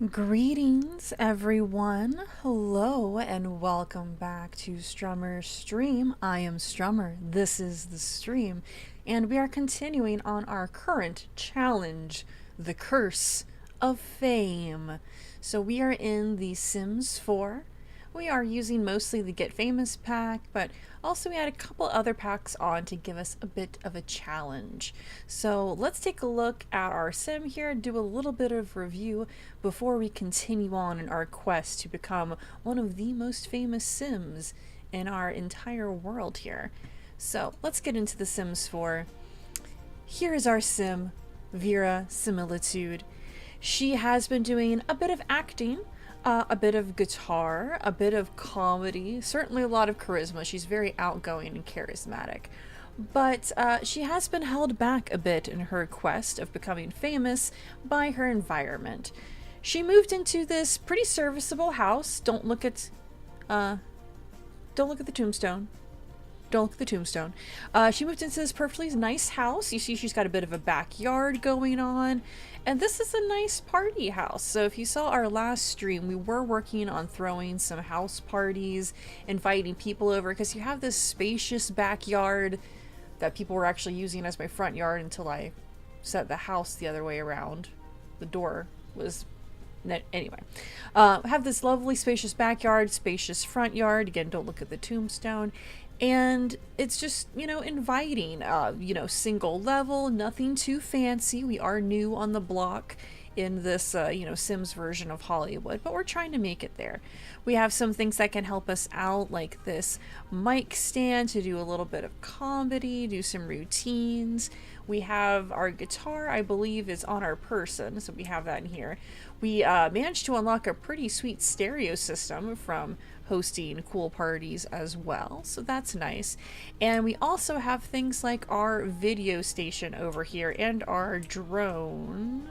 Greetings, everyone. Hello, and welcome back to Strummer's Stream. I am Strummer. This is the stream, and we are continuing on our current challenge, The Curse of Fame. So we are in The Sims 4. We are using mostly the Get Famous pack, but also we had a couple other packs on to give us a bit of a challenge. So let's take a look at our sim here, do a little bit of review before we continue on in our quest to become one of the most famous sims in our entire world here. So let's get into The Sims 4. Here is our sim, Vera Similitude. She has been doing a bit of acting, a bit of guitar, a bit of comedy, certainly a lot of charisma. She's very outgoing and charismatic. But she has been held back a bit in her quest of becoming famous by her environment. She moved into this pretty serviceable house. Don't look at the tombstone. Don't look at the tombstone. She moved into this perfectly nice house. You see she's got a bit of a backyard going on. And this is a nice party house. So if you saw our last stream, we were working on throwing some house parties, inviting people over, because you have this spacious backyard that people were actually using as my front yard until I set the house the other way around. The door was... Anyway, have this lovely spacious backyard, spacious front yard. Again, don't look at the tombstone. And it's just, inviting, single level, nothing too fancy. We are new on the block in this, Sims version of Hollywood, but we're trying to make it there. We have some things that can help us out, like this mic stand to do a little bit of comedy, do some routines. We have our guitar, I believe, is on our person, so we have that in here. We managed to unlock a pretty sweet stereo system from hosting cool parties as well, so that's nice. And we also have things like our video station over here and our drone.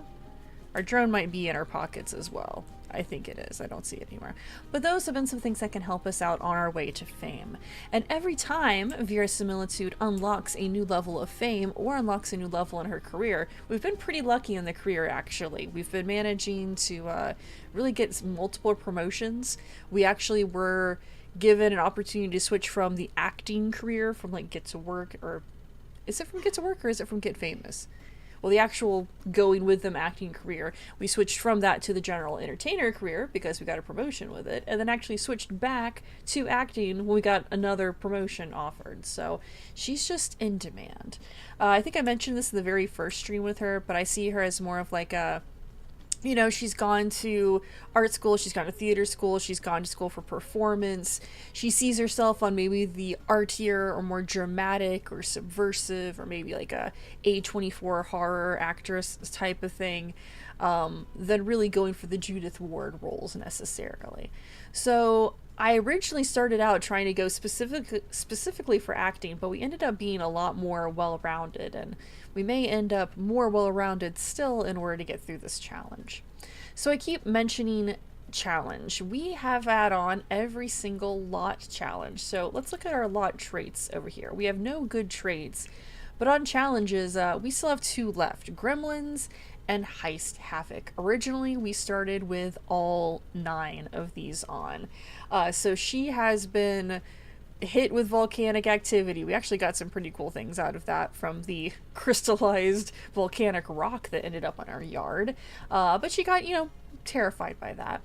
Our drone might be in our pockets as well. I think it is. I don't see it anymore. But those have been some things that can help us out on our way to fame. And every time Vera Similitude unlocks a new level of fame or unlocks a new level in her career, we've been pretty lucky in the career, actually. We've been managing to really get multiple promotions. We actually were given an opportunity to switch from the acting career from like Get to Work, or is it from Get to Work or is it from Get Famous? Well, the actual going with them acting career, we switched from that to the general entertainer career because we got a promotion with it, and then actually switched back to acting when we got another promotion offered. So she's just in demand. I think I mentioned this in the very first stream with her, but I see her as more of like a, she's gone to art school, she's gone to theater school, she's gone to school for performance. She sees herself on maybe the artier or more dramatic or subversive or maybe like a A24 horror actress type of thing, than really going for the Judith Ward roles necessarily. So I originally started out trying to go specifically for acting, but we ended up being a lot more well-rounded, and we may end up more well-rounded still in order to get through this challenge. So I keep mentioning challenge. We have add-on every single lot challenge. So let's look at our lot traits over here. We have no good traits, but on challenges, we still have 2 left. Gremlins and Heist Havoc. Originally, we started with all 9 of these on. So she has been hit with volcanic activity. We actually got some pretty cool things out of that from the crystallized volcanic rock that ended up on our yard. But she got, terrified by that.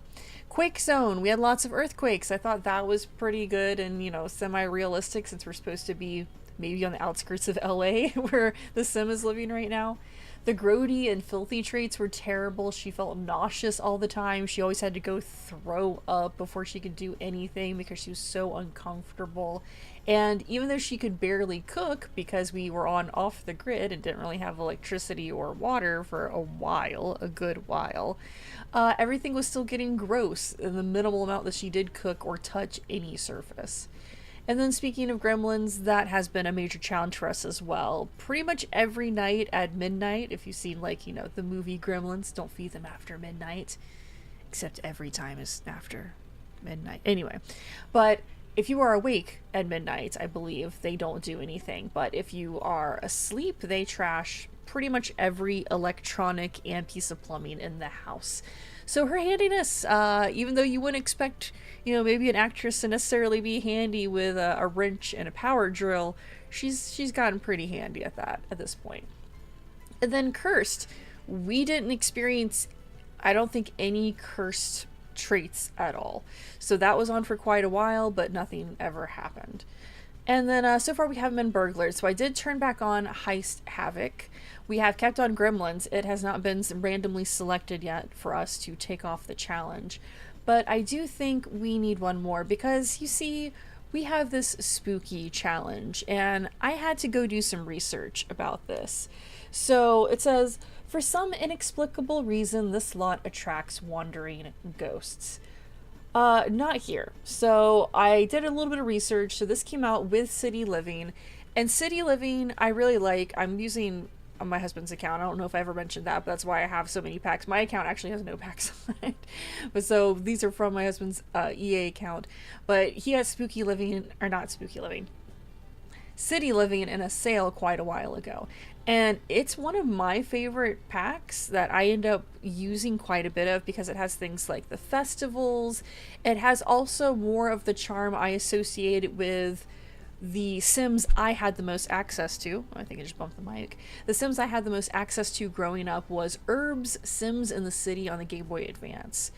Quake Zone. We had lots of earthquakes. I thought that was pretty good and, semi-realistic since we're supposed to be maybe on the outskirts of LA where the sim is living right now. The grody and filthy traits were terrible. She felt nauseous all the time. She always had to go throw up before she could do anything because she was so uncomfortable. And even though she could barely cook because we were on off the grid and didn't really have electricity or water for a good while, everything was still getting gross in the minimal amount that she did cook or touch any surface. And then speaking of gremlins, that has been a major challenge for us as well. Pretty much every night at midnight, if you've seen the movie Gremlins, don't feed them after midnight. Except every time is after midnight. Anyway, but if you are awake at midnight, I believe they don't do anything. But if you are asleep, they trash pretty much every electronic and piece of plumbing in the house. So her handiness, even though you wouldn't expect, maybe an actress to necessarily be handy with a wrench and a power drill, she's gotten pretty handy at that at this point. And then cursed, we didn't experience, I don't think, any cursed traits at all. So that was on for quite a while, but nothing ever happened. And then so far we haven't been burglars. So I did turn back on Heist Havoc. We have kept on Gremlins. It has not been randomly selected yet for us to take off the challenge. But I do think we need one more because, you see, we have this spooky challenge, and I had to go do some research about this. So it says, for some inexplicable reason, this lot attracts wandering ghosts. Not here. So I did a little bit of research. So this came out with City Living, and City Living I really like. I'm using on my husband's account. I don't know if I ever mentioned that, but that's why I have so many packs. My account actually has no packs on it. But so these are from my husband's EA account. But he has Spooky Living, or not Spooky Living, City Living in a sale quite a while ago. And it's one of my favorite packs that I end up using quite a bit of because it has things like the festivals. It has also more of the charm I associated with the Sims I had the most access to. I think I just bumped the mic. The Sims I had the most access to growing up was Herb's Sims in the City on the Game Boy Advance.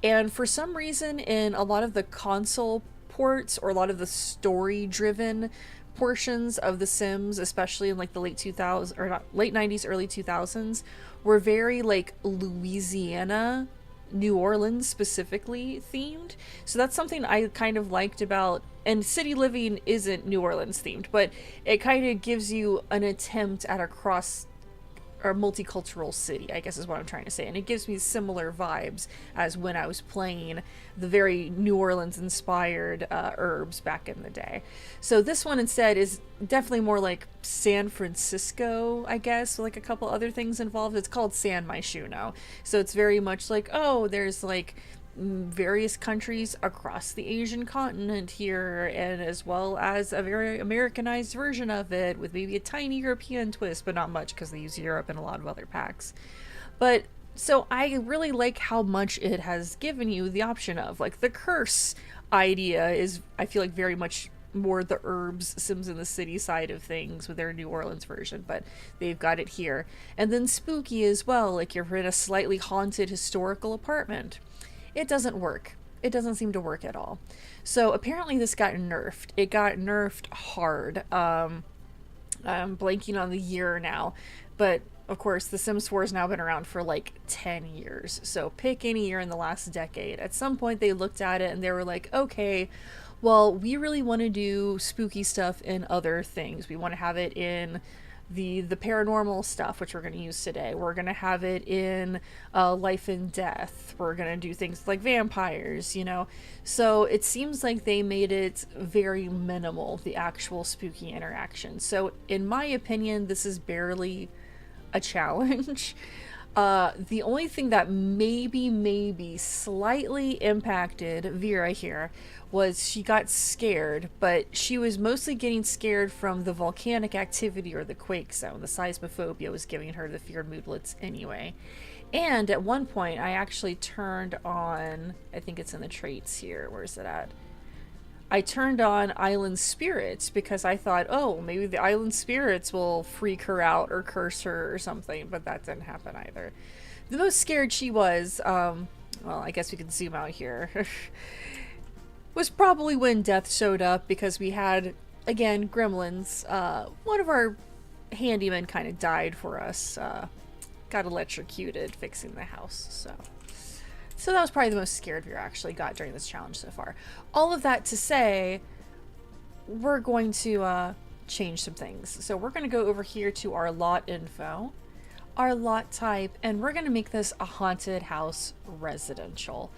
And for some reason, in a lot of the console ports or a lot of the story-driven portions of The Sims, especially in like the late 2000s or not, late 90s, early 2000s, were very like Louisiana, New Orleans specifically themed. So that's something I kind of liked about, and City Living isn't New Orleans themed, but it kind of gives you an attempt at a cross or multicultural city, I guess is what I'm trying to say. And it gives me similar vibes as when I was playing the very New Orleans inspired Herbs back in the day. So this one instead is definitely more like San Francisco, I guess, with like a couple other things involved. It's called San Myshuno. So it's very much like, oh, there's like various countries across the Asian continent here, and as well as a very Americanized version of it with maybe a tiny European twist, but not much because they use Europe in a lot of other packs. But so I really like how much it has given you the option of like the curse idea is, I feel like, very much more the Herbs Sims in the City side of things with their New Orleans version, but they've got it here. And then spooky as well, like you're in a slightly haunted historical apartment. It doesn't work. It doesn't seem to work at all. So apparently this got nerfed. It got nerfed hard. I'm blanking on the year now, but of course The Sims 4 has now been around for like 10 years. So pick any year in the last decade. At some point they looked at it and they were like, okay, well, we really want to do spooky stuff in other things. We want to have it in the paranormal stuff, which we're going to use today. We're going to have it in life and death. We're going to do things like vampires, so it seems like they made it very minimal, the actual spooky interaction. So in my opinion, this is barely a challenge. The only thing that maybe slightly impacted Vera here was she got scared, but she was mostly getting scared from the volcanic activity or the quake zone. The seismophobia was giving her the fear moodlets anyway. And at one point, I actually turned on, I think it's in the traits here, where's it at? I turned on Island Spirits because I thought, oh, maybe the Island Spirits will freak her out or curse her or something, but that didn't happen either. The most scared she was, well, I guess we can zoom out here, was probably when Death showed up because we had, again, gremlins. One of our handymen kind of died for us, got electrocuted fixing the house, so that was probably the most scared we actually got during this challenge so far. All of that to say, we're going to change some things. So we're going to go over here to our lot info, our lot type, and we're going to make this a haunted house residential.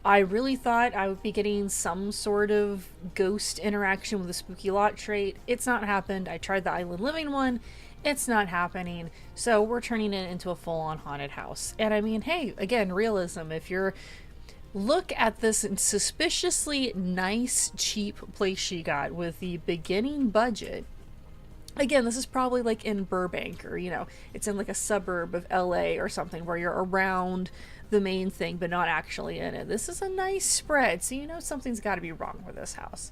I really thought I would be getting some sort of ghost interaction with the spooky lot trait. It's not happened. I tried the island living one. It's not happening. So we're turning it into a full-on haunted house. And I mean, hey, again, realism. If you're... Look at this suspiciously nice, cheap place she got with the beginning budget Again, this is probably like in Burbank, or it's in like a suburb of LA or something where you're around the main thing but not actually in it. This is a nice spread, so something's got to be wrong with this house.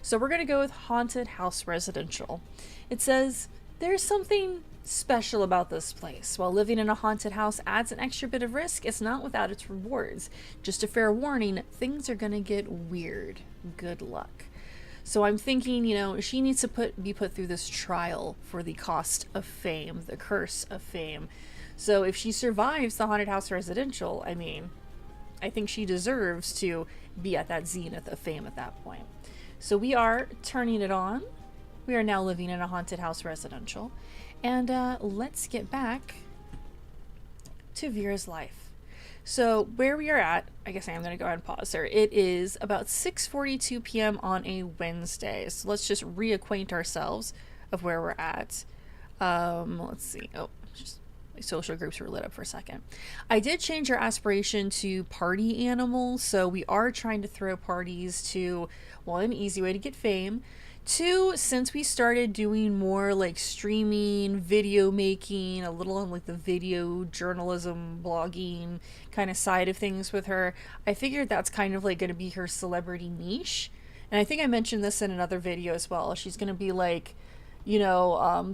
So we're going to go with Haunted House Residential. It says there's something special about this place. While living in a haunted house adds an extra bit of risk, it's not without its rewards. Just a fair warning, things are going to get weird. Good luck. So I'm thinking, she needs to be put through this trial for the cost of fame, the curse of fame. So if she survives the Haunted House Residential, I think she deserves to be at that zenith of fame at that point. So we are turning it on. We are now living in a Haunted House Residential. And let's get back to Vera's life. So where we are at, I guess I am going to go ahead and pause there. It is about 6:42 p.m. on a Wednesday. So let's just reacquaint ourselves of where we're at. Let's see. Oh, just my social groups were lit up for a second. I did change our aspiration to party animal. So we are trying to throw parties to, one, easy way to get fame. Two, since we started doing more like streaming, video making, a little on like the video journalism, blogging kind of side of things with her, I figured that's kind of like going to be her celebrity niche. And I think I mentioned this in another video as well. She's going to be like,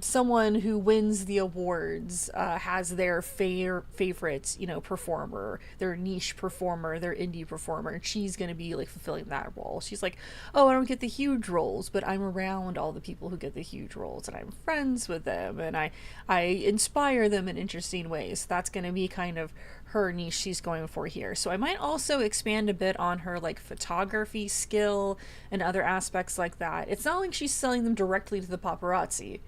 someone who wins the awards has their favorite, performer, their niche performer, their indie performer, and she's going to be like fulfilling that role. She's like, oh, I don't get the huge roles, but I'm around all the people who get the huge roles, and I'm friends with them, and I inspire them in interesting ways. That's going to be kind of her niche she's going for here. So I might also expand a bit on her like photography skill and other aspects like that. It's not like she's selling them directly to the paparazzi.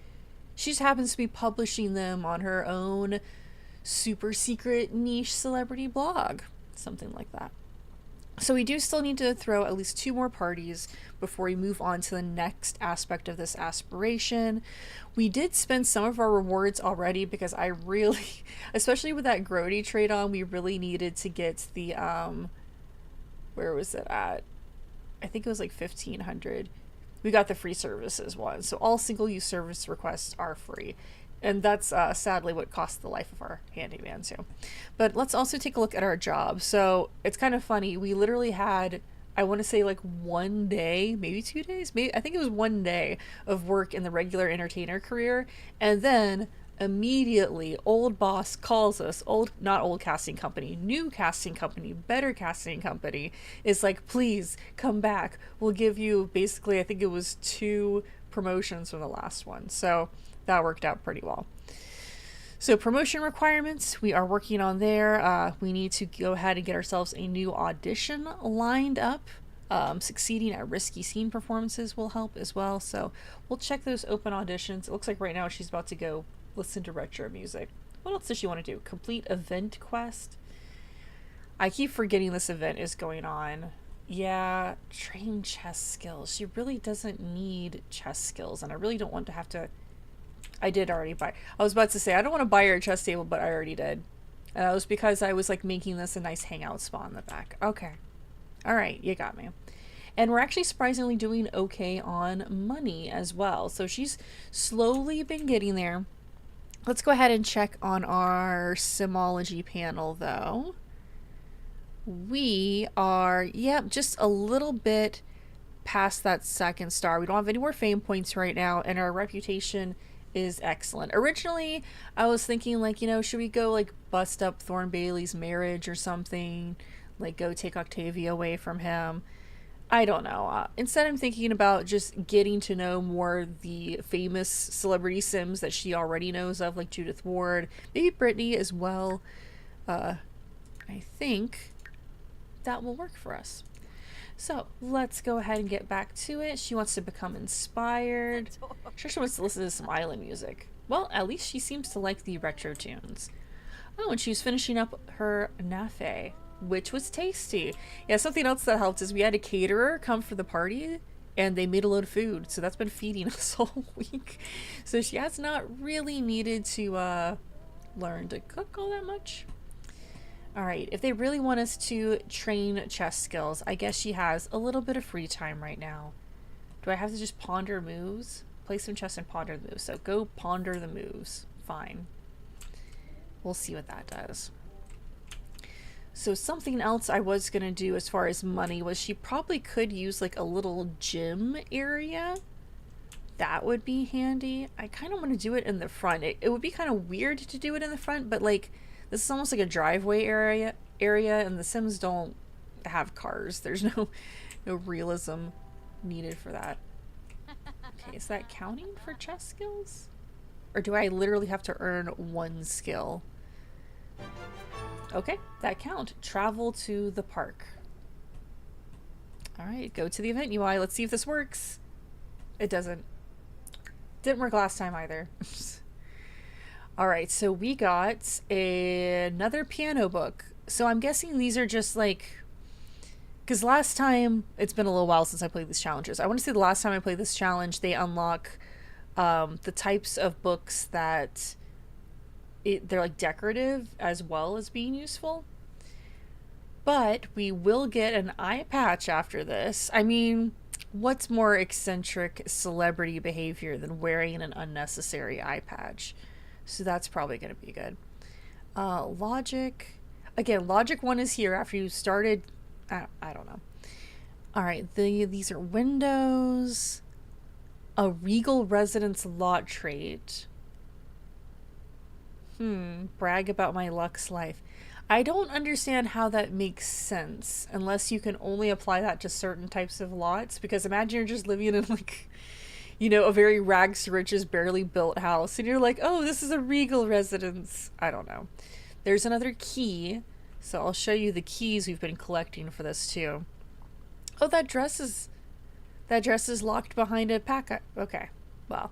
She just happens to be publishing them on her own super secret niche celebrity blog, something like that. So we do still need to throw at least 2 more parties before we move on to the next aspect of this aspiration. We did spend some of our rewards already because I really, especially with that Grody trade on, we really needed to get the, where was it at? I think it was like 1,500. We got the free services one. So all single-use service requests are free. And that's sadly what cost the life of our handyman too. But let's also take a look at our job. So it's kind of funny. We literally had, I want to say like 1 day, maybe 2 days, maybe I think it was 1 day of work in the regular entertainer career. And then immediately old boss calls us, not old casting company, new casting company, better casting company, is like, please come back. We'll give you basically, I think it was 2 promotions from the last one. So that worked out pretty well. So promotion requirements, we are working on there. We need to go ahead and get ourselves a new audition lined up. Succeeding at risky scene performances will help as well. So we'll check those open auditions. It looks like right now she's about to go listen to retro music. What else does she want to do? Complete event quest? I keep forgetting this event is going on. Yeah, train chess skills. She really doesn't need chess skills, and I really don't want to have to. I did already buy. I was about to say I don't want to buy her a chess table, but I already did. And that was because I was like making this a nice hangout spot in the back. Okay. All right, you got me. And we're actually surprisingly doing okay on money as well. So she's slowly been getting there. Let's go ahead and check on our Simology panel though. We are, just a little bit past that 2nd star. We don't have any more fame points right now, and our reputation is excellent. Originally, I was thinking like, should we go like bust up Thorne Bailey's marriage or something? Like go take Octavia away from him? I don't know. Instead, I'm thinking about just getting to know more the famous celebrity Sims that she already knows of, like Judith Ward, maybe Brittany as well. I think that will work for us. So let's go ahead and get back to it. She wants to become inspired. Sure, she wants to listen to some island music. Well, at least she seems to like the retro tunes. Oh, and she was finishing up her nafe, which was tasty. Yeah, something else that helped is we had a caterer come for the party, and they made a load of food. So that's been feeding us all week. So she has not really needed to learn to cook all that much. Alright, if they really want us to train chess skills, I guess she has a little bit of free time right now. Do I have to just ponder moves? Play some chess and ponder the moves. So go ponder the moves. Fine. We'll see what that does. So something else I was going to do as far as money was she probably could use like a little gym area. That would be handy. I kind of want to do it in the front. It would be kind of weird to do it in the front, but like this is almost like a driveway area and the Sims don't have cars. There's no realism needed for that. Okay, is that counting for chess skills? Or do I literally have to earn one skill? Okay, that count. Travel to the park. Alright, go to the event UI. Let's see if this works. It doesn't. Didn't work last time either. Alright, so we got another piano book. So I'm guessing these are just like... Because last time, it's been a little while since I played these challenges. I want to say the last time I played this challenge, they unlock the types of books that they're like decorative as well as being useful. But we will get an eye patch after this. I mean, what's more eccentric celebrity behavior than wearing an unnecessary eye patch? So that's probably going to be good. Logic. Again, Logic 1 is here after you started... I don't know. Alright, these are windows. A regal residence lot trait. Brag about my Lux life. I don't understand how that makes sense unless you can only apply that to certain types of lots, because imagine you're just living in like, you know, a very rags to riches, barely built house and you're like, oh, this is a regal residence. I don't know. There's another key. So I'll show you the keys we've been collecting for this too. Oh, that dress is locked behind a pack. Okay, well,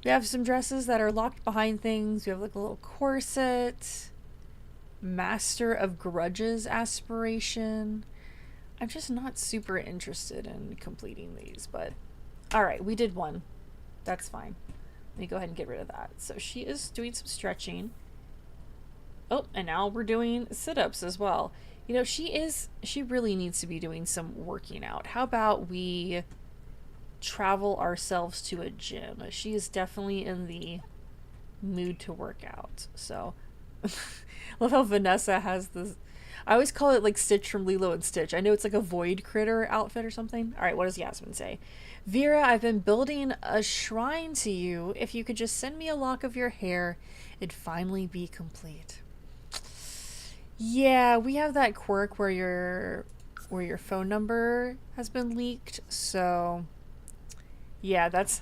we have some dresses that are locked behind things. We have like a little corset, Master of Grudges aspiration. I'm just not super interested in completing these, but all right, we did one. That's fine. Let me go ahead and get rid of that. So she is doing some stretching. Oh, and now we're doing sit-ups as well. You know, she really needs to be doing some working out. How about we travel ourselves to a gym? She is definitely in the mood to work out. So, love how Vanessa has this. I always call it like Stitch from Lilo and Stitch. I know it's like a void critter outfit or something. All right, what does Yasmin say? Vera, I've been building a shrine to you. If you could just send me a lock of your hair, it'd finally be complete. Yeah, we have that quirk where your phone number has been leaked, so yeah, that's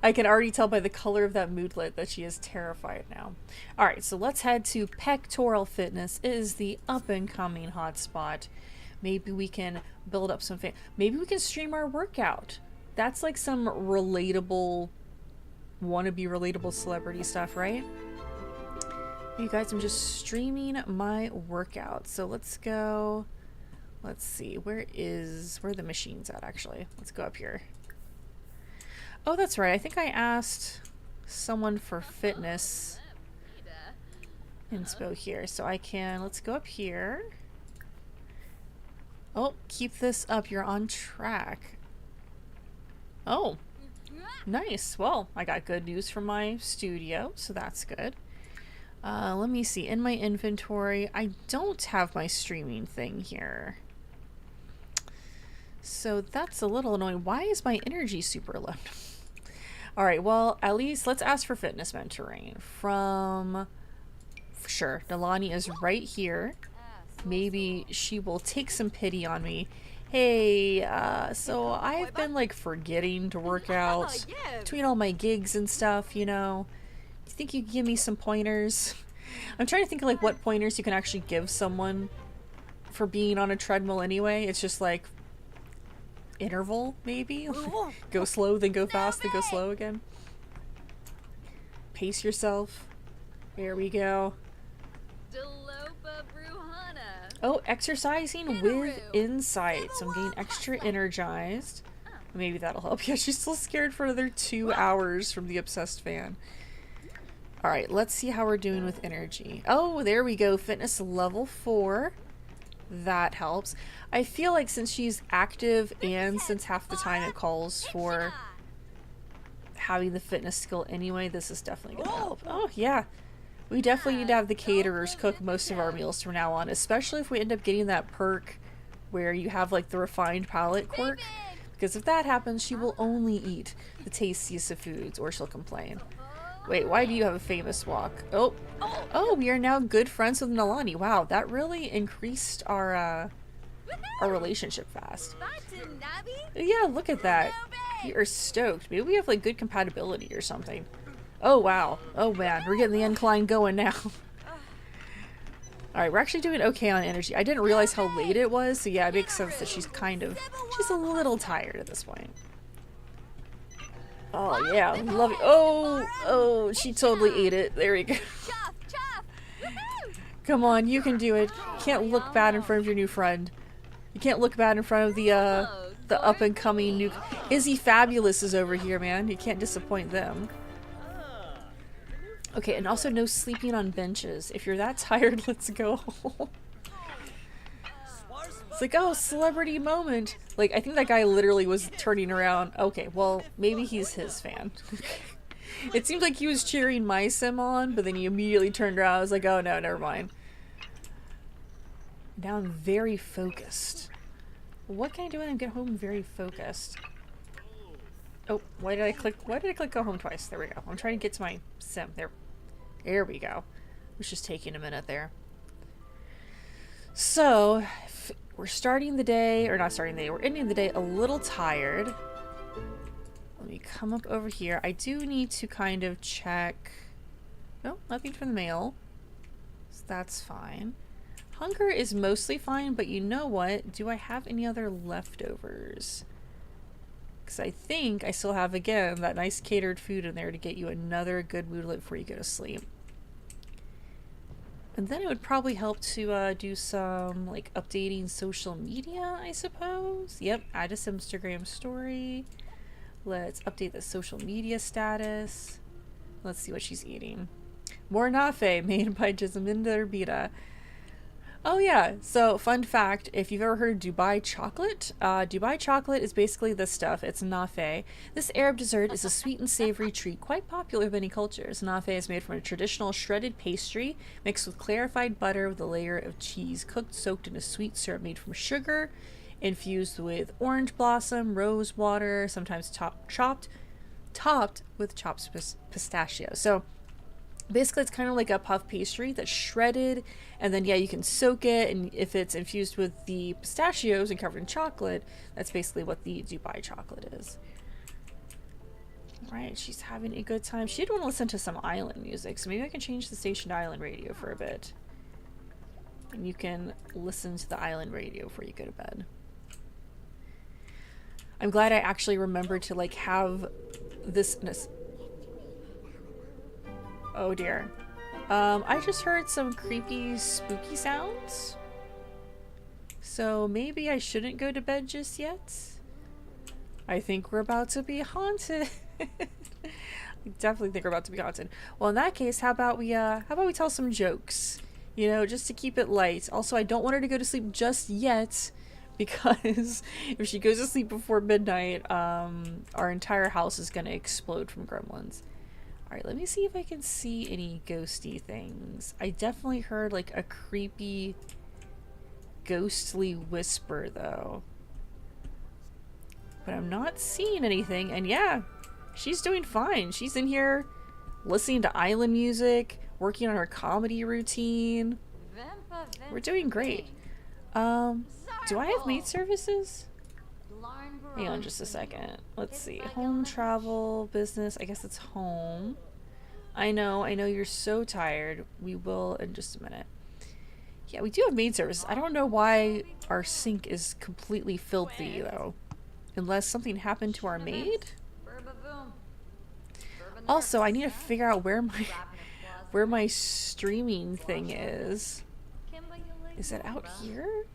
I can already tell by the color of that moodlet that she is terrified now. Alright, so let's head to Pectoral Fitness. It is the up-and-coming hotspot. Maybe we can build up some maybe we can stream our workout. That's like some relatable, wannabe relatable celebrity stuff, right? You guys, I'm just streaming my workout. So let's go. Let's see. Where are the machines at, actually? Let's go up here. Oh, that's right. I think I asked someone for fitness inspo here. So I can, let's go up here. Oh, keep this up. You're on track. Oh, nice. Well, I got good news from my studio, so that's good. Let me see. In my inventory, I don't have my streaming thing here. So that's a little annoying. Why is my energy super low? Alright, well, at least let's ask for fitness mentoring from... Sure, Nalani is right here. Maybe she will take some pity on me. Hey, so I've been like forgetting to work out between all my gigs and stuff, you know. Do you think you could give me some pointers? I'm trying to think of like what pointers you can actually give someone for being on a treadmill anyway. It's just like interval, maybe? Go slow, then go fast, then go slow again. Pace yourself. There we go. Oh, exercising with insight. So I'm getting extra energized. Maybe that'll help. Yeah, she's still scared for another 2 hours from the obsessed fan. Alright, let's see how we're doing with energy. Oh, there we go. Fitness level 4. That helps. I feel like since she's active and since half the time it calls for having the fitness skill anyway, this is definitely going to help. Oh, yeah. We definitely need to have the caterers cook most of our meals from now on, especially if we end up getting that perk where you have like the refined palate quirk. Because if that happens, she will only eat the tastiest of foods or she'll complain. Wait, why do you have a famous walk? Oh, we are now good friends with Nalani. Wow, that really increased our relationship fast. Yeah, look at that. You are stoked. Maybe we have like good compatibility or something. Oh wow. Oh man, we're getting the incline going now. Alright, we're actually doing okay on energy. I didn't realize how late it was, so yeah, it makes sense that she's a little tired at this point. Oh yeah, love it. Oh, she totally ate it. There we go. Come on, you can do it. You can't look bad in front of your new friend. You can't look bad in front of the up and coming new Izzy Fabulous is over here, man. You can't disappoint them. Okay, and also no sleeping on benches. If you're that tired, let's go home. It's like, oh, celebrity moment. Like, I think that guy literally was turning around. Okay, well, maybe he's his fan. It seemed like he was cheering my sim on, but then he immediately turned around. I was like, oh no, never mind. Now I'm very focused. What can I do when I get home very focused? Oh, why did I click go home twice? There we go. I'm trying to get to my sim. There we go. It was just taking a minute there. So, we're starting the day, or not starting the day, we're ending the day a little tired. Let me come up over here. I do need to kind of check. No, nothing from the mail. So that's fine. Hunger is mostly fine, but you know what? Do I have any other leftovers? Because I think I still have, again, that nice catered food in there to get you another good moodlet before you go to sleep. And then it would probably help to do some, like, updating social media, I suppose. Yep, add a Instagram story. Let's update the social media status. Let's see what she's eating. More nafe made by Jasminda Urbita. Oh yeah, so fun fact, if you've ever heard of Dubai chocolate, Dubai chocolate is basically this stuff. It's nafe. This Arab dessert is a sweet and savory treat quite popular in many cultures. Nafe is made from a traditional shredded pastry mixed with clarified butter with a layer of cheese, soaked in a sweet syrup made from sugar, infused with orange blossom, rose water, sometimes topped with chopped pistachio. So basically, it's kind of like a puff pastry that's shredded, and then, yeah, you can soak it, and if it's infused with the pistachios and covered in chocolate, that's basically what the Dubai chocolate is. Alright, she's having a good time. She did want to listen to some island music, so maybe I can change the station to island radio for a bit. And you can listen to the island radio before you go to bed. I'm glad I actually remembered to, like, have this... Oh dear. I just heard some creepy, spooky sounds. So maybe I shouldn't go to bed just yet. I think we're about to be haunted. I definitely think we're about to be haunted. Well, in that case, how about we tell some jokes? You know, just to keep it light. Also, I don't want her to go to sleep just yet, because if she goes to sleep before midnight, our entire house is gonna explode from gremlins. Alright, let me see if I can see any ghosty things. I definitely heard like a creepy, ghostly whisper though. But I'm not seeing anything, and yeah, she's doing fine. She's in here listening to island music, working on her comedy routine. We're doing great. Do I have maid services? Hang on just a second. Let's see. Home, travel, business. I guess it's home. I know you're so tired. We will in just a minute. Yeah, we do have maid services. I don't know why our sink is completely filthy, though. Unless something happened to our maid? Also, I need to figure out where my streaming thing is. Is it out here?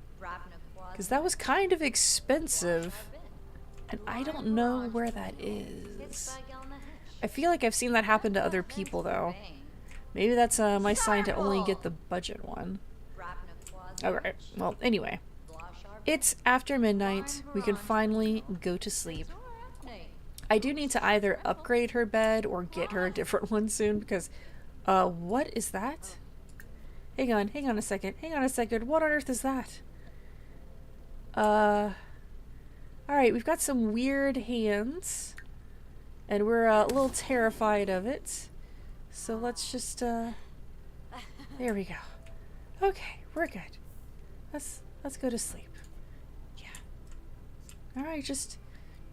Because that was kind of expensive. And I don't know where that is. I feel like I've seen that happen to other people, though. Maybe that's my sign to only get the budget one. Alright, well, anyway. It's after midnight. We can finally go to sleep. I do need to either upgrade her bed or get her a different one soon because, what is that? Hang on a second. Hang on a second. What on earth is that? Alright, we've got some weird hands. And we're a little terrified of it. So let's just, there we go. Okay, we're good. Let's go to sleep. Yeah. Alright, just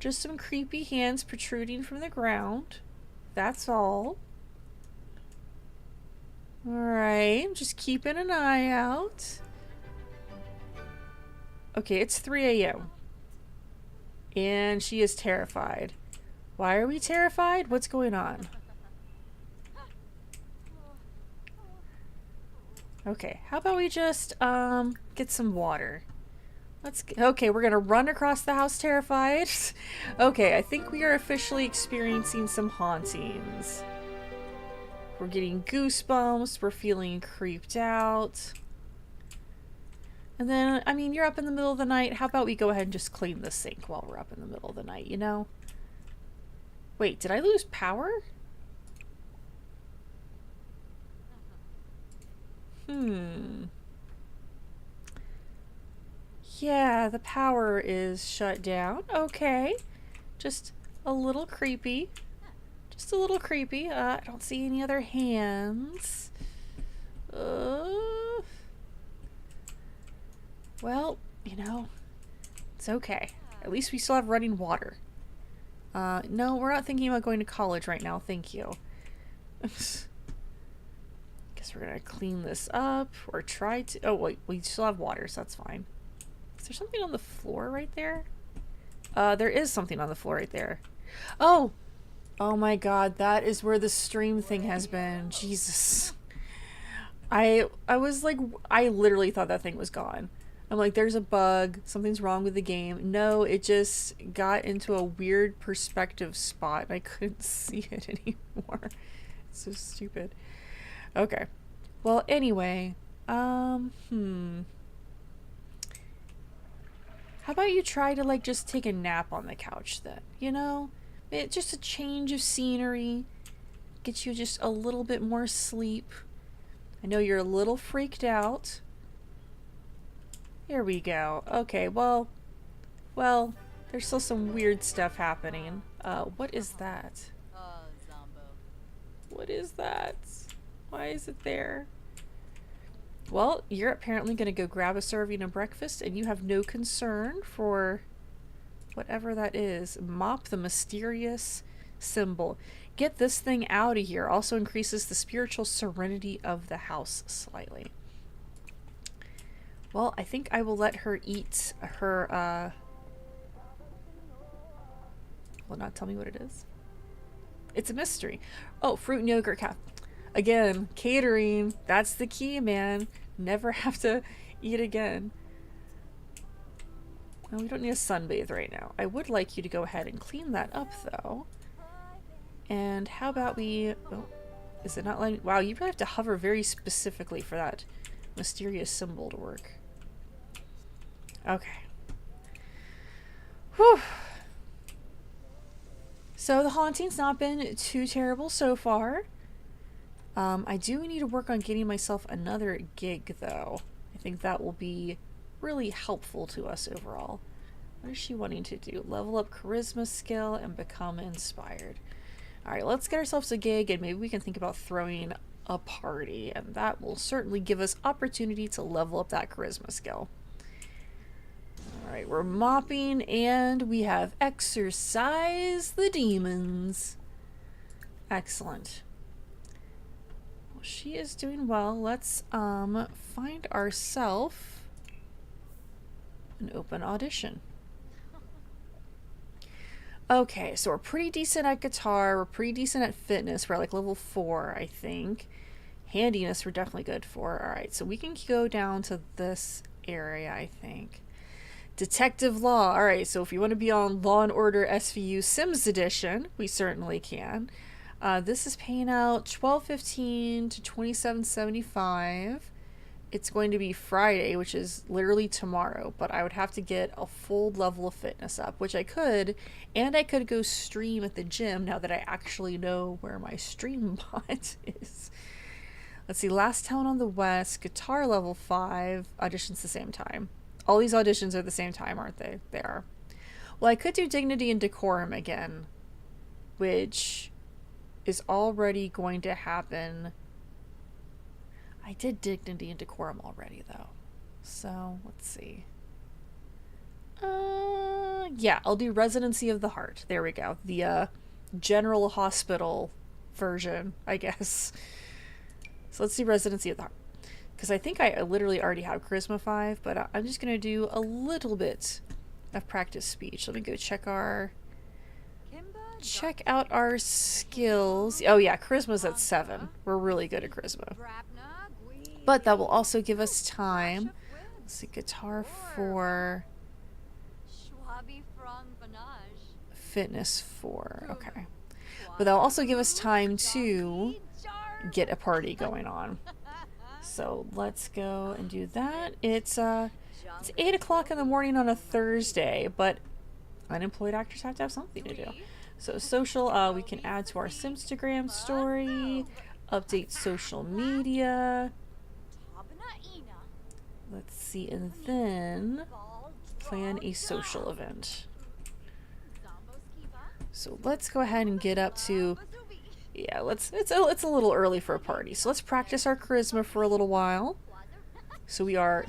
some creepy hands protruding from the ground. That's all. Alright, I'm just keeping an eye out. Okay, it's 3 a.m. And she is terrified. Why are we terrified? What's going on? Okay, how about we just, get some water? Okay, we're gonna run across the house terrified. Okay, I think we are officially experiencing some hauntings. We're getting goosebumps, we're feeling creeped out. And then, I mean, you're up in the middle of the night. How about we go ahead and just clean the sink while we're up in the middle of the night, you know? Wait, did I lose power? Yeah, the power is shut down. Okay. Just a little creepy. Just a little creepy. I don't see any other hands. Well, you know, it's okay. At least we still have running water. No, we're not thinking about going to college right now. Thank you. Guess we're gonna clean this up or try to. Oh, wait, we still have water, so that's fine. Is there something on the floor right there? There is something on the floor right there. Oh! Oh my god, that is where the stream thing has been. Jesus. I was like, I literally thought that thing was gone. I'm like, there's a bug. Something's wrong with the game. No, it just got into a weird perspective spot and I couldn't see it anymore. It's so stupid. Okay. Well, anyway. How about you try to, like, just take a nap on the couch then? You know? Just a change of scenery. Get you just a little bit more sleep. I know you're a little freaked out. Here we go. Okay, well, there's still some weird stuff happening. What is that? What is that? Why is it there? Well, you're apparently going to go grab a serving of breakfast and you have no concern for whatever that is. Mop the mysterious symbol. Get this thing out of here. Also increases the spiritual serenity of the house slightly. Well, I think I will let her eat her, will not tell me what it is. It's a mystery. Oh, fruit and yogurt cap. Again, catering. That's the key, man. Never have to eat again. No, we don't need a sunbathe right now. I would like you to go ahead and clean that up, though. And how about we... Oh, is it not letting... Wow, you really have to hover very specifically for that mysterious symbol to work. Okay. Whew. So the haunting's not been too terrible so far. I do need to work on getting myself another gig, though. I think that will be really helpful to us overall. What is she wanting to do? Level up charisma skill and become inspired. Alright, let's get ourselves a gig and maybe we can think about throwing a party, and that will certainly give us opportunity to level up that charisma skill. Alright, we're mopping and we have exorcise the demons. Excellent. Well, she is doing well. Let's find ourselves an open audition. Okay, so we're pretty decent at guitar, we're pretty decent at fitness, we're like level 4, I think. Handiness we're definitely good for. Alright, so we can go down to this area, I think. Detective Law. Alright, so if you want to be on Law & Order SVU Sims Edition, we certainly can. This is paying out $12.15 to $27.75. it's going to be Friday, which is literally tomorrow, but I would have to get a full level of fitness up, which I could, and I could go stream at the gym now that I actually know where my stream bot is. Let's see, Last Town on the West, guitar level 5, auditions the same time. All these auditions are the same time, aren't they? They are. Well, I could do Dignity and Decorum again, which is already going to happen. I did Dignity and Decorum already, though. So, let's see. Yeah, I'll do Residency of the Heart. There we go. The General Hospital version, I guess. So let's do Residency of the Heart. Because I think I literally already have Charisma 5, but I'm just going to do a little bit of practice speech. Let me go check out our skills. Oh yeah, Charisma's at 7. We're really good at Charisma. But that will also give us time. Let's see, guitar 4. Fitness 4. Okay. But that'll also give us time to get a party going on. So let's go and do that. It's 8 o'clock in the morning on a Thursday, but unemployed actors have to have something to do. So social, we can add to our Simstagram story, update social media. Let's see, and then plan a social event. So let's go ahead and get up to, yeah, it's a little early for a party. So let's practice our charisma for a little while. So we are,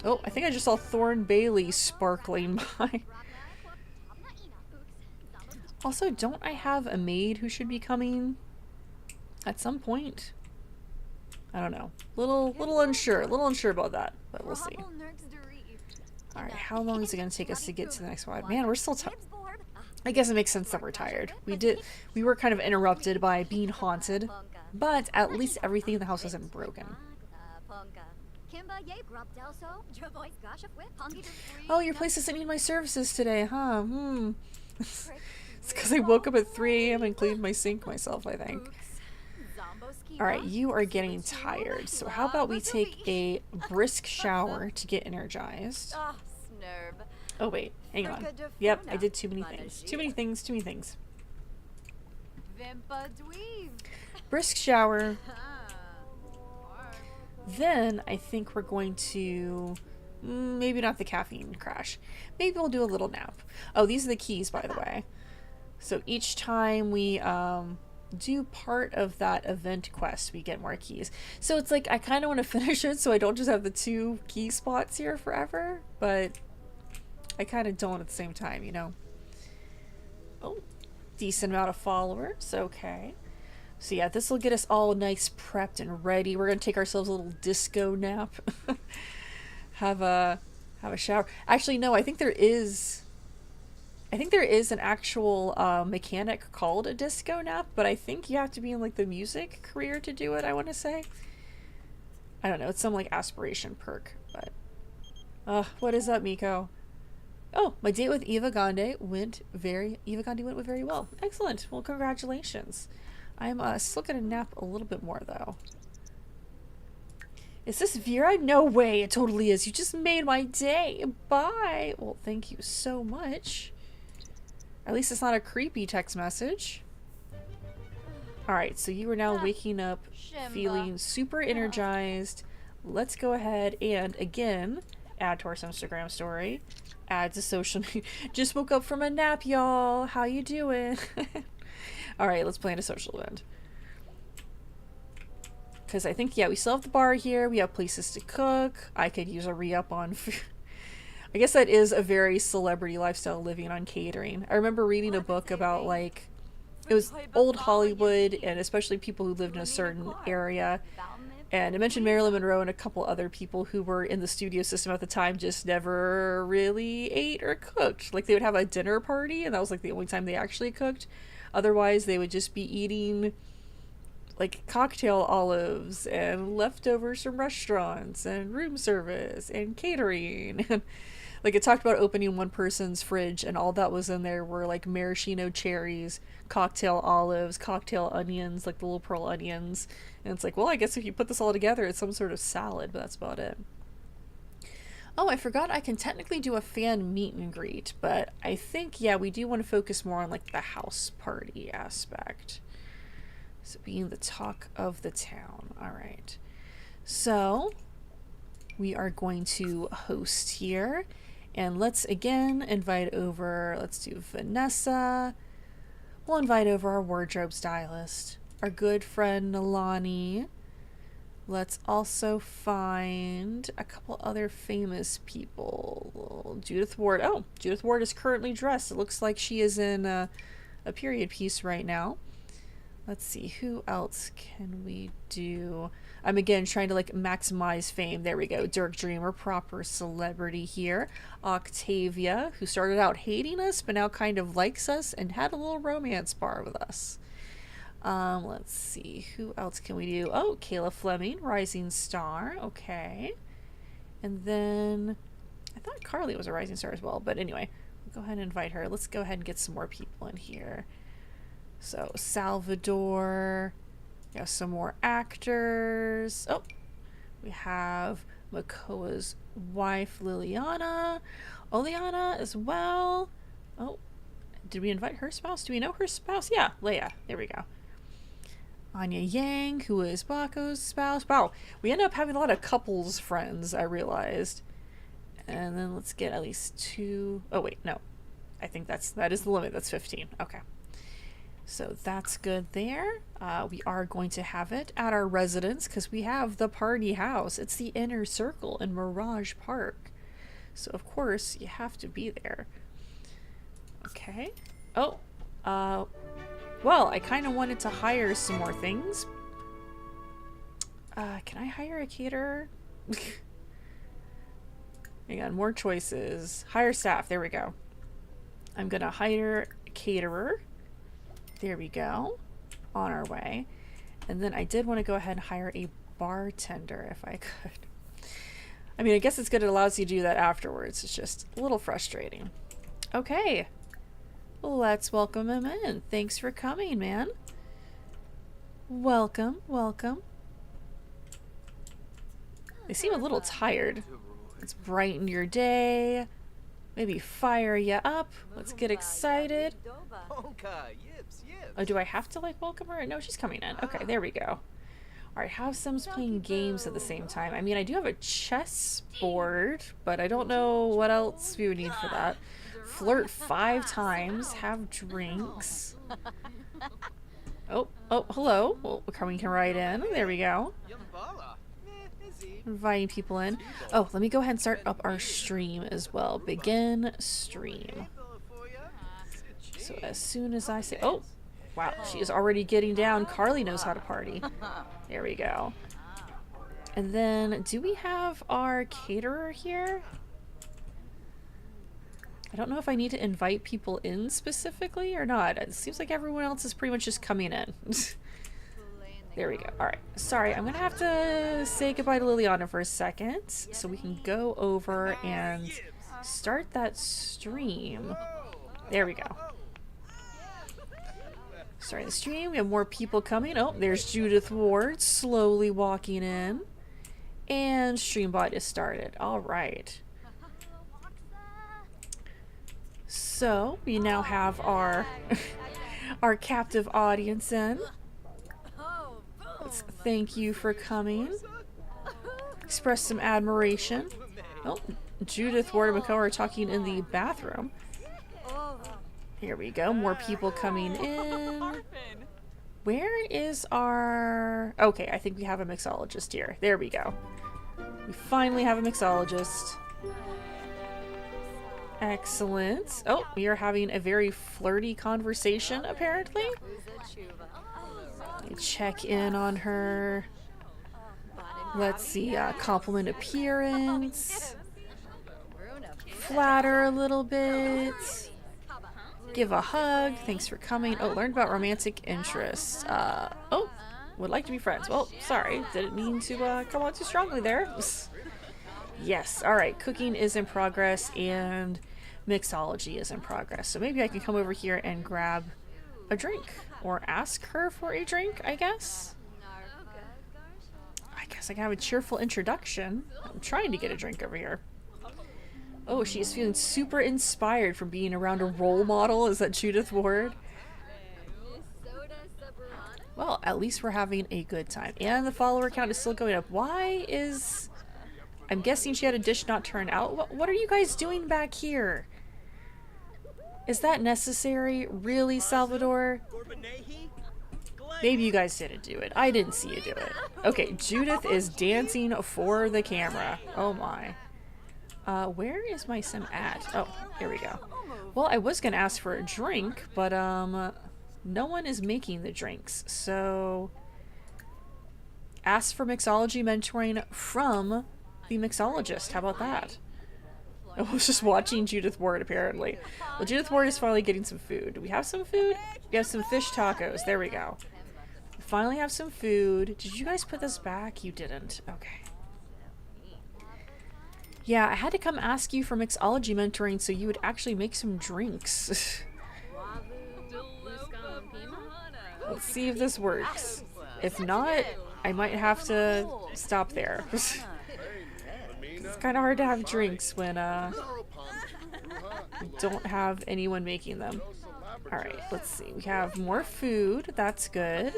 oh, I think I just saw Thorn Bailey sparkling by. Also, don't I have a maid who should be coming at some point? I don't know. Little unsure about that, but we'll see. All right, how long is it going to take us to get to the next one? Man, we're still I guess it makes sense that we're tired. We were kind of interrupted by being haunted, but at least everything in the house isn't broken. Oh, your place doesn't need my services today, huh? It's because I woke up at 3 a.m. and cleaned my sink myself, I think. Alright, you are getting tired, so how about we take a brisk shower to get energized? Oh wait, hang on. Yep, I did too many things. Too many things. Brisk shower. Then I think we're going to, maybe not the caffeine crash. Maybe we'll do a little nap. Oh, these are the keys, by the way. So each time we do part of that event quest, we get more keys. So it's like I kind of want to finish it so I don't just have the 2 key spots here forever, but I kind of don't at the same time, you know. Oh, decent amount of followers. Okay. So yeah, this will get us all nice prepped and ready. We're going to take ourselves a little disco nap. have a shower. Actually, no, I think there is an actual mechanic called a disco nap, but I think you have to be in like the music career to do it, I want to say. I don't know, it's some like aspiration perk, but what is up, Miko? Oh, my date with Eva Gandhi went very well. Excellent. Well, congratulations. I'm still gonna nap a little bit more though. Is this Vera? No way, it totally is. You just made my day. Bye. Well, thank you so much. At least it's not a creepy text message. Alright, so you are now waking up feeling super energized. Let's go ahead and, again, add to our Instagram story. Add to social media. Just woke up from a nap, y'all. How you doing? Alright, let's plan a social event. Because I think, yeah, we still have the bar here. We have places to cook. I could use a re-up on food. I guess that is a very celebrity lifestyle, living on catering. I remember reading a book about, like, it was old Hollywood, and especially people who lived in a certain area. And it mentioned Marilyn Monroe and a couple other people who were in the studio system at the time just never really ate or cooked. Like, they would have a dinner party, and that was, like, the only time they actually cooked. Otherwise, they would just be eating, like, cocktail olives and leftovers from restaurants and room service and catering. Like it talked about opening one person's fridge and all that was in there were like maraschino cherries, cocktail olives, cocktail onions, like the little pearl onions. And it's like, well, I guess if you put this all together, it's some sort of salad, but that's about it. Oh, I forgot I can technically do a fan meet and greet, but I think, yeah, we do want to focus more on like the house party aspect. So being the talk of the town. All right. So we are going to host here. And let's again invite over, let's do Vanessa. We'll invite over our wardrobe stylist, our good friend Nalani. Let's also find a couple other famous people. Judith Ward. Oh, Judith Ward is currently dressed. It looks like she is in a period piece right now. Let's see, who else can we do? I'm again trying to like maximize fame. There we go. Dirk Dreamer, proper celebrity here. Octavia, who started out hating us, but now kind of likes us and had a little romance bar with us. Let's see, who else can we do? Oh, Kayla Fleming, Rising Star. Okay. And then I thought Carly was a Rising Star as well, but anyway, we'll go ahead and invite her. Let's go ahead and get some more people in here. So Salvador, we have some more actors. Oh, we have Makoa's wife, Liliana. Oleana as well. Oh, did we invite her spouse? Do we know her spouse? Yeah, Leia. There we go. Anya Yang, who is Bako's spouse. Wow, we end up having a lot of couples friends, I realized. And then let's get at least 2. Oh, wait, no. I think that is the limit. That's 15. Okay. So that's good there. We are going to have it at our residence because we have the party house. It's the Inner Circle in Mirage Park. So, of course, you have to be there. Okay. Oh, well, I kind of wanted to hire some more things. Can I hire a caterer? Hang on, more choices. Hire staff. There we go. I'm going to hire a caterer. There we go. On our way. And then I did want to go ahead and hire a bartender if I could. I mean, I guess it's good it allows you to do that afterwards. It's just a little frustrating. Okay. Let's welcome him in. Thanks for coming, man. Welcome, welcome. They seem a little tired. Let's brighten your day. Maybe fire you up. Let's get excited. Oh, do I have to like welcome her? No, she's coming in. Okay, there we go. Alright, have Sims playing games at the same time. I mean, I do have a chess board, but I don't know what else we would need for that. Flirt 5 times. Have drinks. Oh, hello. Well, coming right in. There we go. Inviting people in. Oh, let me go ahead and start up our stream as well. Begin stream. So as soon as I say... Oh, wow. She is already getting down. Carly knows how to party. There we go. And then, do we have our caterer here? I don't know if I need to invite people in specifically or not. It seems like everyone else is pretty much just coming in. There we go. Alright. Sorry, I'm going to have to say goodbye to Liliana for a second so we can go over and start that stream. There we go. Starting the stream. We have more people coming. Oh, there's Judith Ward slowly walking in. And StreamBot is started. Alright. So, we now have our our captive audience in. Let's thank you for coming. Express some admiration. Oh, Judith Ward and Makoa are talking in the bathroom. Here we go. More people coming in. Where is our... Okay, I think we have a mixologist here. There we go. We finally have a mixologist. Excellent. Oh, we are having a very flirty conversation, apparently. Let me check in on her. Let's see, compliment appearance. Flatter a little bit. Give a hug. Thanks for coming. Oh, learned about romantic interests. Oh, would like to be friends. Well, sorry. Didn't mean to come on too strongly there. Yes, alright, cooking is in progress and mixology is in progress. So maybe I can come over here and grab a drink. Or ask her for a drink, I guess? I guess I can have a cheerful introduction. I'm trying to get a drink over here. Oh, she is feeling super inspired from being around a role model. Is that Judith Ward? Well, at least we're having a good time. And the follower count is still going up. Why is... I'm guessing she had a dish not turn out. What are you guys doing back here? Is that necessary? Really, Salvador? Maybe you guys didn't do it. I didn't see you do it. Okay, Judith is dancing for the camera. Oh my. Where is my sim at? Oh, here we go. Well, I was gonna ask for a drink, but no one is making the drinks, so ask for mixology mentoring from the mixologist. How about that? I was just watching Judith Ward, apparently. Well, Judith Ward is finally getting some food. Do we have some food? We have some fish tacos. There we go. We finally have some food. Did you guys put this back? You didn't. Okay. Yeah, I had to come ask you for mixology mentoring so you would actually make some drinks. Let's see if this works. If not, I might have to stop there. It's kind of hard to have drinks when we don't have anyone making them. Alright, let's see. We have more food. That's good.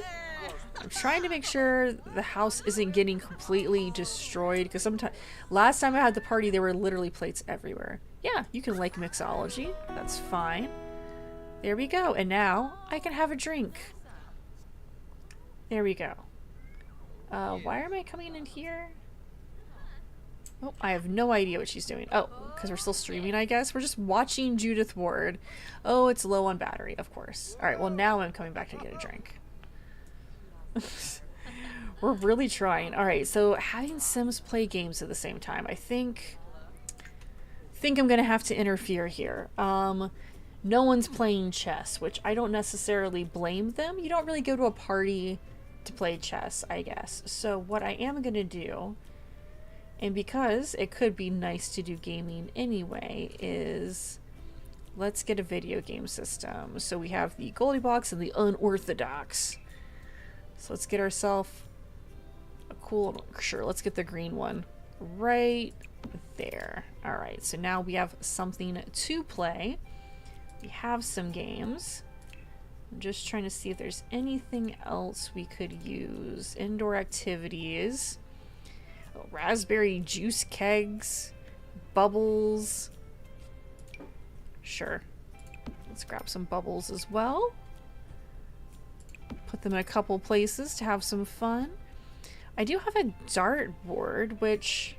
I'm trying to make sure the house isn't getting completely destroyed, because sometimes last time I had the party there were literally plates everywhere. Yeah, you can like mixology. That's fine. There we go. And now I can have a drink. There we go. Why am I coming in here? Oh, I have no idea what she's doing. Oh, because we're still streaming, I guess. We're just watching Judith Ward. Oh, it's low on battery, of course. Alright, well now I'm coming back to get a drink. We're really trying. Alright, so having Sims play games at the same time. I think I'm gonna have to interfere here. No one's playing chess, which I don't necessarily blame them. You don't really go to a party to play chess, I guess. So what I am gonna do, and because it could be nice to do gaming anyway, is let's get a video game system. So we have the Goldilocks and the Unorthodox. So let's get ourselves a cool one. Sure, let's get the green one right there. Alright, so now we have something to play. We have some games. I'm just trying to see if there's anything else we could use. Indoor activities. Oh, raspberry juice kegs. Bubbles. Sure. Let's grab some bubbles as well. Put them in a couple places to have some fun. I do have a dartboard, which...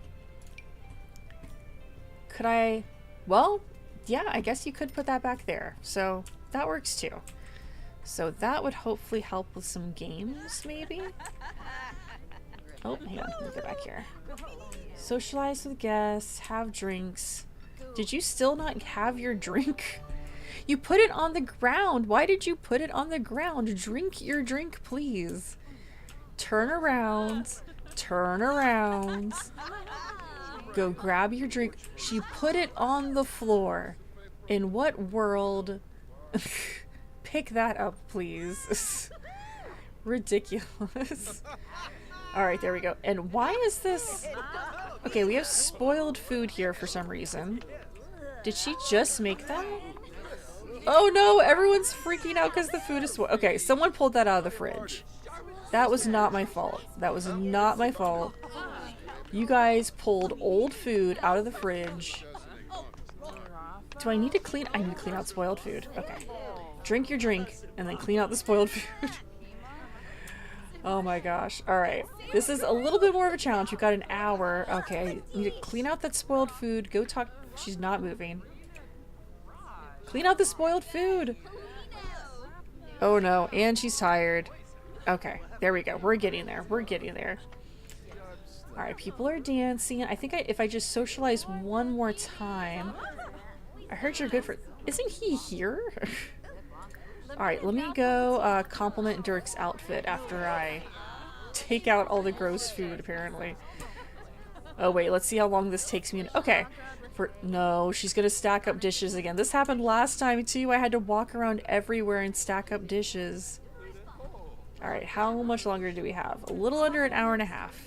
Could I... Well, yeah, I guess you could put that back there. So that works too. So that would hopefully help with some games, maybe? Oh, hang on. Let me get back here. Socialize with guests. Have drinks. Did you still not have your drink? You put it on the ground. Why did you put it on the ground? Drink your drink, please. Turn around. Turn around. Go grab your drink. She put it on the floor. In what world? Pick that up, please. Ridiculous. Alright, there we go. And why is this... Okay, we have spoiled food here for some reason. Did she just make that? Oh no, everyone's freaking out because the food is spoiled. Okay, someone pulled that out of the fridge. That was not my fault. That was not my fault. You guys pulled old food out of the fridge. Do I need to clean? I need to clean out spoiled food. Okay. Drink your drink and then clean out the spoiled food. Oh my gosh. Alright. This is a little bit more of a challenge. We've got an hour. Okay. Need to clean out that spoiled food. Go talk. She's not moving. Clean out the spoiled food. Oh no. And she's tired. Okay. There we go. We're getting there. We're getting there. Alright. People are dancing. I think if I just socialize one more time. I heard you're good for... Isn't he here? Alright, let me go compliment Dirk's outfit after I take out all the gross food, apparently. Oh wait, let's see how long this takes me. Okay. No, she's gonna stack up dishes again. This happened last time too. I had to walk around everywhere and stack up dishes. Alright, how much longer do we have? A little under an hour and a half.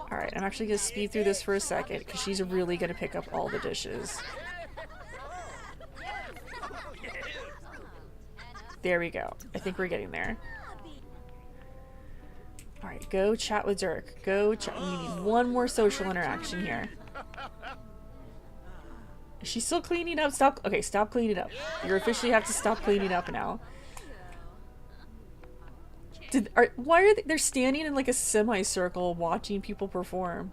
Alright, I'm actually gonna speed through this for a second because she's really gonna pick up all the dishes. There we go. I think we're getting there. Alright, go chat with Dirk. Go chat. We need one more social interaction here. Is she still cleaning up? Stop. Okay, stop cleaning up. You officially have to stop cleaning up now. Why are they're standing in like a semicircle watching people perform?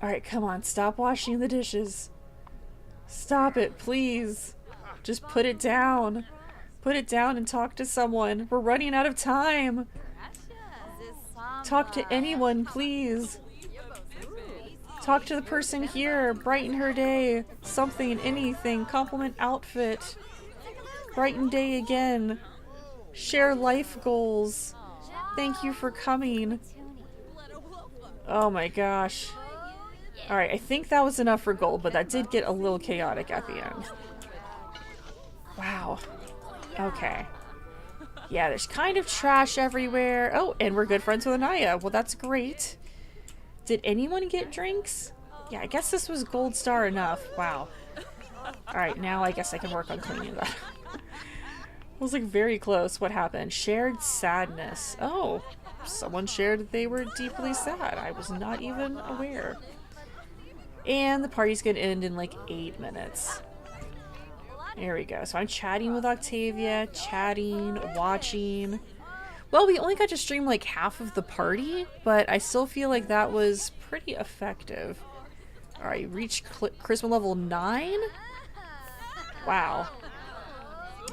Alright, come on. Stop washing the dishes. Stop it, please. Just put it down. Put it down and talk to someone. We're running out of time. Talk to anyone, please. Talk to the person here. Brighten her day. Something, anything. Compliment outfit. Brighten day again. Share life goals. Thank you for coming. Oh my gosh. Alright, I think that was enough for gold, but that did get a little chaotic at the end. Wow. Okay. Yeah, there's kind of trash everywhere. Oh, and we're good friends with Anaya. Well, that's great. Did anyone get drinks? Yeah, I guess this was gold star enough. Wow. Alright, now I guess I can work on cleaning that. It was like very close. What happened? Shared sadness. Oh, someone shared that they were deeply sad. I was not even aware. And the party's gonna end in like 8 minutes. There we go. So I'm chatting with Octavia, chatting, watching. Well, we only got to stream like half of the party, but I still feel like that was pretty effective. Alright, reached charisma level 9? Wow.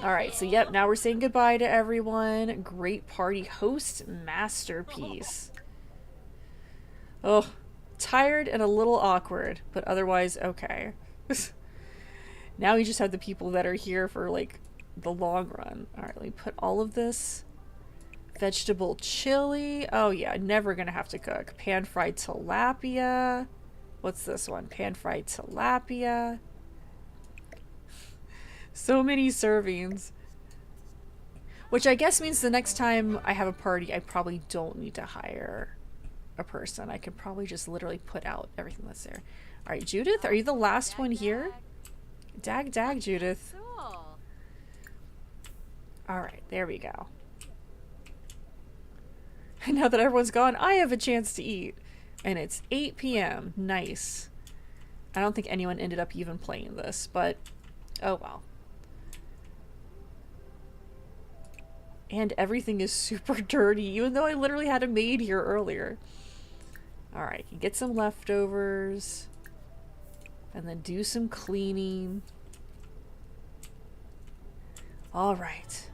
Alright, so yep, now we're saying goodbye to everyone. Great party host masterpiece. Oh, tired and a little awkward, but otherwise okay. Now we just have the people that are here for like the long run. Alright, let me put all of this. Vegetable chili. Oh yeah, never gonna have to cook. Pan-fried tilapia. What's this one? Pan-fried tilapia. So many servings. Which I guess means the next time I have a party, I probably don't need to hire a person. I could probably just literally put out everything that's there. Alright, Judith, are you the last one here? Dag, Judith. Alright, there we go. And now that everyone's gone, I have a chance to eat. And it's 8 p.m. Nice. I don't think anyone ended up even playing this, but oh well. And everything is super dirty, even though I literally had a maid here earlier. Alright, can get some leftovers. And then do some cleaning. Alright.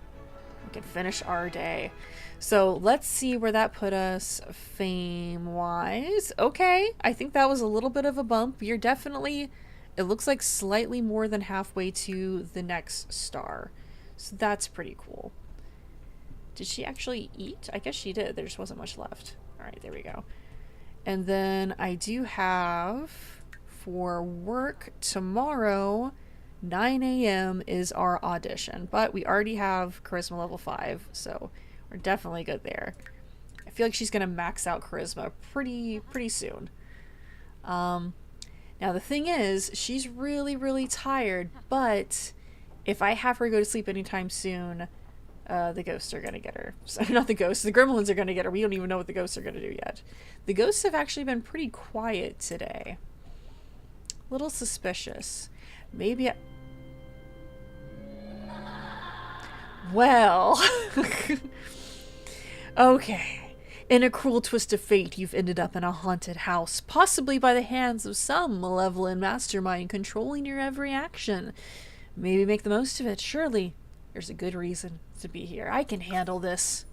We can finish our day. So let's see where that put us fame-wise. Okay, I think that was a little bit of a bump. You're definitely, it looks like slightly more than halfway to the next star. So that's pretty cool. Did she actually eat? I guess she did. There just wasn't much left. Alright, there we go. And then I do have, for work tomorrow, 9 a.m. is our audition. But we already have charisma level 5, so we're definitely good there. I feel like she's going to max out charisma pretty soon. Now the thing is, she's really tired, but if I have her go to sleep anytime soon, the ghosts are going to get her. So, not the ghosts, the gremlins are going to get her. We don't even know what the ghosts are going to do yet. The ghosts have actually been pretty quiet today. A little suspicious. Maybe well... Okay. In a cruel twist of fate, you've ended up in a haunted house, possibly by the hands of some malevolent mastermind controlling your every action. Maybe make the most of it, surely. There's a good reason to be here. I can handle this.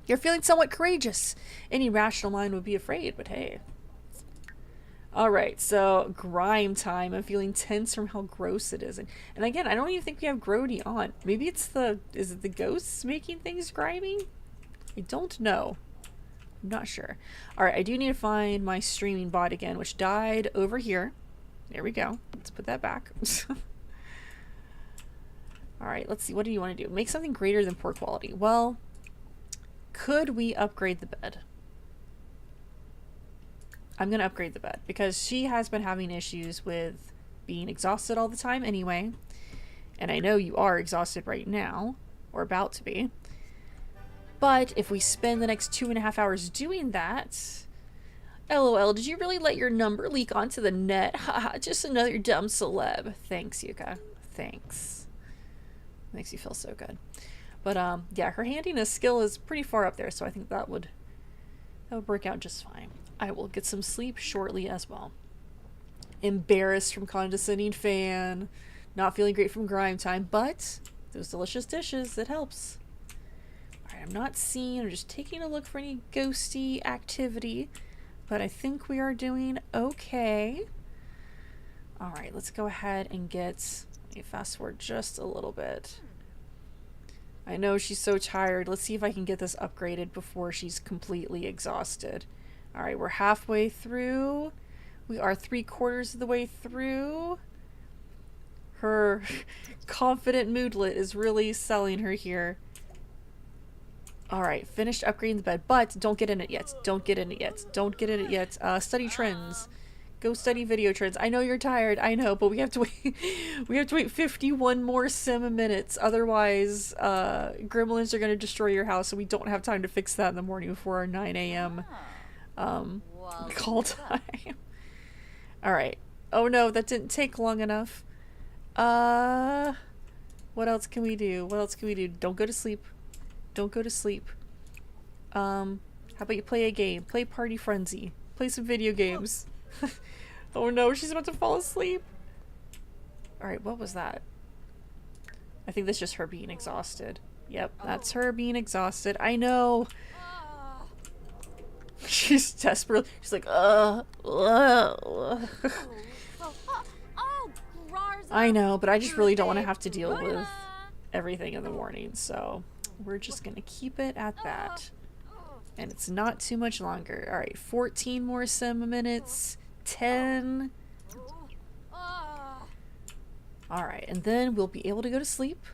You're feeling somewhat courageous. Any rational mind would be afraid, but hey. Alright, so grime time. I'm feeling tense from how gross it is. And again, I don't even think we have Grody on. Maybe it's is it the ghosts making things grimy? I don't know. I'm not sure. Alright, I do need to find my streaming bot again, which died over here. There we go. Let's put that back. Alright, let's see. What do you want to do? Make something greater than poor quality. Well, could we upgrade the bed? I'm going to upgrade the bed because she has been having issues with being exhausted all the time anyway. And I know you are exhausted right now, or about to be. But if we spend the next 2.5 hours doing that... LOL, did you really let your number leak onto the net? Haha, just another dumb celeb. Thanks, Yuka. Thanks. Makes you feel so good. But, yeah, her handiness skill is pretty far up there, so I think that would work out just fine. I will get some sleep shortly as well. Embarrassed from condescending fan. Not feeling great from grime time, but those delicious dishes, it helps. Alright, I'm not seeing, I'm just taking a look for any ghosty activity, but I think we are doing okay. Alright, let's go ahead and get, let me fast forward just a little bit. I know she's so tired. Let's see if I can get this upgraded before she's completely exhausted. Alright, we're halfway through. We are 3/4 of the way through. Her confident moodlet is really selling her here. Alright, finished upgrading the bed, but don't get in it yet. Don't get in it yet. Don't get in it yet. Study trends. Go study video trends. I know you're tired, I know, but we have to wait we have to wait 51 more sim minutes. Otherwise, gremlins are gonna destroy your house, and we don't have time to fix that in the morning before our 9 a.m. Call time. Alright. Oh no, that didn't take long enough. What else can we do? What else can we do? Don't go to sleep. Don't go to sleep. How about you play a game? Play Party Frenzy. Play some video games. Oh no, she's about to fall asleep. Alright, what was that? I think that's just her being exhausted. Yep, that's her being exhausted. I know. She's desperate. She's like, I know, but I just really don't want to have to deal with everything in the morning, so we're just gonna keep it at that. And it's not too much longer. Alright, 14 more sim minutes. 10. Alright, and then we'll be able to go to sleep.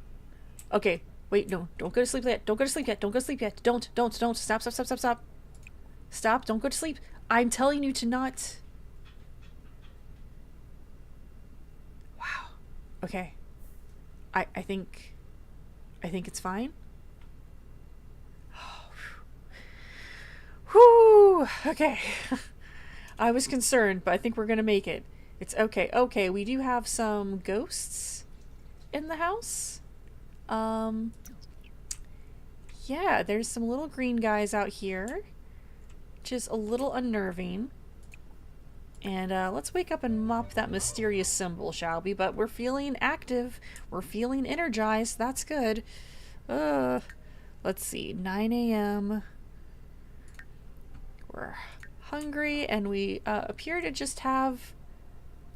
Okay, wait, no, don't go to sleep yet. Don't go to sleep yet. Don't go to sleep yet. Don't. Stop. Stop, don't go to sleep. I'm telling you to not. Wow. Okay. I think it's fine. Whew. Okay. I was concerned, but I think we're gonna make it. It's okay. Okay, we do have some ghosts in the house. Yeah, there's some little green guys out here, which is a little unnerving. And let's wake up and mop that mysterious symbol, shall we? But we're feeling active. We're feeling energized. That's good. Let's see. 9 a.m. We're hungry, and we appear to just have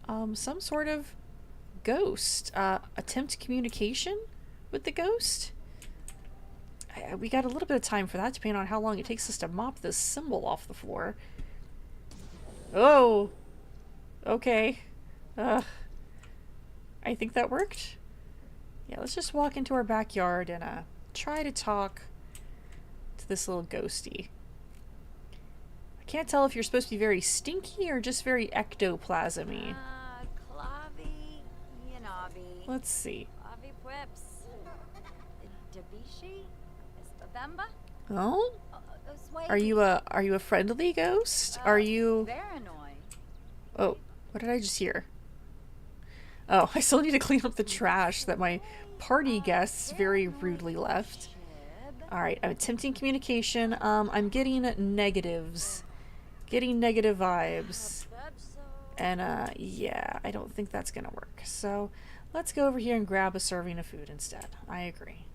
some sort of ghost. Attempt communication with the ghost? We got a little bit of time for that, depending on how long it takes us to mop this symbol off the floor. Oh! Okay. I think that worked. Yeah, let's just walk into our backyard and try to talk to this little ghosty. I can't tell if you're supposed to be very stinky or just very ectoplasm-y. Let's see. Oh? Are you a friendly ghost? Are you... Oh, what did I just hear? Oh, I still need to clean up the trash that my party guests very rudely left. Alright, I'm attempting communication. I'm getting negatives. Getting negative vibes. And, yeah, I don't think that's gonna work. So, let's go over here and grab a serving of food instead. I agree.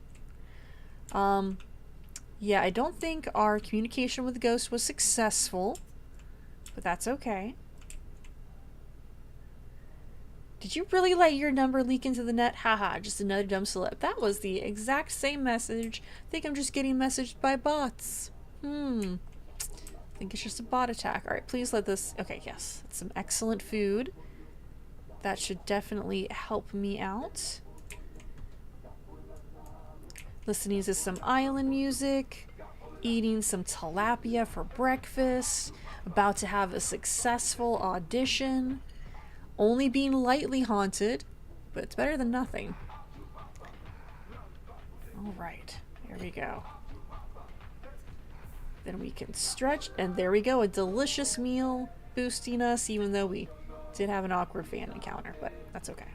Yeah, I don't think our communication with the ghost was successful, but that's okay. Did you really let your number leak into the net? Haha, just another dumb celeb. That was the exact same message. I think I'm just getting messaged by bots. I think it's just a bot attack. All right, please let this... Okay, yes. That's some excellent food. That should definitely help me out. Listening to some island music. Eating some tilapia for breakfast. About to have a successful audition. Only being lightly haunted, but it's better than nothing. All right, there we go. Then we can stretch, and there we go, a delicious meal boosting us, even though we did have an awkward fan encounter, but that's okay.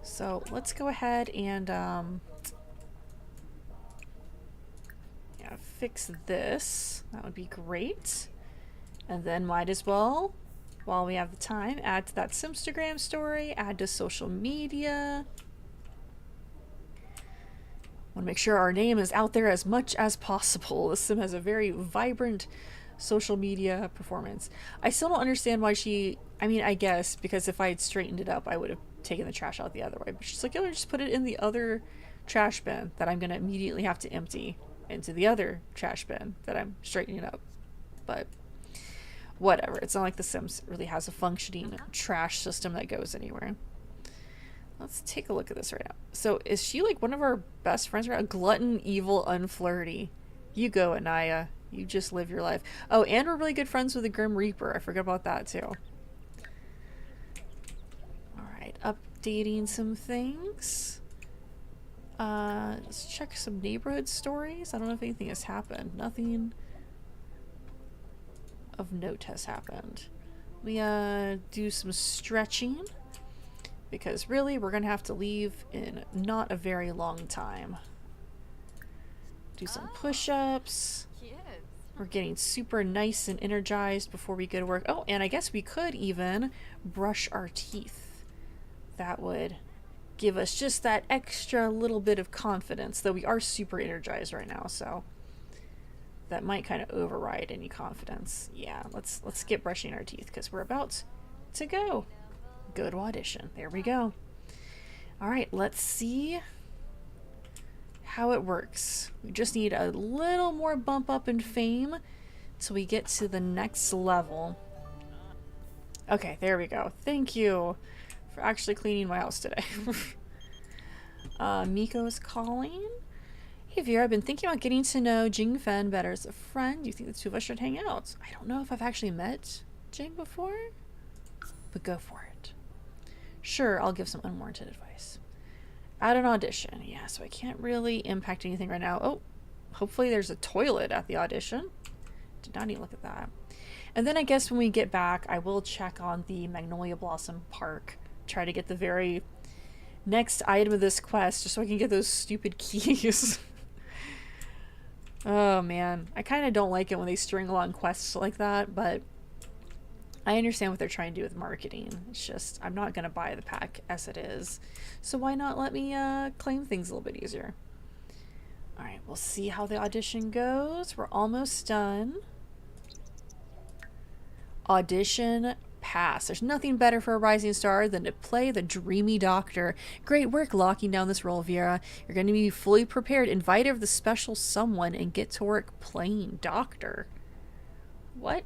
So let's go ahead and yeah, fix this. That would be great. And then might as well, while we have the time, add to that Simstagram story, add to social media. Want to make sure our name is out there as much as possible. This sim has a very vibrant social media performance. I still don't understand why she... I mean, I guess, because if I had straightened it up, I would have taken the trash out the other way. But she's like, oh, just put it in the other trash bin that I'm going to immediately have to empty into the other trash bin that I'm straightening up. But whatever. It's not like The Sims really has a functioning trash system that goes anywhere. Let's take a look at this right now. So is she like one of our best friends right now? Glutton, evil, unflirty. You go, Anaya. You just live your life. Oh, and we're really good friends with the Grim Reaper. I forgot about that too. Alright, updating some things. Let's check some neighborhood stories. I don't know if anything has happened. Nothing of note has happened. We do some stretching. Because really, we're going to have to leave in not a very long time. Do some push-ups. We're getting super nice and energized before we go to work. Oh, and I guess we could even brush our teeth. That would give us just that extra little bit of confidence, though we are super energized right now, so that might kind of override any confidence. Yeah, let's get brushing our teeth because we're about to go. Go to audition. There we go. All right, let's see how it works. We just need a little more bump up in fame till we get to the next level. Okay, there we go. Thank you for actually cleaning my house today. Miko is calling. Hey Vera, I've been thinking about getting to know Jing Fen better as a friend. Do you think the two of us should hang out? I don't know if I've actually met Jing before, but go for it. Sure, I'll give some unwarranted advice. At an audition, yeah, so I can't really impact anything right now. Oh, hopefully there's a toilet at the audition. Did not even look at that. And then I guess when we get back, I will check on the Magnolia Blossom Park. Try to get the very next item of this quest, just so I can get those stupid keys. Oh man, I kind of don't like it when they string along quests like that, but I understand what they're trying to do with marketing. It's just, I'm not going to buy the pack as it is. So why not let me claim things a little bit easier? Alright, we'll see how the audition goes. We're almost done. Audition pass. There's nothing better for a rising star than to play the dreamy doctor. Great work locking down this role, Vera. You're going to be fully prepared, invited of the special someone, and get to work playing doctor. What?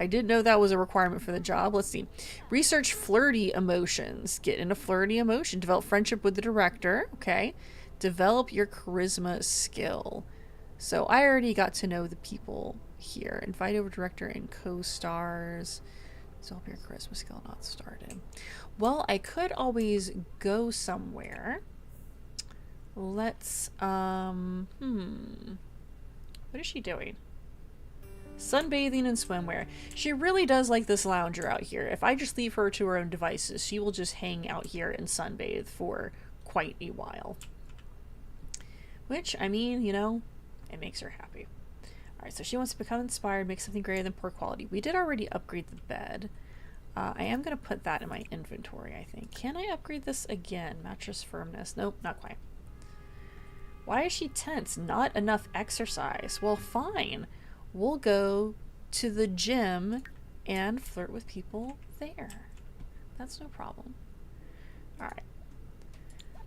I didn't know that was a requirement for the job. Let's see. Research flirty emotions. Get in a flirty emotion. Develop friendship with the director. Okay. Develop your charisma skill. So I already got to know the people here. Invite over director and co-stars. Develop your charisma skill not started. Well, I could always go somewhere. Let's, what is she doing? Sunbathing and swimwear. She really does like this lounger out here. If I just leave her to her own devices, she will just hang out here and sunbathe for quite a while. Which, I mean, you know, it makes her happy. Alright, so she wants to become inspired, make something greater than poor quality. We did already upgrade the bed. I am going to put that in my inventory, I think. Can I upgrade this again? Mattress firmness. Nope, not quite. Why is she tense? Not enough exercise. Well, fine. We'll go to the gym and flirt with people there. That's no problem. Alright.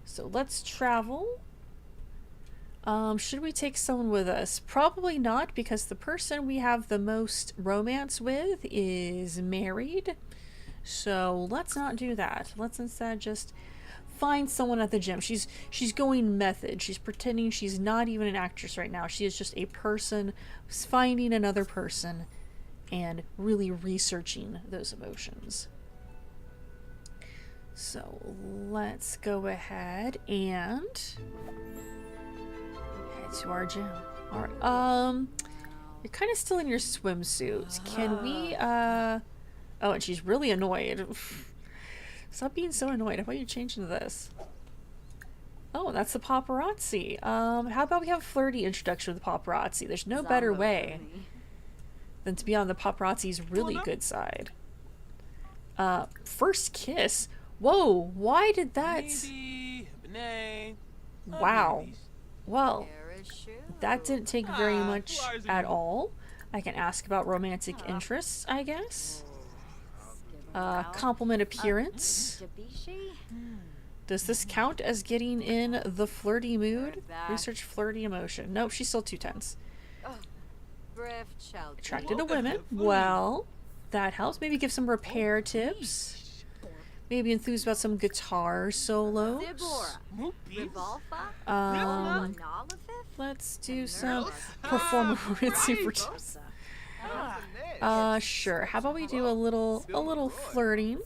So let's travel. Should we take someone with us? Probably not, because the person we have the most romance with is married. So let's not do that. Let's instead just find someone at the gym. She's going method. She's pretending she's not even an actress right now. She is just a person finding another person and really researching those emotions. So let's go ahead and head to our gym. All right. You're kind of still in your swimsuit. Can we oh, and she's really annoyed. Stop being so annoyed. How about you change into this? Oh, that's the paparazzi. How about we have a flirty introduction with the paparazzi? There's no better way than to be on the paparazzi's really good side. First kiss. Whoa, why did that... Wow. Well, that didn't take very much at all. I can ask about romantic interests, I guess. Compliment appearance. Does this count as getting in the flirty mood? Research flirty emotion. Nope, she's still too tense. Attracted to women. Well, that helps. Maybe give some repair tips. Maybe enthused about some guitar solos. Let's do some super tips. Sure. How about we do a little flirting?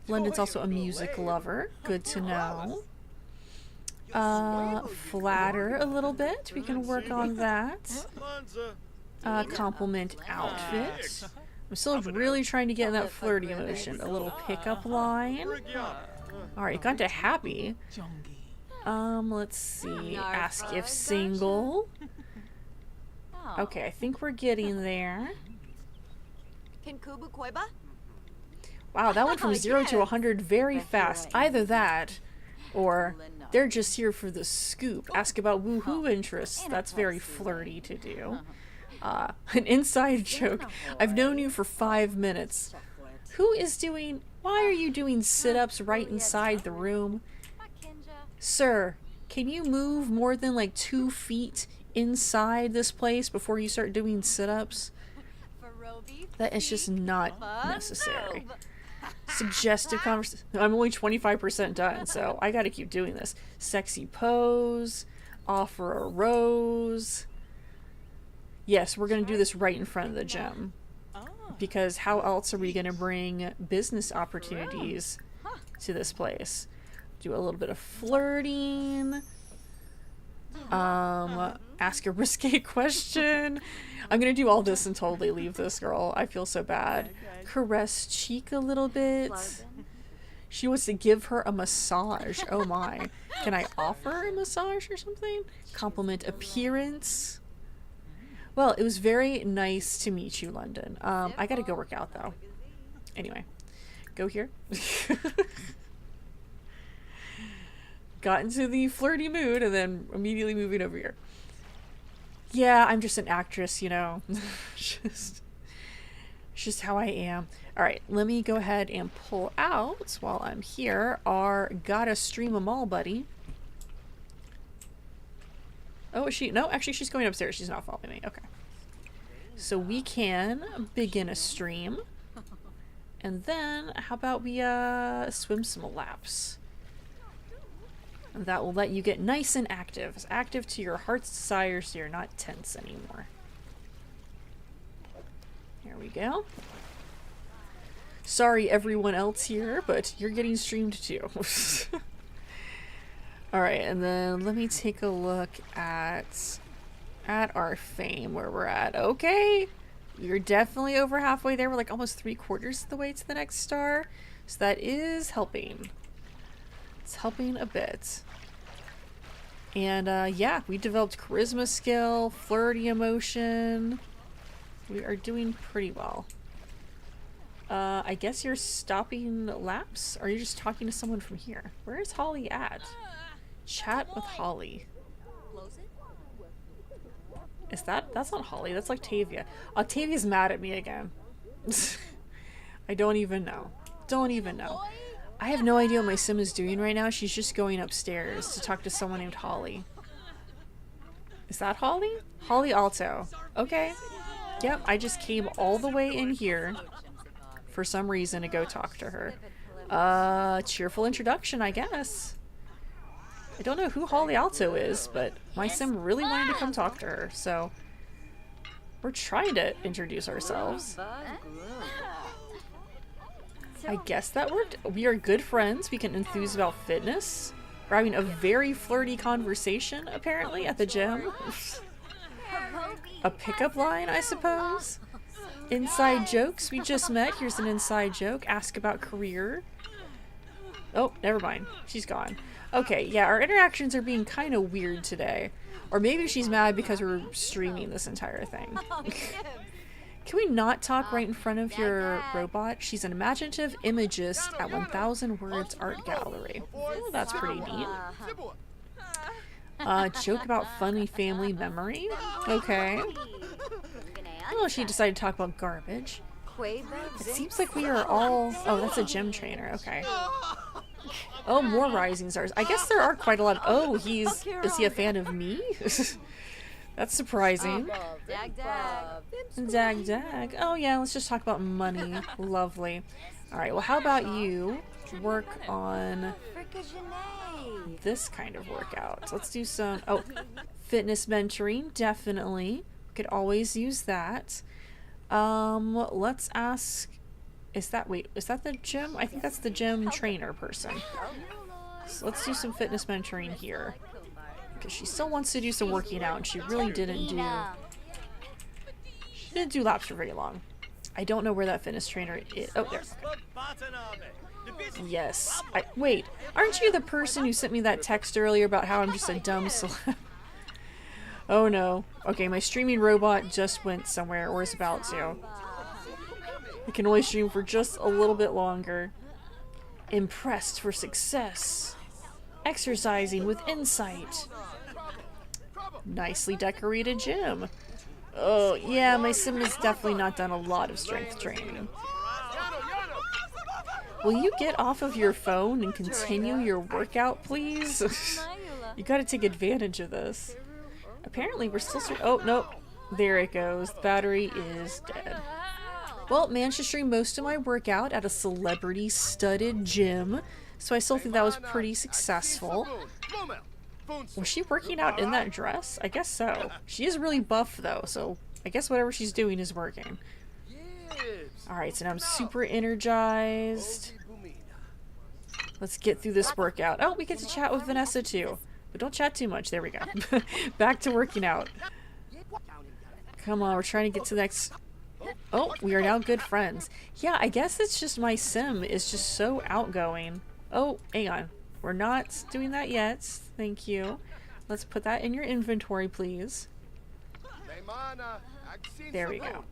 London's also a music lover. Good to know. Flatter a little bit. We can work on that. Compliment outfit. I'm still really trying to get in that flirty emotion. A little pickup line. Alright, got to happy. Let's see. Ask if single. Okay, I think we're getting there. Wow, that went from 0 to 100 very fast. Either that, or they're just here for the scoop. Ask about woohoo interests. That's very flirty to do. An inside joke. I've known you for 5 minutes. Who is doing... Why are you doing sit-ups right inside the room? Sir, can you move more than like 2 feet inside this place before you start doing sit-ups? That is just not necessary. Suggestive conversation. I'm only 25% done, so I gotta keep doing this. Sexy pose. Offer a rose. Yes, we're gonna do this right in front of the gym. Because how else are we gonna bring business opportunities to this place? Do a little bit of flirting. Ask a risque question. I'm gonna do all this and totally leave this girl. I feel so bad. Caress cheek a little bit. She wants to give her a massage. Oh my. Can I offer a massage or something? Compliment appearance. Well, it was very nice to meet you, London. I gotta go work out though. Anyway, go here. Got into the flirty mood and then immediately moving over here. Yeah, I'm just an actress, you know. just how I am. Alright, let me go ahead and pull out, while I'm here, our gotta stream 'em all buddy. Oh, is she? No, actually she's going upstairs. She's not following me. Okay. So we can begin a stream. And then, how about we swim some laps? And that will let you get nice and active. As active to your heart's desire so you're not tense anymore. Here we go. Sorry everyone else here, but you're getting streamed too. Alright, and then let me take a look at our fame, where we're at. Okay, we're definitely over halfway there. We're like almost 3/4 of the way to the next star. So that is helping. It's helping a bit. And yeah, we developed charisma skill, flirty emotion. We are doing pretty well. I guess you're stopping laps? Or are you just talking to someone from here? Where is Holly at? Chat with Holly. Is that's not Holly, that's Octavia. Octavia's mad at me again. I don't even know. Don't even know. I have no idea what my sim is doing right now. She's just going upstairs to talk to someone named Holly. Is that Holly? Holly Alto. Okay. Yep, I just came all the way in here for some reason to go talk to her. Cheerful introduction, I guess. I don't know who Holly Alto is, but my sim really wanted to come talk to her, so we're trying to introduce ourselves. I guess that worked. We are good friends. We can enthuse about fitness. We're having a very flirty conversation, apparently, at the gym. A pickup line, I suppose? Inside jokes. We just met. Here's an inside joke. Ask about career. Oh, never mind. She's gone. Okay, yeah, our interactions are being kind of weird today. Or maybe she's mad because we're streaming this entire thing. Can we not talk right in front of your robot? She's an imaginative imagist at 1,000 Words Art Gallery. Oh, that's pretty neat. Joke about funny family memory. Okay. Oh, she decided to talk about garbage. It seems like we are all... Oh, that's a gym trainer. Okay. Oh, more rising stars. I guess there are quite a lot of... Oh, he's... Is he a fan of me? That's surprising. Dag dag. Oh yeah, let's just talk about money. Lovely. Alright, well how about you work on this kind of workout. So let's do some... Oh, fitness mentoring. Definitely. Could always use that. Let's ask... Is that... Wait, is that the gym? I think that's the gym trainer person. So let's do some fitness mentoring here. Because she still wants to do some working out, and she really didn't do... She didn't do laps for very long. I don't know where that fitness trainer is. Oh, there. Okay. Yes. Wait, aren't you the person who sent me that text earlier about how I'm just a dumb celeb? Oh no. Okay, my streaming robot just went somewhere, or is about to. I can only stream for just a little bit longer. Impressed for success. Exercising with insight. Nicely decorated gym. Oh, yeah, my sim has definitely not done a lot of strength training. Will you get off of your phone and continue your workout, please? You gotta take advantage of this. Apparently, we're still... Oh, nope. There it goes. The battery is dead. Well, managed to stream most of my workout at a celebrity-studded gym, so I still think that was pretty successful. Was she working out in that dress? I guess so. She is really buff, though, so I guess whatever she's doing is working. Alright, so now I'm super energized. Let's get through this workout. Oh, we get to chat with Vanessa, too. But don't chat too much. There we go. Back to working out. Come on, we're trying to get to the next... Oh, we are now good friends. Yeah, I guess it's just my sim is just so outgoing. Oh, hang on. We're not doing that yet. Thank you. Let's put that in your inventory, please. There we go.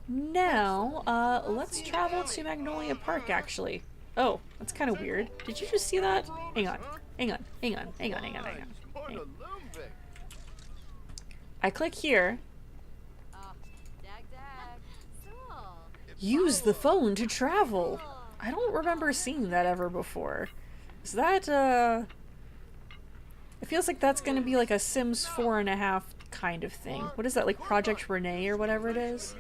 Now, let's travel to Magnolia Park, actually. Oh, that's kind of weird. Did you just see that? Hang on. Hang on. Hang on. Hang on. Hang on. Hang on. Hang on. I click here. Use the phone to travel. I don't remember seeing that ever before. Is that, it feels like that's gonna be like a Sims 4.5 kind of thing. What is that, like Project Renee or whatever it is?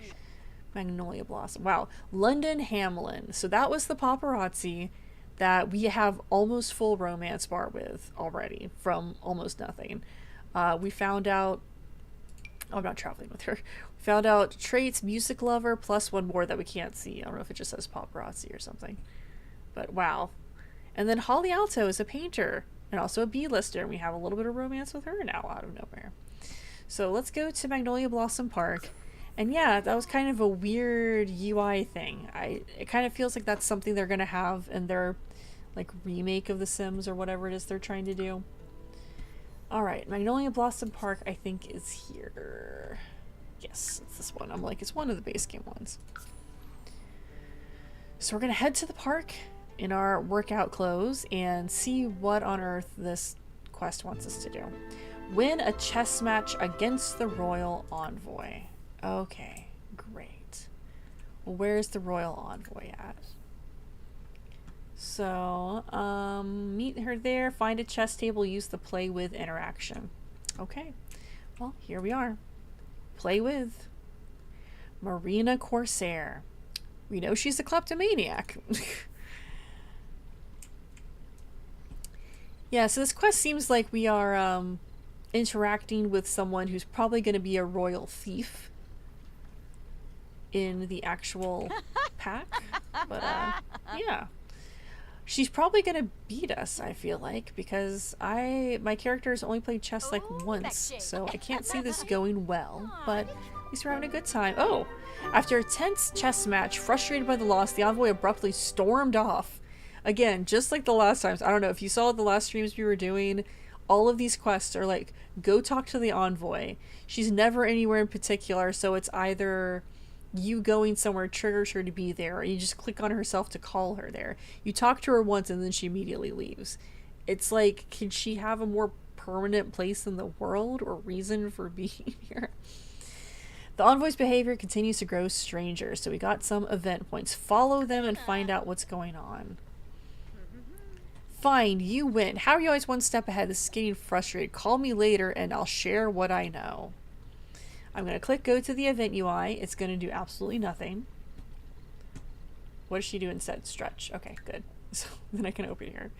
Magnolia Blossom. Wow. London Hamlin. So that was the paparazzi that we have almost full romance bar with already from almost nothing. We found out... Oh, I'm not traveling with her. We found out traits, music lover, plus one more that we can't see. I don't know if it just says paparazzi or something. But wow. And then Holly Alto is a painter and also a B-lister, and we have a little bit of romance with her now out of nowhere. So let's go to Magnolia Blossom Park. And yeah, that was kind of a weird UI thing. It kind of feels like that's something they're gonna have in their like remake of The Sims or whatever it is they're trying to do. Alright, Magnolia Blossom Park I think is here. Yes, it's this one. I'm like, it's one of the base game ones. So we're gonna head to the park in our workout clothes and see what on earth this quest wants us to do. Win a chess match against the Royal Envoy. Okay, great. Well, where's the Royal Envoy at? So, meet her there, find a chess table, use the play with interaction. Okay. Well, here we are. Play with Marina Corsair. We know she's a kleptomaniac. Yeah, so this quest seems like we are interacting with someone who's probably going to be a royal thief in the actual pack. But yeah. She's probably gonna beat us, I feel like, because my character has only played chess like once, so I can't see this going well, but at least we're having a good time. Oh! After a tense chess match, frustrated by the loss, the envoy abruptly stormed off. Again, just like the last times. I don't know if you saw the last streams we were doing, all of these quests are like, go talk to the envoy. She's never anywhere in particular, so it's either you going somewhere triggers her to be there, or you just click on herself to call her there. You talk to her once and then she immediately leaves. It's like, can she have a more permanent place in the world or reason for being here? The envoy's behavior continues to grow stranger, so we got some event points. Follow them and find out what's going on. Fine, you win. How are you always one step ahead? This is getting frustrated. Call me later and I'll share what I know. I'm going to click go to the event UI. It's going to do absolutely nothing. What does she do instead? Stretch. Okay, good. So then I can open here.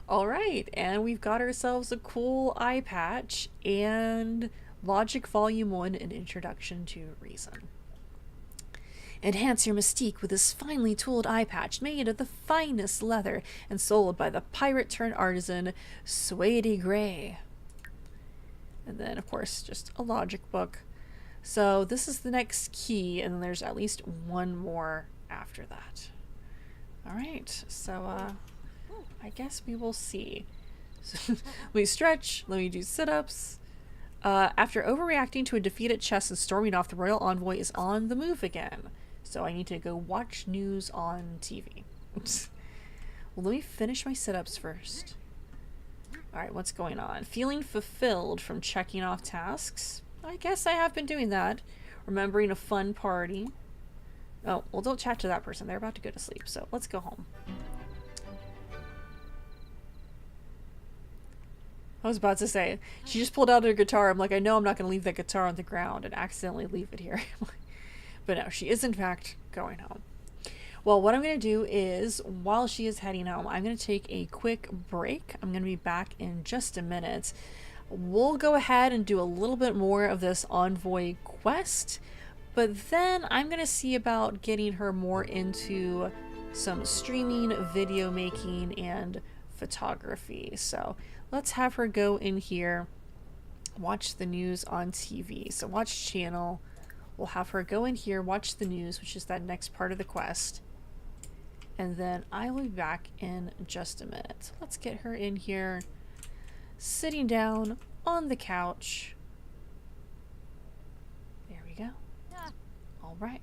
All right, and we've got ourselves a cool eye patch and Logic Volume 1, An Introduction to Reason. Enhance your mystique with this finely tooled eye patch made of the finest leather and sold by the pirate-turned-artisan Suede Gray. And then, of course, just a logic book. So this is the next key, and then there's at least one more after that. All right, so I guess we will see. So, let me stretch, let me do sit-ups. After overreacting to a defeat at chess and storming off, the royal envoy is on the move again. So I need to go watch news on TV. Well, let me finish my sit-ups first. Alright, what's going on? Feeling fulfilled from checking off tasks. I guess I have been doing that. Remembering a fun party. Oh, well, don't chat to that person. They're about to go to sleep, so let's go home. I was about to say, she just pulled out her guitar. I'm like, I know I'm not going to leave that guitar on the ground and accidentally leave it here. But no, she is in fact going home. Well, what I'm going to do is, while she is heading home, I'm going to take a quick break. I'm going to be back in just a minute. We'll go ahead and do a little bit more of this envoy quest, but then I'm going to see about getting her more into some streaming, video making, and photography. So let's have her go in here, watch the news on TV. So watch channel. We'll have her go in here, watch the news, which is that next part of the quest. And then I will be back in just a minute. So let's get her in here, sitting down on the couch. There we go. Yeah. All right.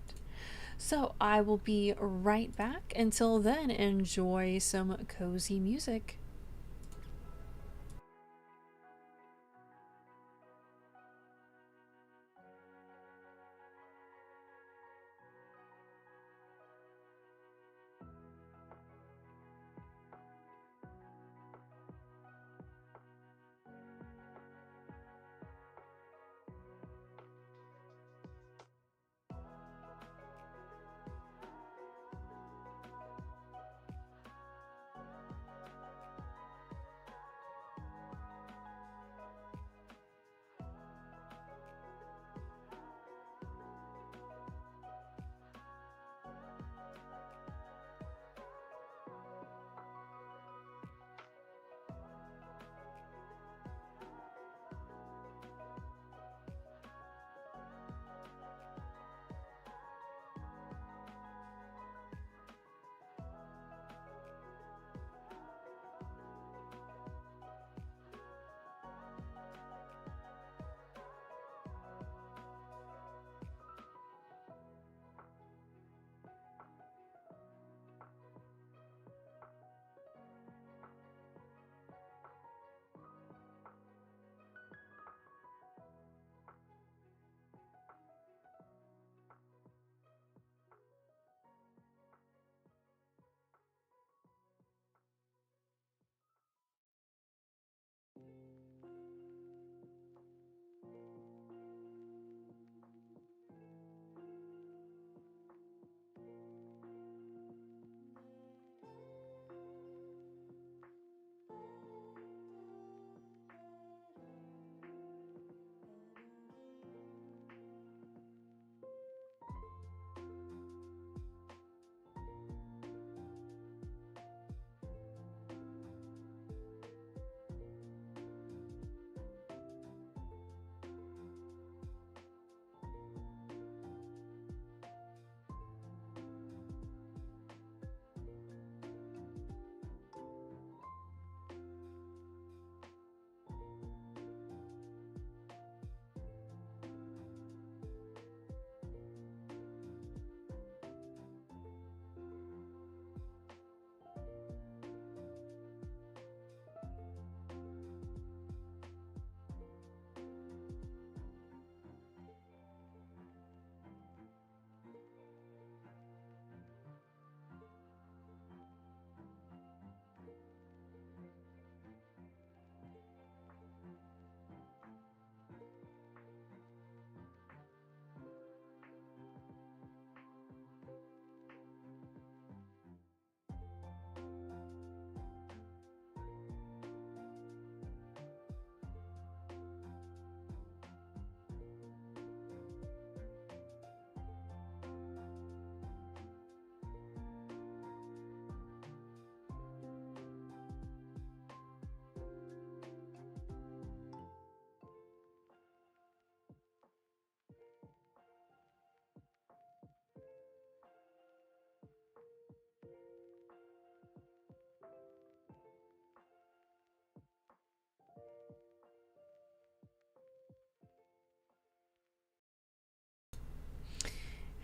So I will be right back. Until then, enjoy some cozy music.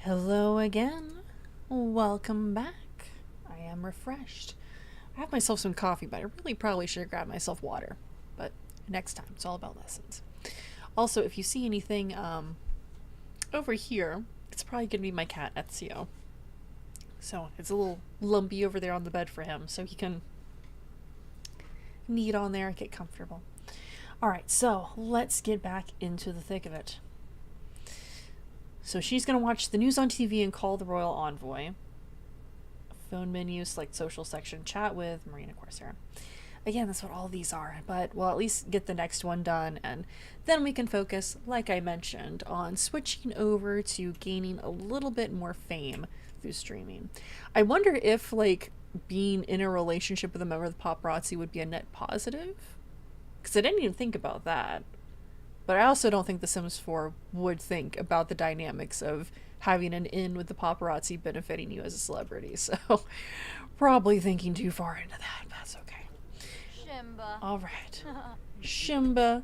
Hello again. Welcome back. I am refreshed. I have myself some coffee, but I really probably should have grabbed myself water. But next time, it's all about lessons. Also, if you see anything over here, it's probably going to be my cat, Ezio. So it's a little lumpy over there on the bed for him, so he can knead on there and get comfortable. Alright, so let's get back into the thick of it. So she's going to watch the news on TV and call the royal envoy. Phone menu, select social section, chat with Marina Corsair. Again, that's what all these are, but we'll at least get the next one done, and then we can focus, like I mentioned, on switching over to gaining a little bit more fame through streaming. I wonder if, like, being in a relationship with a member of the paparazzi would be a net positive? Because I didn't even think about that. But I also don't think The Sims 4 would think about the dynamics of having an in with the paparazzi benefiting you as a celebrity. So, probably thinking too far into that. That's okay. Shimba. Alright. Shimba.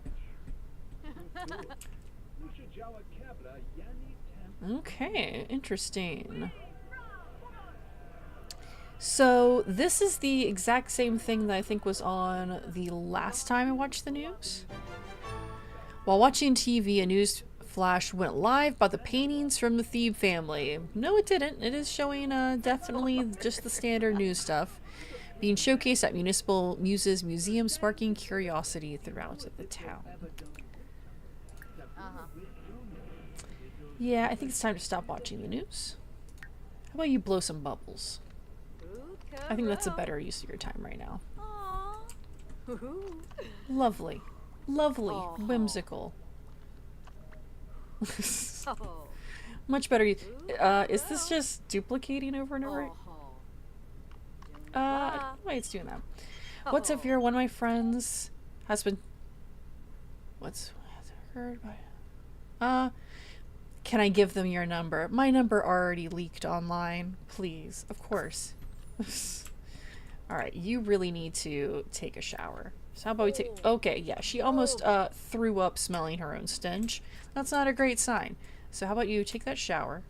Okay, interesting. So, this is the exact same thing that I think was on the last time I watched the news. While watching TV, a news flash went live about the paintings from the Thebe family. No, it didn't. It is showing definitely just the standard news stuff being showcased at Municipal Muses Museum, sparking curiosity throughout the town. Yeah, I think it's time to stop watching the news. How about you blow some bubbles? I think that's a better use of your time right now. Lovely. Lovely. Whimsical. Much better. Is this just duplicating over and over? I don't know why it's doing that. What's up, Vera? One of my friends has been... What's heard by... Can I give them your number? My number already leaked online. Please. Of course. Alright, you really need to take a shower. So how about we take... Okay, yeah, she almost threw up smelling her own stench. That's not a great sign. So how about you take that shower?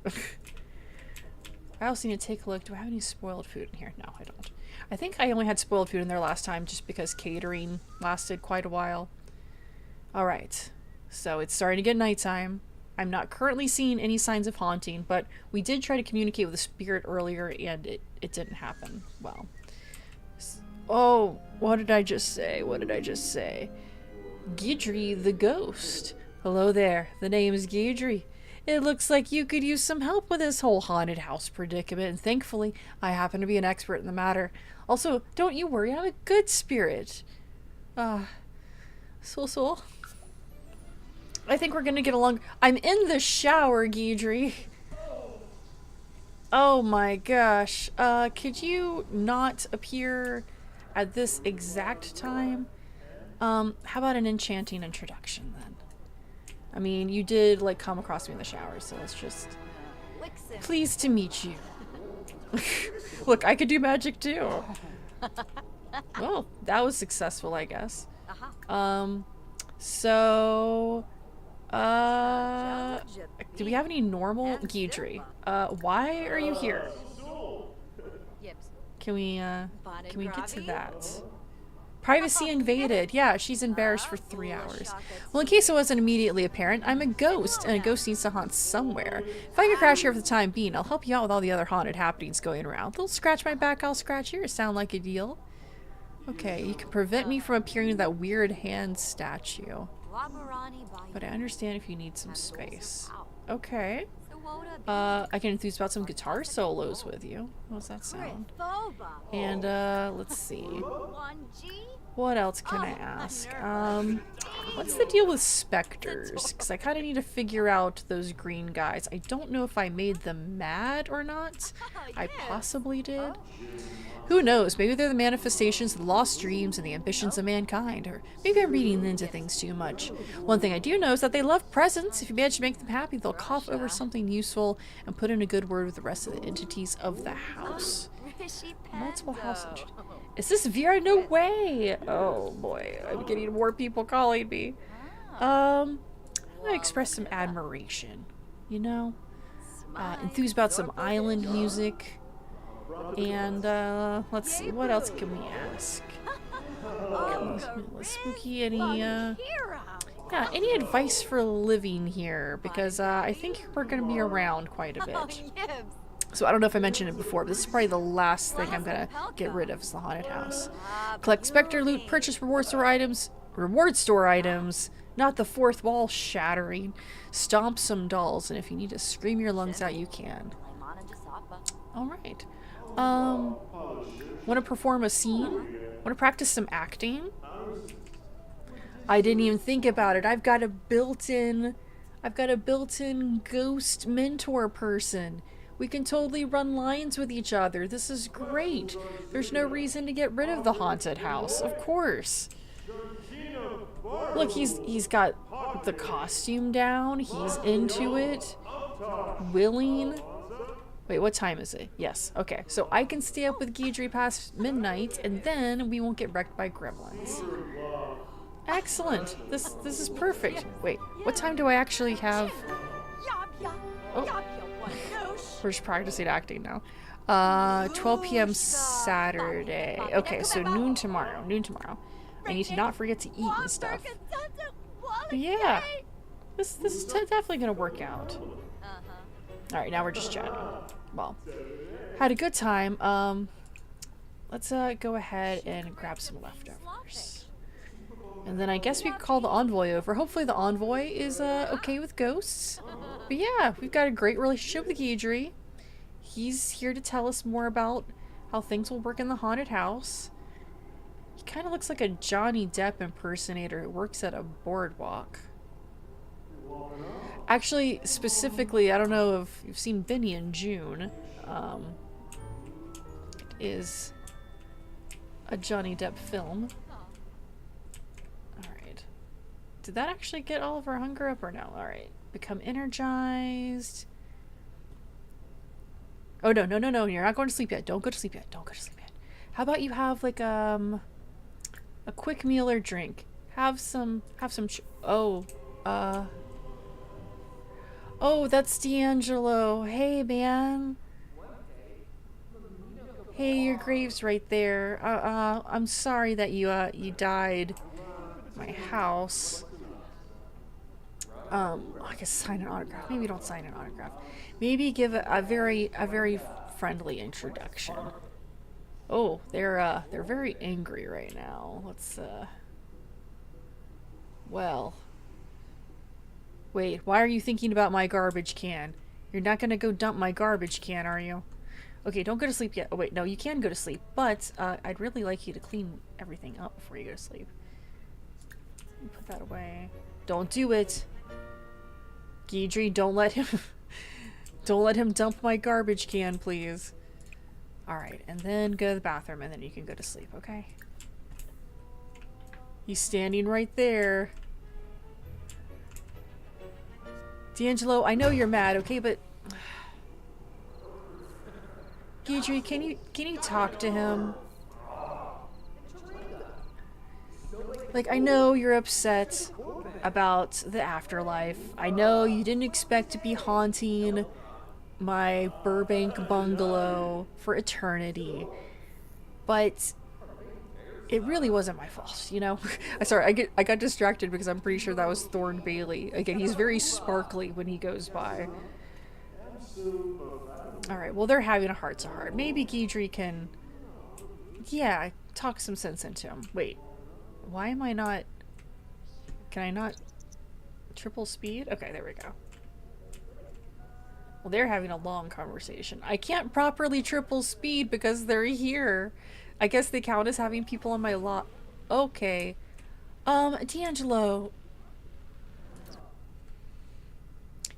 I also need to take a look. Do I have any spoiled food in here? No, I don't. I think I only had spoiled food in there last time just because catering lasted quite a while. Alright, so it's starting to get nighttime. I'm not currently seeing any signs of haunting, but we did try to communicate with a spirit earlier and it didn't happen well. Oh, what did I just say? What did I just say? Guidry the ghost. Hello there, the name is Guidry. It looks like you could use some help with this whole haunted house predicament, and thankfully, I happen to be an expert in the matter. Also, don't you worry, I'm a good spirit. So. I think we're gonna get along. I'm in the shower, Guidry. Oh my gosh. Could you not appear at this exact time? How about an enchanting introduction then? I mean, you did like come across me in the shower, so let's just... Pleased to meet you. Look, I could do magic too. Well, that was successful, I guess. So... do we have any normal... Guidry, why are you here? Can we get to that? Privacy invaded. Yeah, she's embarrassed for 3 hours. Well, in case it wasn't immediately apparent, I'm a ghost, and a ghost needs to haunt somewhere. If I could crash here for the time being, I'll help you out with all the other haunted happenings going around. They'll scratch my back, I'll scratch yours. Sound like a deal? Okay, you can prevent me from appearing with that weird hand statue. But I understand if you need some space. Okay. I can enthuse about some guitar solos with you. How's that sound? And, let's see. What else can I ask? What's the deal with specters? Because I kind of need to figure out those green guys. I don't know if I made them mad or not. I possibly did. Who knows? Maybe they're the manifestations of the lost dreams and the ambitions of mankind, or maybe I'm reading into things too much. One thing I do know is that they love presents. If you manage to make them happy, they'll cough over something useful and put in a good word with the rest of the entities of the house. Multiple house entities. Is this Vera? No way! Oh boy, I'm getting more people calling me. I'm gonna express some admiration, you know? enthused about some island music. And let's see, what else can we ask? Spooky, yeah, any advice for living here? Because I think we're going to be around quite a bit. So I don't know if I mentioned it before, but this is probably the last thing I'm going to get rid of is the haunted house. Collect specter loot, purchase reward store items, not the fourth wall shattering. Stomp some dolls, and if you need to scream your lungs out, you can. Alright. Want to perform a scene? Want to practice some acting? I didn't even think about it. I've got a built-in ghost mentor person. We can totally run lines with each other. This is great. There's no reason to get rid of the haunted house, of course. Look, he's got the costume down. He's into it. Willing. Wait, what time is it? Yes, okay. So I can stay up with Guidry past midnight, and then we won't get wrecked by gremlins. Excellent. This is perfect. Wait, what time do I actually have? Oh. We're just practicing acting now. 12 p.m. Saturday. Okay, so noon tomorrow. I need to not forget to eat and stuff. But yeah, this is definitely gonna work out. Alright, now we're just chatting. Well, had a good time. Let's go ahead and grab some leftovers. And then I guess we could call the envoy over. Hopefully the envoy is okay with ghosts. But yeah, we've got a great relationship with Guidry. He's here to tell us more about how things will work in the haunted house. He kind of looks like a Johnny Depp impersonator who works at a boardwalk. Actually, specifically, I don't know if you've seen Vinny and June. It is a Johnny Depp film. Alright. Did that actually get all of our hunger up or no? Alright. Become energized. Oh, no. You're not going to sleep yet. Don't go to sleep yet. How about you have, like, a quick meal or drink? Have some oh, that's D'Angelo. Hey, man. Hey, your grave's right there. I'm sorry that you died at my house. I guess sign an autograph. Maybe don't sign an autograph. Maybe give a very friendly introduction. Oh, they're very angry right now. Let's well. Wait, why are you thinking about my garbage can? You're not gonna go dump my garbage can, are you? Okay, don't go to sleep yet. Oh wait, no, you can go to sleep, but I'd really like you to clean everything up before you go to sleep. Put that away. Don't do it. Guidry, don't let him dump my garbage can, please. Alright, and then go to the bathroom and then you can go to sleep, okay? He's standing right there. D'Angelo, I know you're mad, okay, but Guidry, can you talk to him? Like, I know you're upset about the afterlife. I know you didn't expect to be haunting my Burbank bungalow for eternity, but it really wasn't my fault, you know? Sorry, I got distracted because I'm pretty sure that was Thorn Bailey. Again, he's very sparkly when he goes by. Alright, well, they're having a heart-to-heart. Maybe Guidry can, yeah, talk some sense into him. Wait, why am I not... Can I not triple speed? Okay, there we go. Well, they're having a long conversation. I can't properly triple speed because they're here. I guess they count as having people on my lot. Okay. D'Angelo.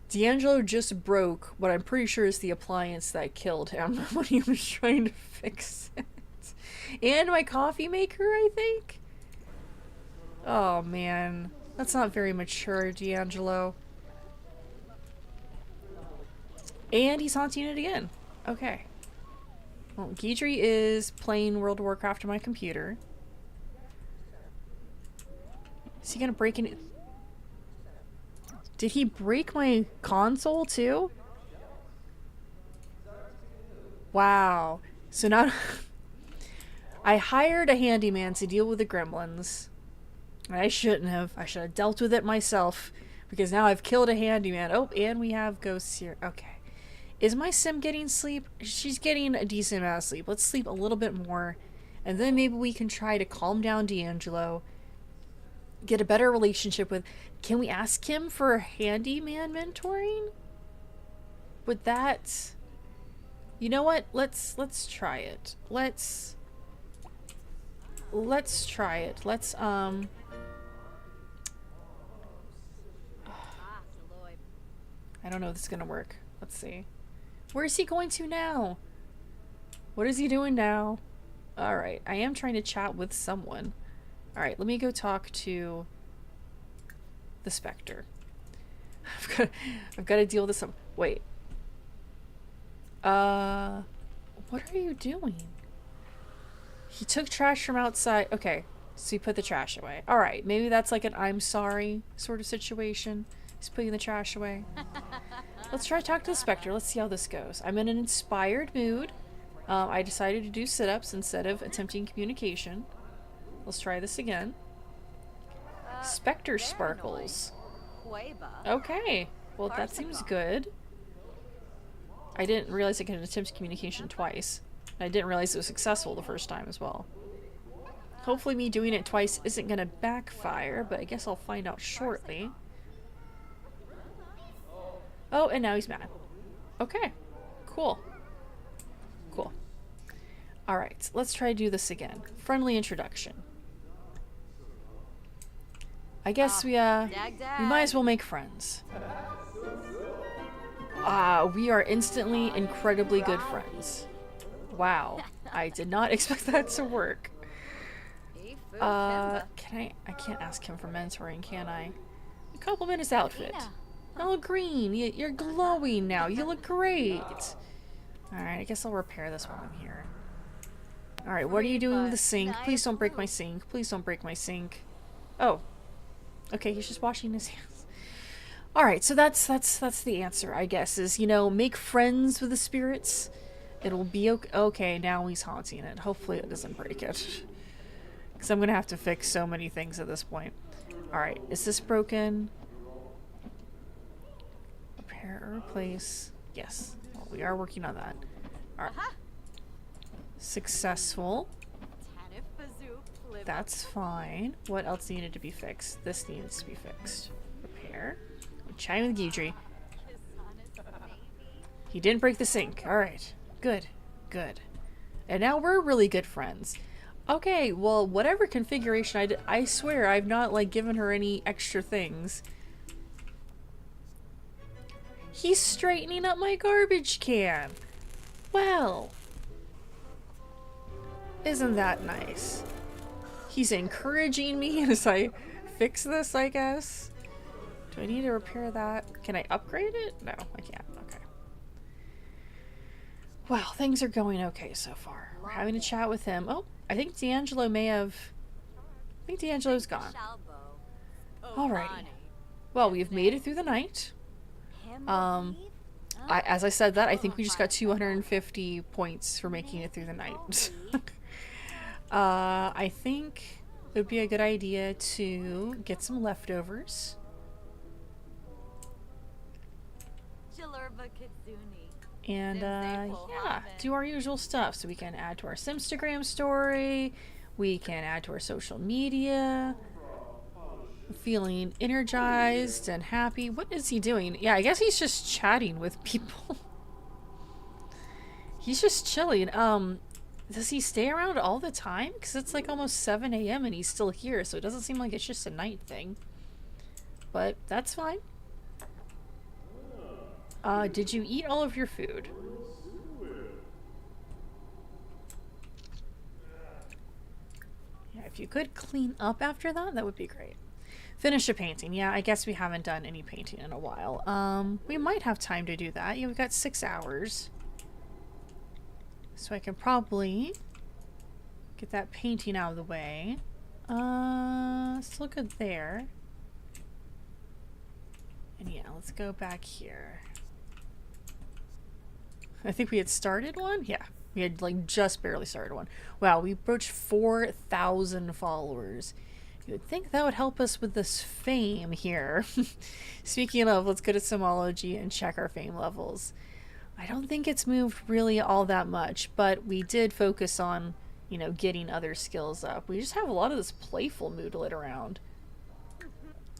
D'Angelo just broke what I'm pretty sure is the appliance that killed him when he was trying to fix it. And my coffee maker, I think? Oh, man. That's not very mature, D'Angelo. And he's haunting it again. Okay. Well, Guidry is playing World of Warcraft on my computer. Is he gonna break in? Did he break my console too? Wow. So now I hired a handyman to deal with the gremlins. I shouldn't have. I should have dealt with it myself. Because now I've killed a handyman. Oh, and we have ghosts here. Okay. Is my sim getting sleep? She's getting a decent amount of sleep. Let's sleep a little bit more. And then maybe we can try to calm down D'Angelo. Get a better relationship with... Can we ask him for handyman mentoring? Would that... You know what? Let's try it. Let's try it. Let's I don't know if this is gonna work. Let's see. Where is he going to now? What is he doing now? Alright, I am trying to chat with someone. Alright, let me go talk to the Spectre. I've got to deal with this. Wait. What are you doing? He took trash from outside. Okay, so he put the trash away. Alright, maybe that's like an I'm sorry sort of situation. He's putting the trash away. Let's try to talk to the Spectre. Let's see how this goes. I'm in an inspired mood. I decided to do sit-ups instead of attempting communication. Let's try this again. Spectre sparkles. Okay. Well, that seems good. I didn't realize I could attempt communication twice. I didn't realize it was successful the first time as well. Hopefully me doing it twice isn't going to backfire, but I guess I'll find out shortly. Oh, and now he's mad. Okay. Cool. Cool. Alright, let's try to do this again. Friendly introduction. I guess we might as well make friends. We are instantly incredibly good friends. Wow. I did not expect that to work. I can't ask him for mentoring, can I? Compliment his outfit. Oh, green, you're glowing now. You look great. Alright, I guess I'll repair this while I'm here. Alright, what are you doing with the sink? Please don't break my sink. Please don't break my sink. Oh. Okay, he's just washing his hands. Alright, so that's the answer, I guess, is, you know, make friends with the spirits. It'll be okay. Okay, now he's haunting it. Hopefully it doesn't break it. Because I'm going to have to fix so many things at this point. Alright, is this broken? Repair or replace. Yes. Well, we are working on that. Alright. Successful. That's fine. What else needed to be fixed? This needs to be fixed. Repair. Chatting with Guidry. He didn't break the sink. Alright. Good. Good. And now we're really good friends. Okay, well, whatever configuration I did, I swear I've not, like, given her any extra things. He's straightening up my garbage can. Well. Isn't that nice? He's encouraging me as I fix this, I guess. Do I need to repair that? Can I upgrade it? No, I can't. Okay. Well, things are going okay so far. We're having a chat with him. Oh, I think D'Angelo may have... I think D'Angelo's gone. Alrighty. Well, we've made it through the night. As I said that, I think we just got 250 points for making it through the night. I think it would be a good idea to get some leftovers. And, yeah, do our usual stuff. So we can add to our Simstagram story. We can add to our social media. Feeling energized and happy. What is he doing? Yeah, I guess he's just chatting with people. He's just chilling. Does he stay around all the time? Because it's like almost 7 a.m. and he's still here, so it doesn't seem like it's just a night thing. But that's fine. Did you eat all of your food? Yeah, if you could clean up after that, that would be great. Finish a painting. Yeah, I guess we haven't done any painting in a while. We might have time to do that. Yeah, we've got 6 hours. So I can probably get that painting out of the way. Still good there. And yeah, let's go back here. I think we had started one. Yeah, we had like just barely started one. Wow, we approached 4,000 followers. You would think that would help us with this fame here. Speaking of, let's go to Simology and check our fame levels. I don't think it's moved really all that much, but we did focus on, you know, getting other skills up. We just have a lot of this playful mood lit around.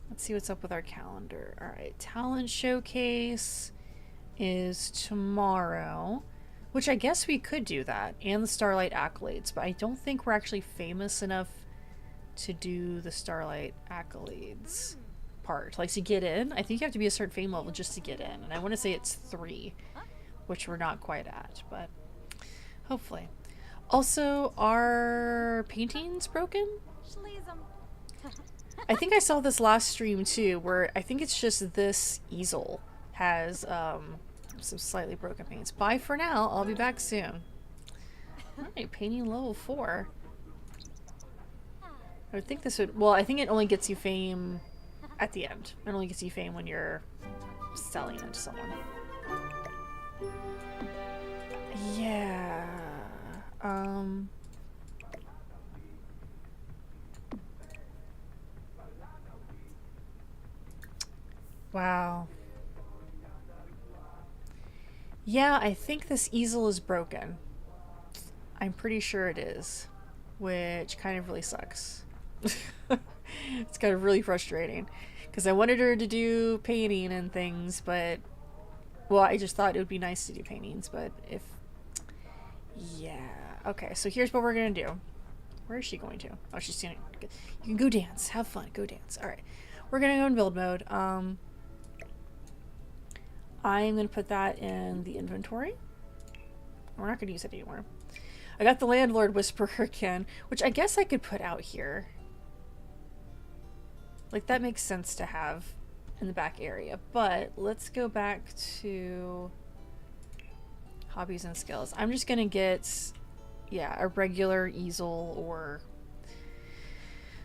Let's see what's up with our calendar. All right, talent showcase is tomorrow, which I guess we could do that, and the Starlight accolades, but I don't think we're actually famous enough to do the Starlight accolades part. Like, to get in, I think you have to be a certain fame level just to get in, and I want to say it's 3, which we're not quite at, but hopefully. Also, are paintings broken? I think I saw this last stream too, where I think it's just this easel has some slightly broken paints. Bye for now. I'll be back soon. Alright, painting level 4. I would think this would... Well, I think it only gets you fame at the end. It only gets you fame when you're selling it to someone. Yeah. Wow. Yeah, I think this easel is broken. I'm pretty sure it is, which kind of really sucks. It's kind of really frustrating because I wanted her to do painting and things, but well, I just thought it would be nice to do paintings, but if yeah, okay, so here's what we're gonna do. Where is she going to? Oh, she's standing. You can go dance. Have fun. Go dance. All right, we're gonna go in build mode. I'm gonna put that in the inventory. We're not gonna use it anymore. I got the Landlord Whisperer again, which I guess I could put out here. Like, that makes sense to have in the back area. But let's go back to hobbies and skills. I'm just gonna get, yeah, a regular easel or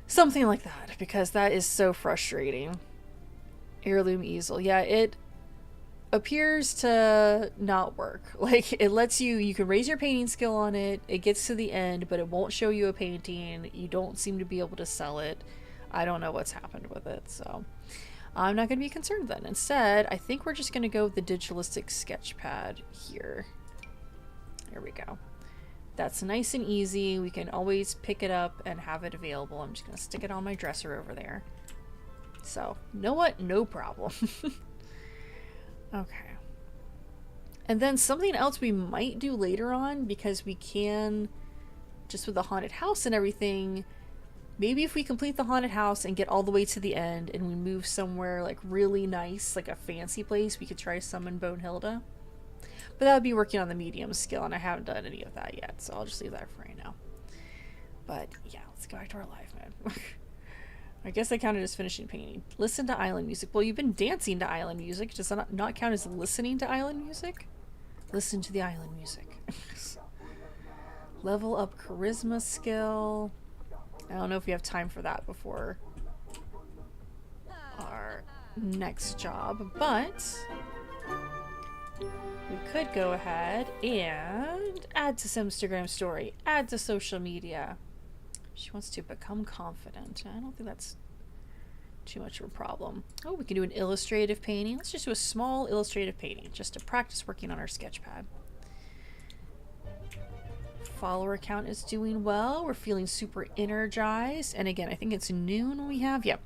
something like that, because that is so frustrating. Heirloom easel. Yeah, it appears to not work. Like, it lets you, you can raise your painting skill on it, it gets to the end, but it won't show you a painting. You don't seem to be able to sell it. I don't know what's happened with it, so I'm not going to be concerned then. Instead, I think we're just going to go with the digitalistic sketchpad here. There we go. That's nice and easy. We can always pick it up and have it available. I'm just going to stick it on my dresser over there. So, you know what? No problem. Okay. And then something else we might do later on, because we can, just with the haunted house and everything, maybe if we complete the haunted house and get all the way to the end and we move somewhere like really nice, like a fancy place, we could try to summon Bonehilda. But that would be working on the medium skill, and I haven't done any of that yet, so I'll just leave that for right now. But yeah, let's go back to our live mode. I guess I counted as finishing painting. Listen to island music. Well, you've been dancing to island music. Does that not count as listening to island music? Listen to the island music. Level up charisma skill. I don't know if we have time for that before our next job, but we could go ahead and add to Simstagram story, add to social media. She wants to become confident. I don't think that's too much of a problem. Oh, we can do an illustrative painting. Let's just do a small illustrative painting just to practice working on our sketch pad. Follower count is doing well. We're feeling super energized. And again, I think it's noon we have. Yep.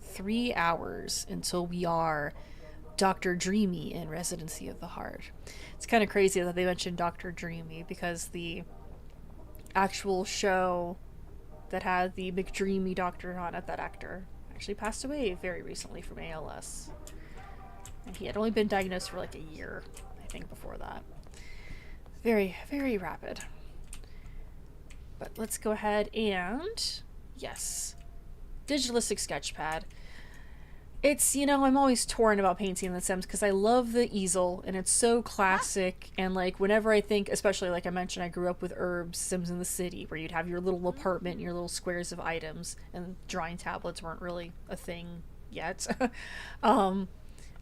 3 hours until we are Dr. Dreamy in Residency of the Heart. It's kind of crazy that they mentioned Dr. Dreamy, because the actual show that had the McDreamy doctor on it, that actor, actually passed away very recently from ALS. And he had only been diagnosed for like a year, I think, before that. Very, very rapid. But let's go ahead and, yes, digitalistic sketchpad. It's, you know, I'm always torn about painting The Sims because I love the easel and it's so classic. And like, whenever I think, especially like I mentioned, I grew up with Herbs, Sims in the City, where you'd have your little apartment and your little squares of items, and drawing tablets weren't really a thing yet.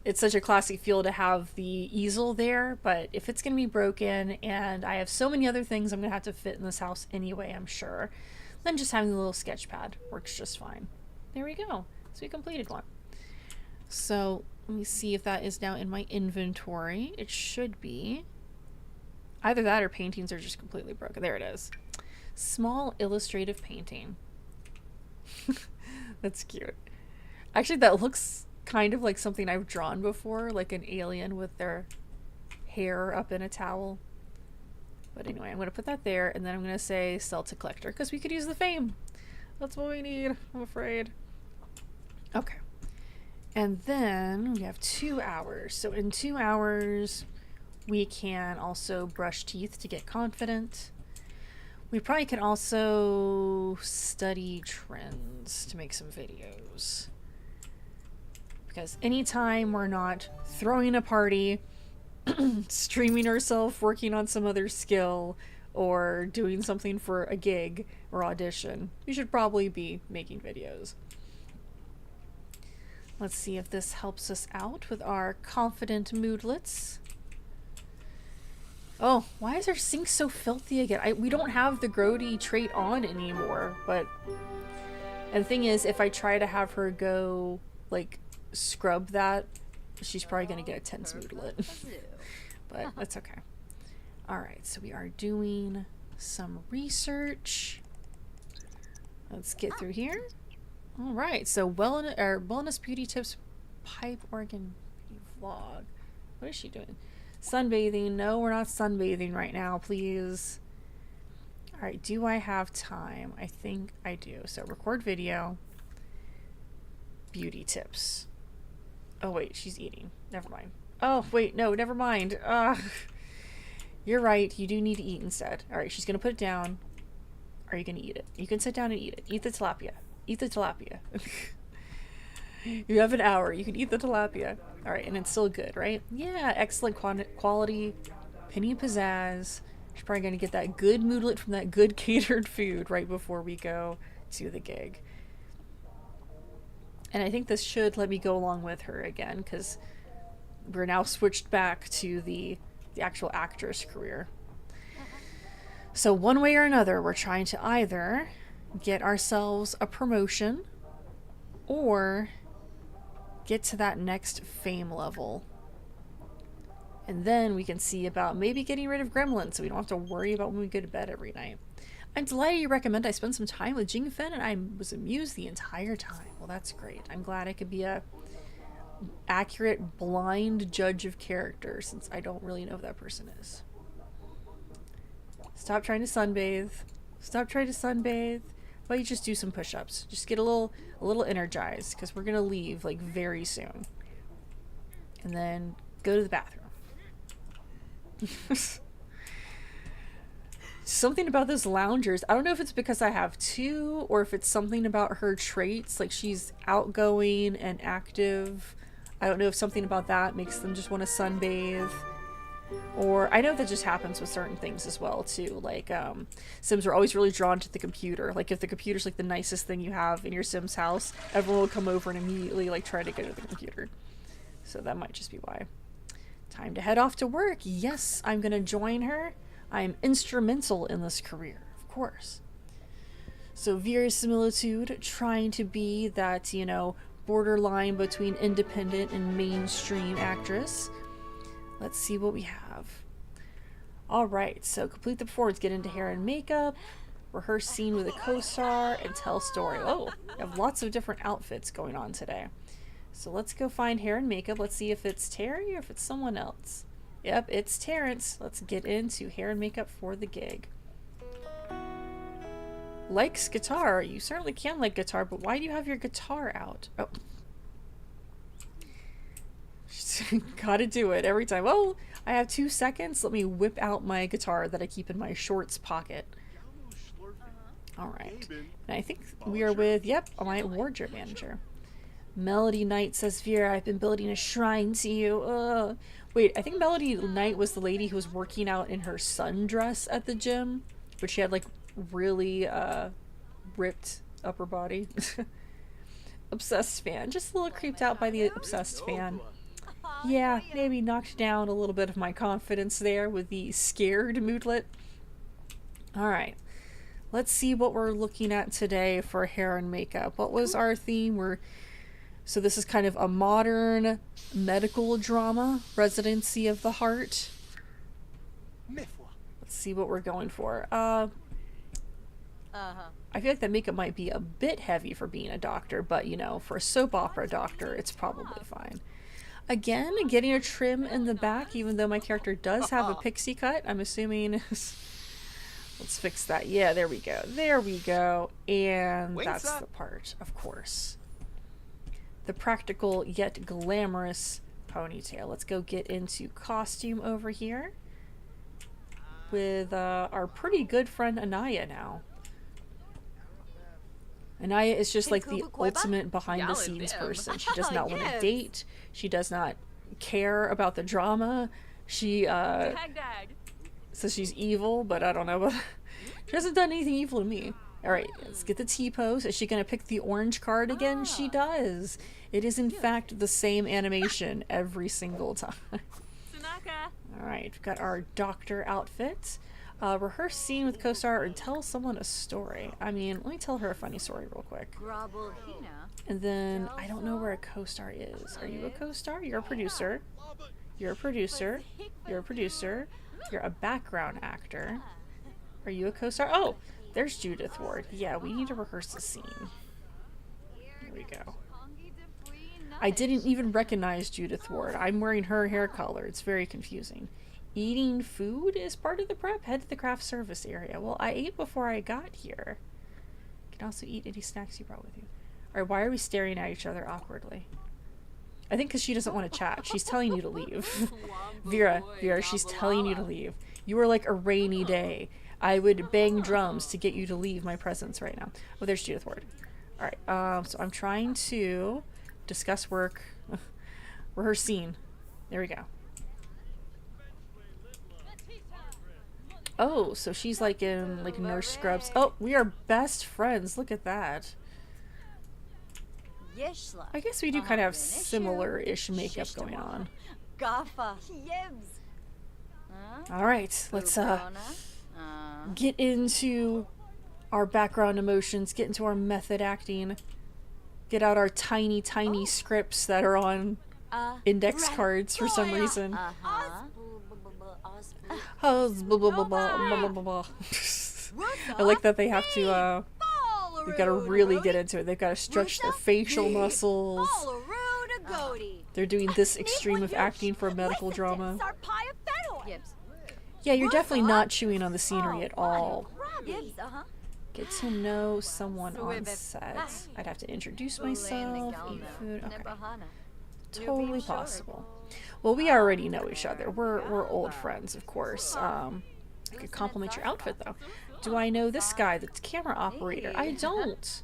it's such a classy feel to have the easel there, but if it's going to be broken and I have so many other things I'm going to have to fit in this house anyway, I'm sure, then just having the little sketch pad works just fine. There we go. So we completed one. So let me see if that is now in my inventory. It should be. Either that or paintings are just completely broken. There it is. Small illustrative painting. That's cute. Actually, that looks kind of like something I've drawn before, like an alien with their hair up in a towel. But anyway, I'm going to put that there, and then I'm going to say sell to collector, because we could use the fame. That's what we need, I'm afraid. Okay. And then we have 2 hours. So in 2 hours, we can also brush teeth to get confident. We probably can also study trends to make some videos. Because anytime we're not throwing a party, streaming ourselves, working on some other skill, or doing something for a gig or audition, we should probably be making videos. Let's see if this helps us out with our confident moodlets. Oh, why is our sink so filthy again? We don't have the grody trait on anymore, but... And the thing is, if I try to have her go, like, scrub that, she's probably going to get a tense moodlet. But that's okay. Alright, so we are doing some research. Let's get through here. Alright, so wellness beauty tips, pipe organ vlog. What is she doing? Sunbathing. No, we're not sunbathing right now, please. Alright, do I have time? I think I do. So record video. Beauty tips. Oh wait, she's eating. Never mind. Oh wait, no, never mind. You're right, you do need to eat instead. Alright, she's gonna put it down. Are you gonna eat it? You can sit down and eat it. Eat the tilapia. Eat the tilapia. You have an hour. You can eat the tilapia. Alright, and it's still good, right? Yeah, excellent quality. Penny pizzazz. She's probably going to get that good moodlet from that good catered food right before we go to the gig. And I think this should let me go along with her again, because we're now switched back to the actual actress career. So one way or another, we're trying to either get ourselves a promotion or get to that next fame level. And then we can see about maybe getting rid of gremlins so we don't have to worry about when we go to bed every night. I'm delighted you recommend I spend some time with Jingfen, and I was amused the entire time. Well, that's great. I'm glad I could be a accurate blind judge of character, since I don't really know who that person is. Stop trying to sunbathe. Stop trying to sunbathe. Why don't you just do some push-ups? Just get a little energized, because we're gonna leave like very soon. And then go to the bathroom. Something about those loungers, I don't know if it's because I have two or if it's something about her traits, like she's outgoing and active. I don't know if something about that makes them just want to sunbathe. Or I know that just happens with certain things as well too, like Sims are always really drawn to the computer. Like if the computer's like the nicest thing you have in your Sims house, everyone will come over and immediately like try to go to the computer. So that might just be why. Time to head off to work. Yes, I'm gonna join her. I'm instrumental in this career, of course. So Vera Similitude, trying to be that, you know, borderline between independent and mainstream actress. Let's see what we have. Alright, so complete the performance, get into hair and makeup, rehearse scene with a co-star, and tell story. Oh, we have lots of different outfits going on today. So let's go find hair and makeup. Let's see if it's Terry or if it's someone else. Yep, it's Terrence. Let's get into hair and makeup for the gig. Likes guitar. You certainly can like guitar, but why do you have your guitar out? Oh. Gotta do it every time. Oh, I have 2 seconds. Let me whip out my guitar that I keep in my shorts pocket. Alright. And I think we are with, yep, my wardrobe manager. Melody Knight says, Vera, I've been building a shrine to you. Wait, I think Melody Knight was the lady who was working out in her sundress at the gym, but she had like really ripped upper body. Obsessed fan. Just a little creeped out by the obsessed fan. Yeah, maybe knocked down a little bit of my confidence there with the scared moodlet. Alright, let's see what we're looking at today for hair and makeup. What was our theme? So this is kind of a modern medical drama, Residency of the Heart. Let's see what we're going for. I feel like that makeup might be a bit heavy for being a doctor, but you know, for a soap opera doctor, it's probably fine. Again, getting a trim in the back, even though my character does have a pixie cut, I'm assuming. Let's fix that. Yeah, there we go. There we go. And that's the part, of course. The practical yet glamorous ponytail. Let's go get into costume over here with our pretty good friend Anaya now. Anaya is just like the ultimate behind the scenes person. She does not want to date. She does not care about the drama. She says she's evil, but I don't know. She hasn't done anything evil to me. Alright, let's get the T-pose. Is she going to pick the orange card again? She does. It is in fact the same animation every single time. Alright, we've got our doctor outfit. Rehearse scene with co-star or tell someone a story. I mean, let me tell her a funny story real quick. And then, I don't know where a co-star is. Are you a co-star? You're a producer. You're a producer. You're a producer. You're a background actor. Are you a co-star? Oh, there's Judith Ward. Yeah, we need to rehearse a scene. Here we go. I didn't even recognize Judith Ward. I'm wearing her hair color. It's very confusing. Eating food is part of the prep. Head to the craft service area. Well, I ate before I got here. You can also eat any snacks you brought with you. Alright, why are we staring at each other awkwardly? I think because she doesn't want to chat. She's telling you to leave. Vera, she's telling you to leave. You are like a rainy day. I would bang drums to get you to leave my presence right now. Oh, there's Judith Ward. Alright, so I'm trying to discuss work. Rehearse scene. There we go. Oh, so she's like in like nurse scrubs. Oh, we are best friends. Look at that. I guess we do kind of have similar-ish makeup going on. Alright, let's get into our background emotions, get into our method acting, get out our tiny, tiny scripts that are on index cards for some reason. I like that they have to, they've got to really get into it. They've got to stretch their facial muscles. They're doing this extreme of acting for a medical drama. Yeah, you're definitely not chewing on the scenery at all. Get to know someone on set. I'd have to introduce myself, eat food. Okay. Totally possible. Well, we already know each other. We're old friends, of course. I could compliment your outfit, though. Do I know this guy, the camera operator? I don't.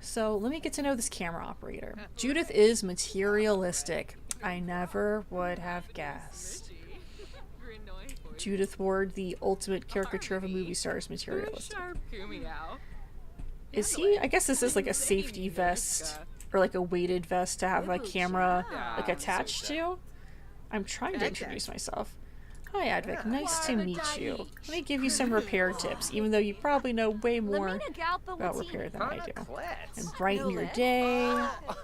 So let me get to know this camera operator. Judith is materialistic. I never would have guessed. Judith Ward, the ultimate caricature of a movie star, is materialistic. Is he? I guess this is like a safety vest or like a weighted vest to have a camera like attached to. I'm trying to introduce myself. Hi, Advic. Nice to meet you. Let me give you some repair tips, even though you probably know way more about repair than I do. And brighten your day.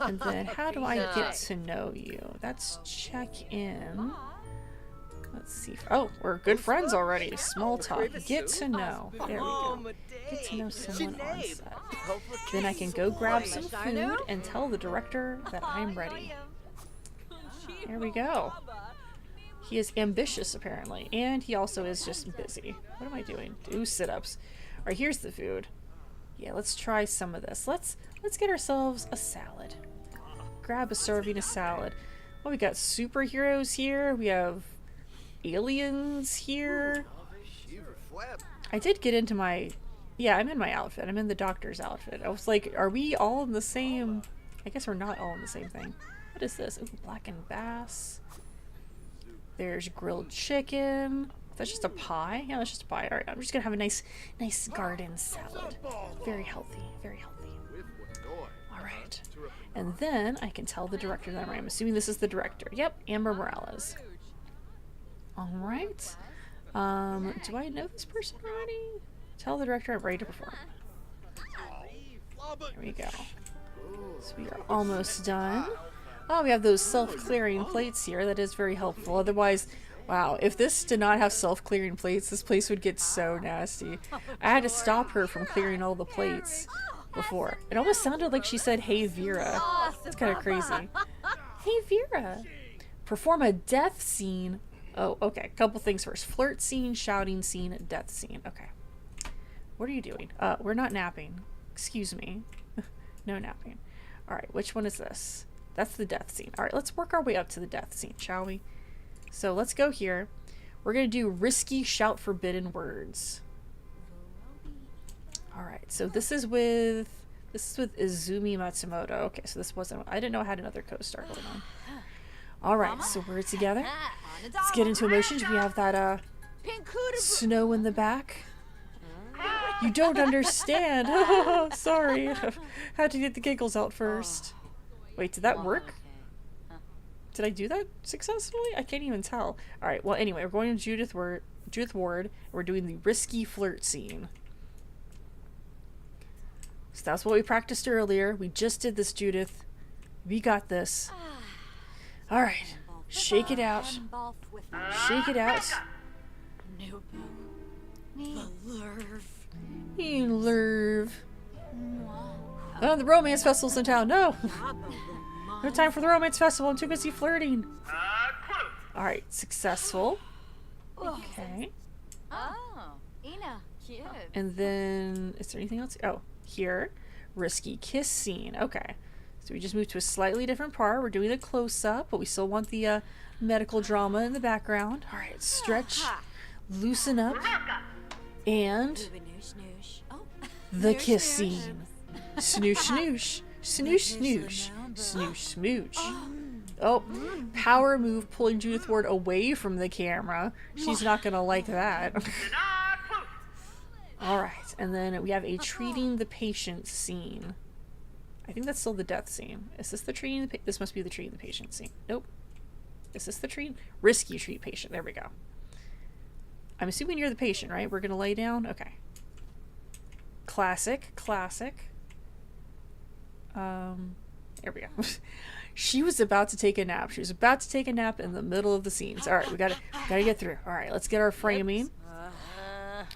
And then, how do I get to know you? Let's check in. Let's see. Oh, we're good friends already. Small talk. Get to know. There we go. Get to know someone on set. Then I can go grab some food and tell the director that I'm ready. There we go. He is ambitious, apparently. And he also is just busy. What am I doing? Do sit-ups. Alright, here's the food. Yeah, let's try some of this. Let's get ourselves a salad. Grab a serving of salad. Well, we got superheroes here. We have aliens here. I did get into my... Yeah, I'm in my outfit. I'm in the doctor's outfit. I was like, are we all in the same... I guess we're not all in the same thing. What is this? Ooh, blackened bass. There's grilled chicken. That's just a pie? Yeah, that's just a pie. Alright, I'm just gonna have a nice garden salad. Very healthy, very healthy. right. And then I can tell the director that I'm assuming this is the director. Yep, Amber Morales. All right. Do I know this person already? Tell the director I'm ready to perform. There we go. So we are almost done. Oh, we have those self-clearing plates here. That is very helpful. Otherwise, wow, if this did not have self-clearing plates, this place would get so nasty. I had to stop her from clearing all the plates before. It almost sounded like she said, "Hey, Vera." It's kind of crazy. Hey, Vera. Perform a death scene. Oh, okay. Couple things first. Flirt scene, shouting scene, death scene. Okay. What are you doing? We're not napping. Excuse me. No napping. All right, which one is this? That's the death scene. All right, let's work our way up to the death scene, shall we? So let's go here. We're going to do risky shout forbidden words. All right, so this is with Izumi Matsumoto. Okay, so this wasn't, I didn't know I had another co-star going on. All right, so we're together. Let's get into emotions. We have that snow in the back. You don't understand. Sorry. Had to get the giggles out first. Wait, did that work? Did I do that successfully? I can't even tell. All right, well, anyway, we're going to Judith Ward. And we're doing the risky flirt scene. So that's what we practiced earlier. We just did this, Judith. We got this. All right. Shake it out. Shake it out. You lurve. Oh, the romance festival's in town. No. No time for the romance festival. I'm too busy flirting. All right. Successful. Okay. And then, is there anything else? Oh, here. Risky kiss scene. Okay. So we just moved to a slightly different part. We're doing a close-up, but we still want the medical drama in the background. All right. Stretch. Loosen up. And the kiss scene. Snoosh, snoosh. Snoosh, snoosh. Snoosh, smooch. Oh, power move pulling Judith Ward away from the camera. She's not going to like that. All right. And then we have a treating the patient scene. I think that's still the death scene. Is this the treating the patient? This must be the treating the patient scene. Nope. Is this the treat? Risky treat patient. There we go. I'm assuming you're the patient, right? We're going to lay down? Okay. Classic. Classic. There we go. She was about to take a nap. She was about to take a nap in the middle of the scenes. All right, we gotta get through. All right, let's get our framing.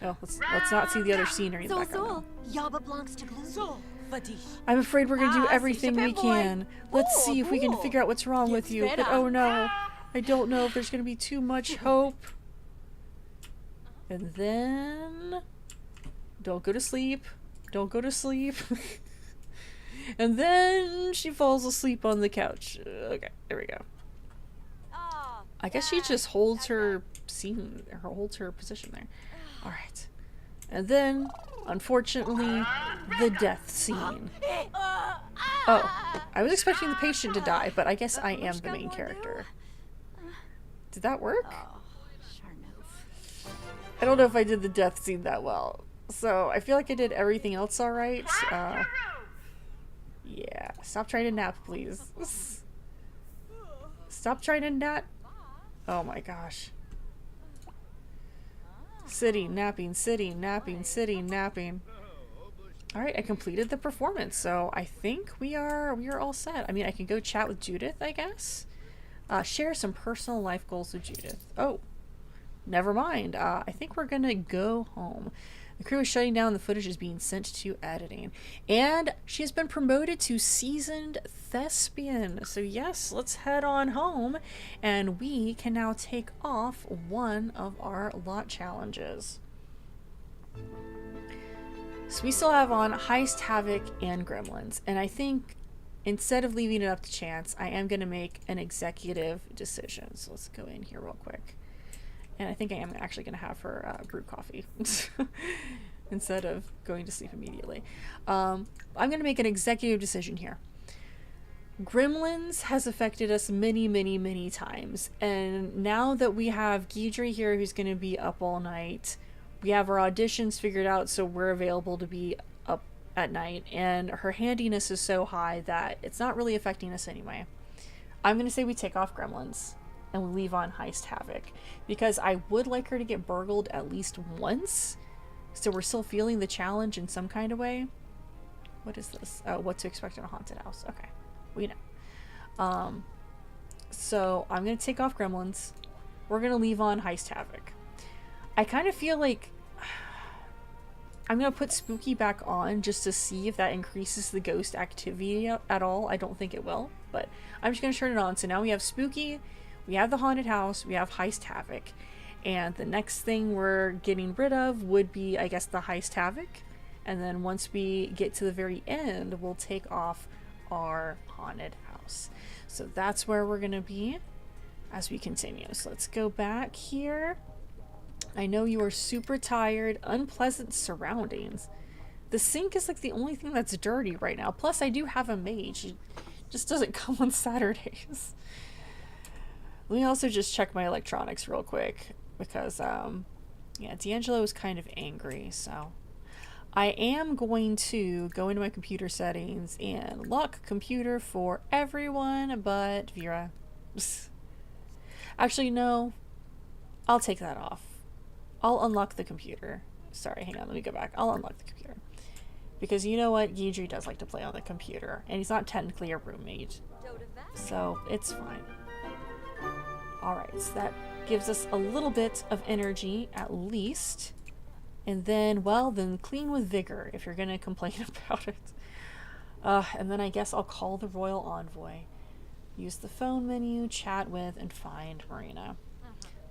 Oh, let's not see the other scenery in the background. I'm afraid we're gonna do everything we can. Let's see if we can figure out what's wrong with you. But oh no, I don't know if there's gonna be too much hope. And then, don't go to sleep. Don't go to sleep. And then she falls asleep on the couch. Okay, there we go. I guess she just holds her scene, or holds her position there. All right. And then, unfortunately, the death scene. Oh, I was expecting the patient to die, but I guess I am the main character. Did that work? I don't know if I did the death scene that well. So, I feel like I did everything else all right. Yeah, stop trying to nap, please. Stop trying to nap. Oh my gosh. Sitting, napping, sitting, napping, sitting, napping. All right, I completed the performance, so I think we are all set. I mean, I can go chat with Judith, I guess. Share some personal life goals with Judith. Oh, never mind. I think we're gonna go home. The crew is shutting down. The footage is being sent to editing. And she has been promoted to seasoned thespian. So yes, let's head on home. And we can now take off one of our lot challenges. So we still have on Heist, Havoc, and Gremlins. And I think instead of leaving it up to chance, I am going to make an executive decision. So let's go in here real quick. And I think I am actually going to have her brew coffee instead of going to sleep immediately. I'm going to make an executive decision here. Gremlins has affected us many, many, many times. And now that we have Guidry here who's going to be up all night, we have our auditions figured out so we're available to be up at night, and her handiness is so high that it's not really affecting us anyway. I'm going to say we take off Gremlins and we leave on Heist Havoc, because I would like her to get burgled at least once, so we're still feeling the challenge in some kind of way. What is this? Oh, what to expect in a haunted house. Okay, we know. So I'm going to take off Gremlins. We're going to leave on Heist Havoc. I kind of feel like I'm going to put Spooky back on just to see if that increases the ghost activity at all. I don't think it will, but I'm just going to turn it on. So now we have Spooky, we have the haunted house, we have Heist Havoc. And the next thing we're getting rid of would be, I guess, the Heist Havoc. And then once we get to the very end, we'll take off our haunted house. So that's where we're going to be as we continue. So let's go back here. I know you are super tired. Unpleasant surroundings. The sink is like the only thing that's dirty right now. Plus, I do have a mage. It just doesn't come on Saturdays. Let me also just check my electronics real quick, because, yeah, D'Angelo is kind of angry, so I am going to go into my computer settings and lock computer for everyone but Vera. Actually, no. I'll take that off. I'll unlock the computer. Sorry, hang on, let me go back. I'll unlock the computer. Because you know what? Yidri does like to play on the computer, and he's not technically a roommate. So, it's fine. Alright, so that gives us a little bit of energy, at least. And then, well, then clean with vigor, if you're gonna complain about it. And then I guess I'll call the Royal Envoy. Use the phone menu, chat with, and find Marina.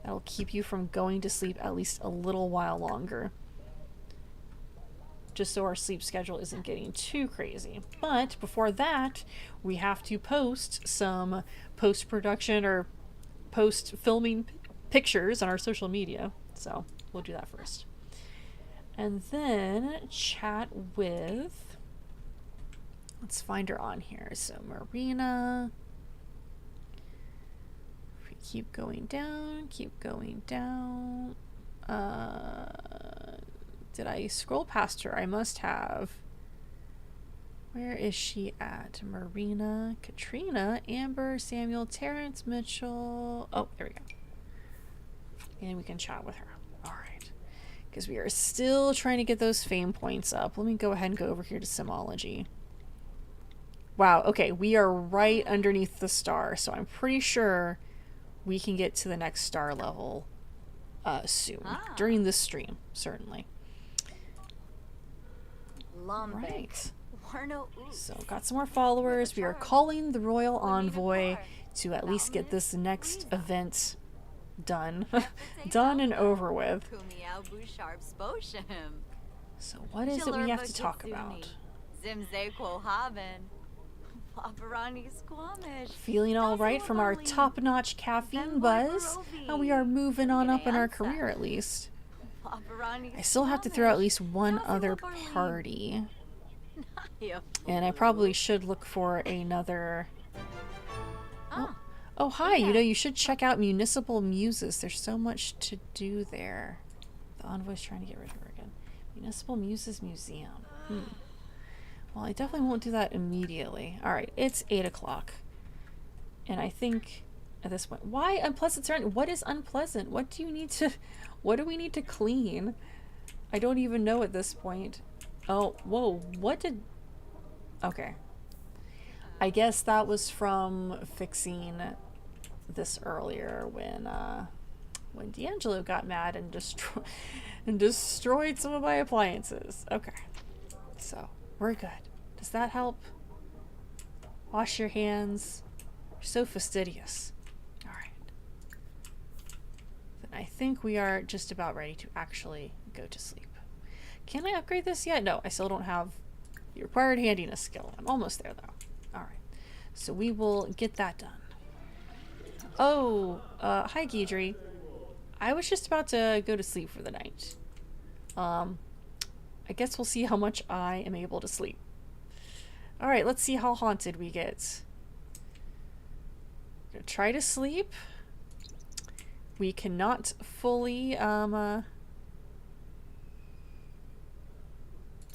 That'll keep you from going to sleep at least a little while longer. Just so our sleep schedule isn't getting too crazy. But before that, we have to post some post-production or post-filming pictures on our social media. So we'll do that first. And then chat with... Let's find her on here. So Marina... Keep going down, keep going down. Did I scroll past her? I must have. Where is she at? Marina, Katrina, Amber, Samuel, Terrence, Mitchell. Oh, there we go. And we can chat with her. Alright. Because we are still trying to get those fame points up. Let me go ahead and go over here to Simology. Wow, okay, we are right underneath the star, so I'm pretty sure we can get to the next star level soon. During this stream, certainly. Right. So, got some more followers. We are calling the Royal Envoy to at least get this next event done. Done and over with. So, what is it we have to talk about? Feeling alright from our top-notch caffeine buzz, and we are moving on up in our career at least. I still have to throw at least one other party. And I probably should look for another... Oh, hi, you know, you should check out Municipal Muses. There's so much to do there. The Envoy's trying to get rid of her again. Municipal Muses Museum. Well, I definitely won't do that immediately. Alright, it's 8 o'clock. And I think at this point... Why unpleasant surrounding? What is unpleasant? What do you need to... What do we need to clean? I don't even know at this point. Oh, whoa, what did... Okay. I guess that was from fixing this earlier when D'Angelo got mad and destroyed some of my appliances. Okay. So... We're good. Does that help? Wash your hands. You're so fastidious. Alright. Then I think we are just about ready to actually go to sleep. Can I upgrade this yet? No, I still don't have the required handiness skill. I'm almost there though. Alright. So we will get that done. Oh, hi Guidry. I was just about to go to sleep for the night. I guess we'll see how much I am able to sleep. Alright, let's see how haunted we get. Gonna try to sleep. We cannot fully,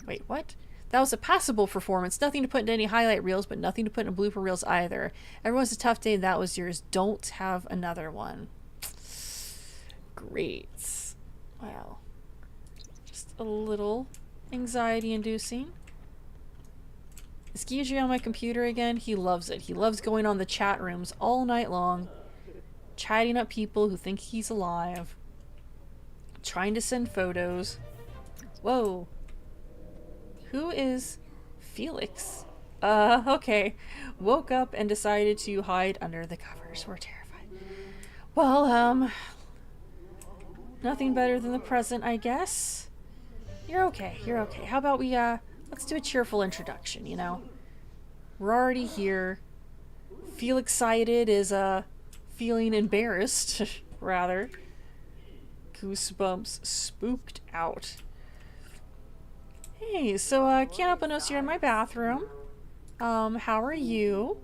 Wait, what? That was a passable performance. Nothing to put into any highlight reels, but nothing to put in blooper reels either. Everyone's a tough day, and that was yours. Don't have another one. Great. Wow. Just a little anxiety-inducing. Is Gigi on my computer again? He loves it. He loves going on the chat rooms all night long, chatting up people who think he's alive, trying to send photos. Whoa. Who is Felix? Okay. Woke up and decided to hide under the covers. We're terrified. Well, nothing better than the present, I guess. You're okay. You're okay. How about we, let's do a cheerful introduction, you know? We're already here. Feel excited is, feeling embarrassed, rather. Goosebumps spooked out. Hey, so, can't help but notice you're in my bathroom. How are you?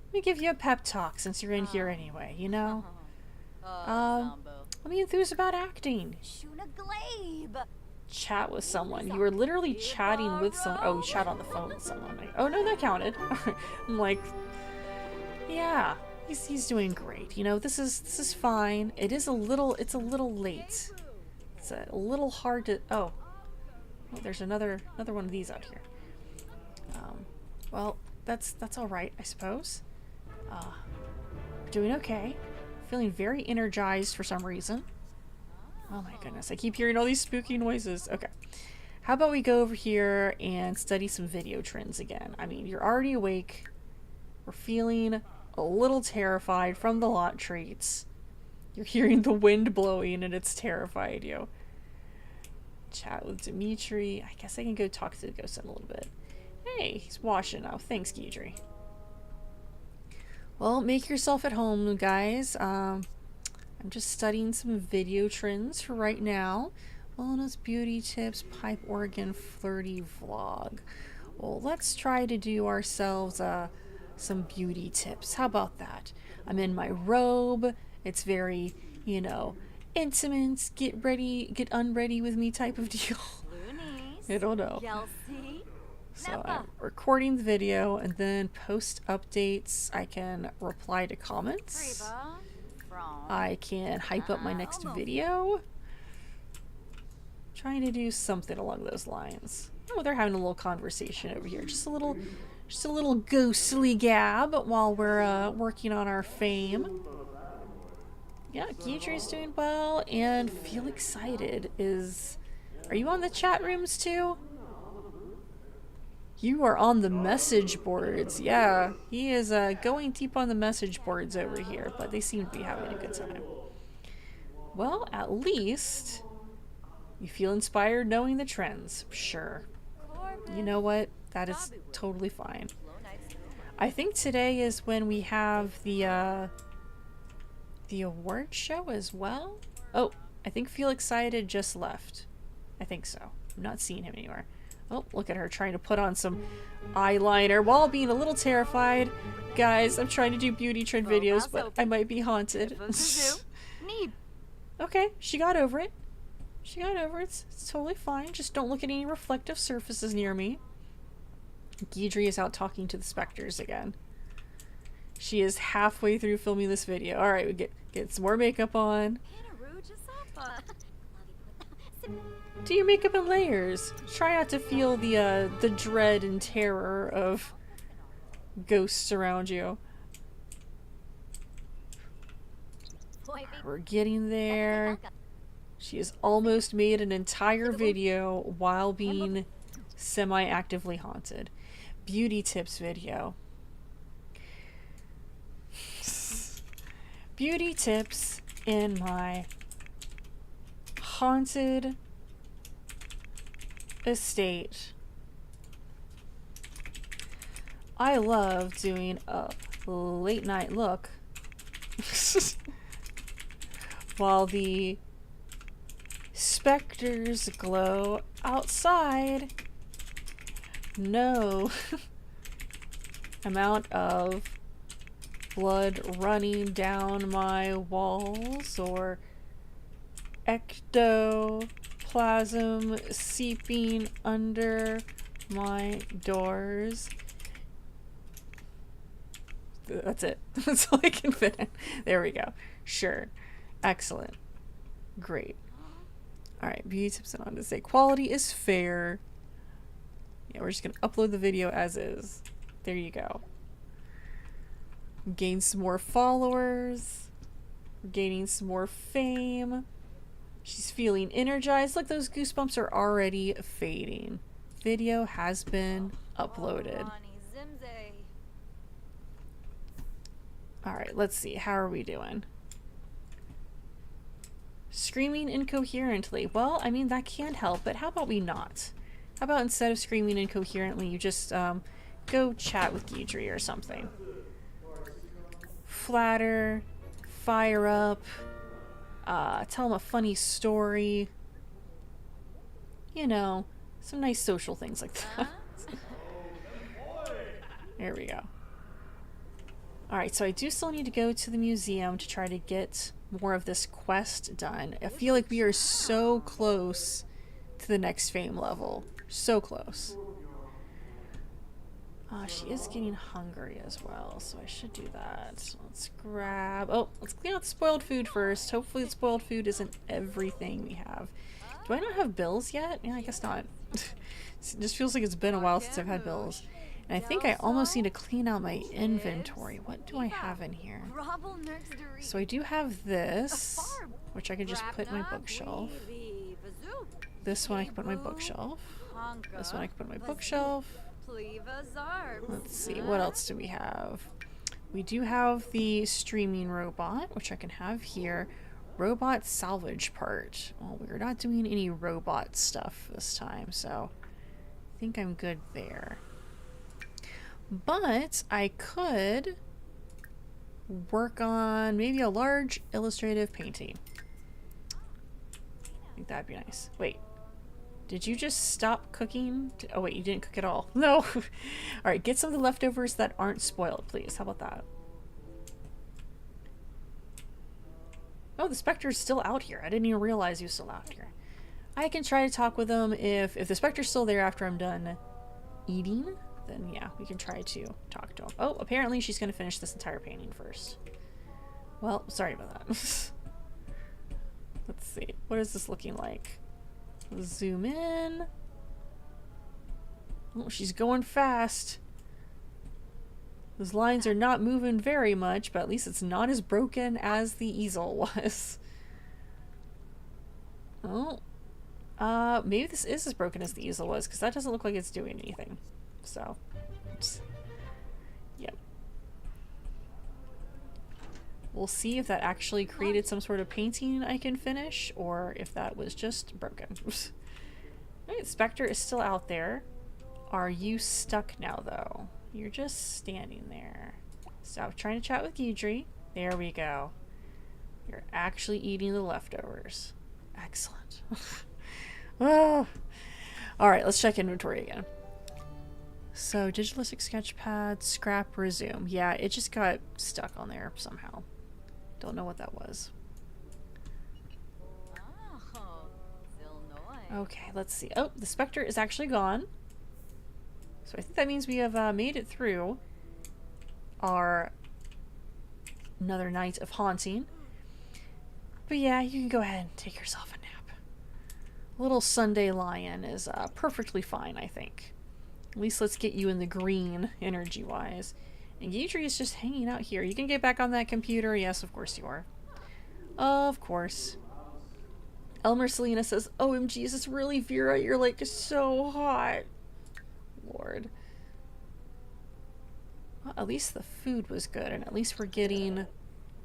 Let me give you a pep talk since you're in here anyway, you know? Let me enthuse about acting. Chat with someone. You were literally chatting with someone. Oh, you chat on the phone with someone. Oh, no, that counted. I'm like, yeah, he's doing great. You know, this is fine. It's a little late. It's a little hard to, oh, there's another one of these out here. Well, that's all right, I suppose. Doing okay. Feeling very energized for some reason. Oh my goodness, I keep hearing all these spooky noises. Okay. How about we go over here and study some video trends again? I mean, you're already awake. We're feeling a little terrified from the lot treats. You're hearing the wind blowing and it's terrified you. Chat with Dimitri. I guess I can go talk to the ghost in a little bit. Hey, he's washing now. Thanks, Guidry. Well, make yourself at home, guys. I'm just studying some video trends for right now. Wellness, beauty tips, pipe organ, flirty vlog. Well, let's try to do ourselves some beauty tips. How about that? I'm in my robe. It's very, you know, intimate, get ready, get unready with me type of deal. I don't know. So I'm recording the video and then post updates. I can reply to comments. I can hype up my next video. Trying to do something along those lines. Oh, they're having a little conversation over here. Just a little ghostly gab while we're working on our fame. Yeah, Guidry's doing well, and Feel Excited is... Are you on the chat rooms too? You are on the message boards. Yeah, he is going deep on the message boards over here, but they seem to be having a good time. Well, at least you feel inspired knowing the trends. Sure. You know what? That is totally fine. I think today is when we have the award show as well. Oh, I think Feel Excited just left. I think so. I'm not seeing him anywhere. Oh, look at her trying to put on some eyeliner while being a little terrified. Guys, I'm trying to do beauty trend videos, but I might be haunted. Okay, she got over it. She got over it. It's totally fine. Just don't look at any reflective surfaces near me. Guidry is out talking to the specters again. She is halfway through filming this video. Alright, we get some more makeup on. Do your makeup in layers. Try not to feel the dread and terror of ghosts around you. We're getting there. She has almost made an entire video while being semi-actively haunted. Beauty tips video. Beauty tips in my haunted estate. I love doing a late night look while the specters glow outside. No amount of blood running down my walls or ectoplasm seeping under my doors. That's it. That's all I can fit in. There we go. Sure. Excellent. Great. Alright, beauty tips and on to say quality is fair. Yeah, we're just gonna upload the video as is. There you go. Gain some more followers. We're gaining some more fame. She's feeling energized. Look, those goosebumps are already fading. Video has been uploaded. Alright, let's see. How are we doing? Screaming incoherently. Well, I mean, that can help, but how about we not? How about instead of screaming incoherently, you just go chat with Guidry or something. Flatter, fire up, tell him a funny story. You know, some nice social things like that. There we go. Alright, so I do still need to go to the museum to try to get more of this quest done. I feel like we are so close to the next fame level. So close. She is getting hungry as well, so I should do that. Let's grab... Oh, let's clean out the spoiled food first. Hopefully the spoiled food isn't everything we have. Do I not have bills yet? Yeah, I guess not. It just feels like it's been a while since I've had bills. And I think I almost need to clean out my inventory. What do I have in here? So I do have this, which I can just put in my bookshelf. This one I can put in my bookshelf. This one I can put in my bookshelf. Let's see, what else do we have? We do have the streaming robot, which I can have here. Robot salvage part. Well, we're not doing any robot stuff this time, so I think I'm good there. But I could work on maybe a large illustrative painting. I think that'd be nice. Wait, did you just stop cooking? Oh wait, you didn't cook at all. No. Alright, get some of the leftovers that aren't spoiled, please. How about that? Oh, the Spectre's still out here. I didn't even realize he was still out here. I can try to talk with him if the Spectre's still there after I'm done eating. Then yeah, we can try to talk to him. Oh, apparently she's going to finish this entire painting first. Well, sorry about that. Let's see. What is this looking like? Zoom in. Oh, she's going fast. Those lines are not moving very much, but at least it's not as broken as the easel was. Oh. Maybe this is as broken as the easel was, because that doesn't look like it's doing anything. So, yep. We'll see if that actually created some sort of painting I can finish, or if that was just broken. Alright, Spectre is still out there. Are you stuck now, though? You're just standing there. Stop trying to chat with Guidry. There we go. You're actually eating the leftovers. Excellent. Oh. Alright, let's check inventory again. So, digitalistic sketchpad, scrap, resume. Yeah, it just got stuck on there somehow. Don't know what that was. Okay, let's see. Oh, the Spectre is actually gone. So I think that means we have made it through our another night of haunting. But yeah, you can go ahead and take yourself a nap. A little Sunday lion is perfectly fine, I think. At least let's get you in the green, energy-wise. And Guidry is just hanging out here. You can get back on that computer. Yes, of course you are. Of course. Elmer Selena says, OMG, is this really Vera? You're like so hot. Lord. Well, at least the food was good, and at least we're getting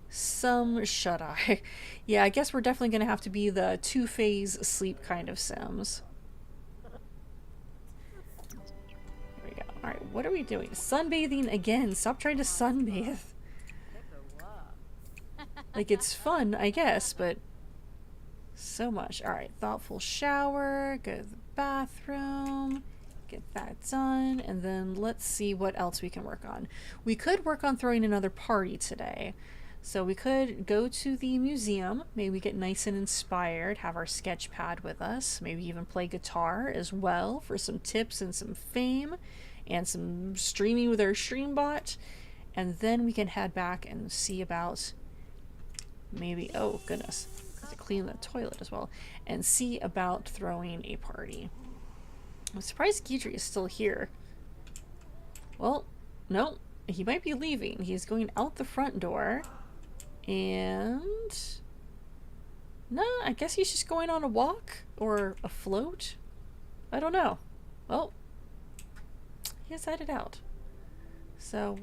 some shut-eye. Yeah, I guess we're definitely going to have to be the two-phase sleep kind of Sims. Alright, what are we doing? Sunbathing again. Stop trying to sunbathe. Like, it's fun, I guess, but so much. Alright, thoughtful shower. Go to the bathroom. Get that done. And then let's see what else we can work on. We could work on throwing another party today. So we could go to the museum, maybe get nice and inspired, have our sketch pad with us, maybe even play guitar as well for some tips and some fame and some streaming with our stream bot. And then we can head back and see about maybe, oh goodness, I have to clean the toilet as well, and see about throwing a party. I'm surprised Guidry is still here. Well, no, he might be leaving. He's going out the front door. And no, I guess he's just going on a walk or a float. I don't know. Well, he has headed out. So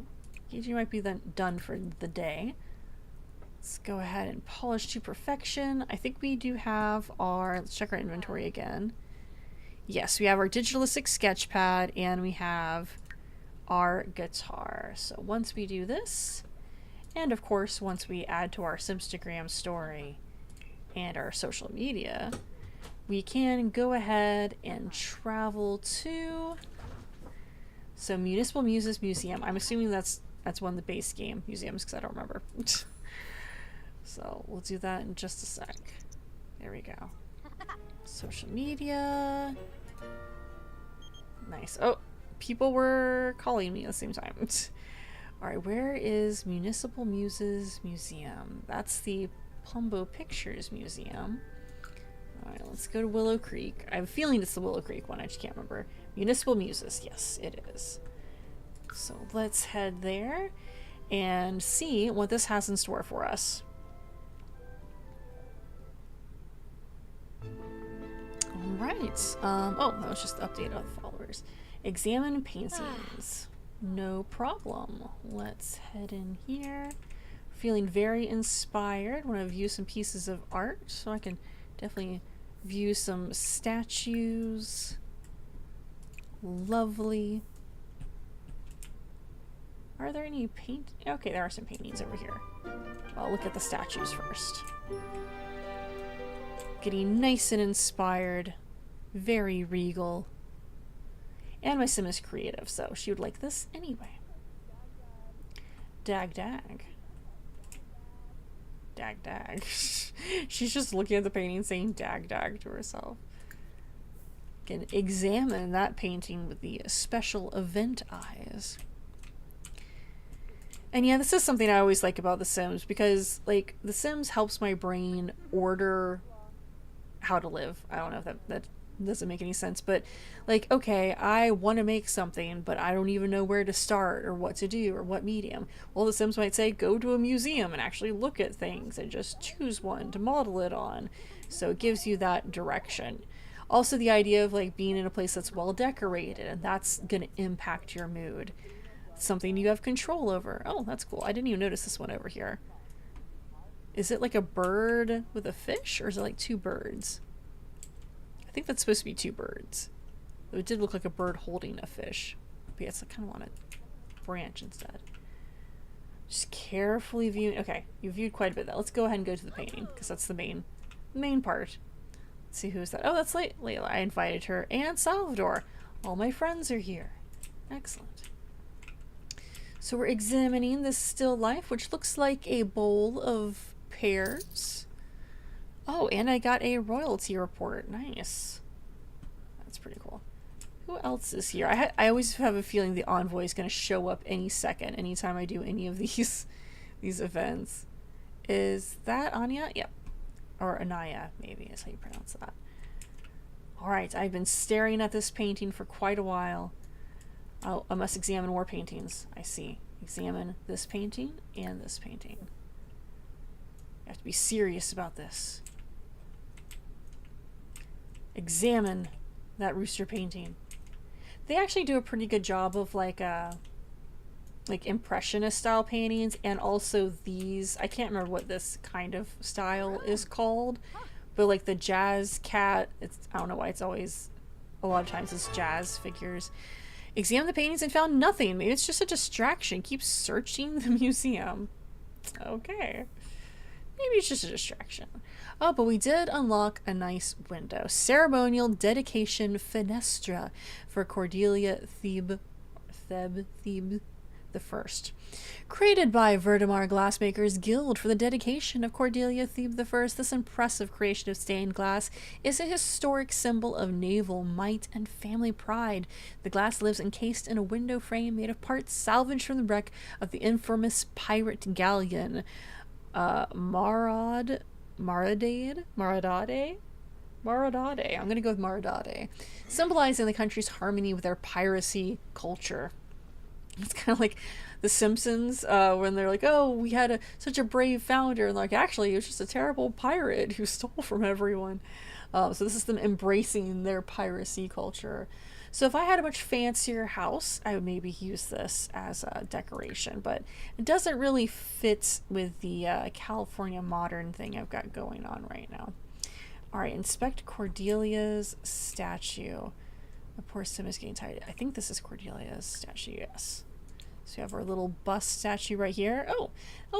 Guidry might be then done for the day. Let's go ahead and polish to perfection. I think we do have our, let's check our inventory again. Yes, we have our digitalistic sketchpad and we have our guitar. So once we do this, and of course once we add to our Simstagram story and our social media, we can go ahead and travel to, so Municipal Muses Museum. I'm assuming that's one of the base game museums because I don't remember. So we'll do that in just a sec. There we go. Social media. Nice. Oh, people were calling me at the same time. Alright, where is Municipal Muses Museum? That's the Plumbo Pictures Museum. Alright, let's go to Willow Creek. I have a feeling it's the Willow Creek one, I just can't remember. Municipal Muses, yes, it is. So let's head there and see what this has in store for us. Alright, oh, that was just the update of the followers. Examine paintings. No problem. Let's head in here. Feeling very inspired. Want to view some pieces of art, so I can definitely view some statues. Lovely. Are there any paint? Okay, there are some paintings over here. I'll look at the statues first. Getting nice and inspired. Very regal. And my sim is creative, so she would like this anyway. Dag dag. Dag dag. She's just looking at the painting saying dag dag to herself. Can examine that painting with the special event eyes. And yeah, this is something I always like about The Sims, because like The Sims helps my brain order how to live. I don't know if that doesn't make any sense, but like, okay, I want to make something, but I don't even know where to start or what to do or what medium. Well, The Sims might say go to a museum and actually look at things and just choose one to model it on. So it gives you that direction. Also the idea of like being in a place that's well decorated, and that's going to impact your mood. Something you have control over. Oh, that's cool. I didn't even notice this one over here. Is it like a bird with a fish, or is it like two birds? I think that's supposed to be two birds. It did look like a bird holding a fish. But yes, I kind of want a branch instead. Just carefully viewing. Okay, you viewed quite a bit of that. Let's go ahead and go to the painting, because that's the main part. Let's see, who is that? Oh, that's Layla. I invited her. And Salvador. All my friends are here. Excellent. So we're examining this still life, which looks like a bowl of pears. Oh, and I got a royalty report. Nice. That's pretty cool. Who else is here? I always have a feeling the envoy is going to show up any second, anytime I do any of these events. Is that Anya? Yep. Or Anaya, maybe is how you pronounce that. Alright, I've been staring at this painting for quite a while. Oh, I must examine more paintings. I see. Examine this painting and this painting. I have to be serious about this. Examine that rooster painting. They actually do a pretty good job of like impressionist style paintings, and also these, I can't remember what this kind of style is called, but like the jazz cat, I don't know why it's always, a lot of times it's jazz figures. Examined the paintings and found nothing. Maybe it's just a distraction. Keep searching the museum. Okay. Maybe it's just a distraction. Oh, but we did unlock a nice window. Ceremonial dedication fenestra for Cordelia Thebe. the First. Created by Verdemar Glassmakers Guild for the dedication of Cordelia Thebe I, this impressive creation of stained glass is a historic symbol of naval might and family pride. The glass lives encased in a window frame made of parts salvaged from the wreck of the infamous pirate galleon Maradade. I'm going to go with Maradade, symbolizing the country's harmony with their piracy culture. It's kind of like The Simpsons when they're like, oh, we had such a brave founder. And like, actually, it was just a terrible pirate who stole from everyone. So this is them embracing their piracy culture. So if I had a much fancier house, I would maybe use this as a decoration. But it doesn't really fit with the California modern thing I've got going on right now. All right, inspect Cordelia's statue. The poor Sim is getting tired. I think this is Cordelia's statue, yes. So we have our little bust statue right here. Oh,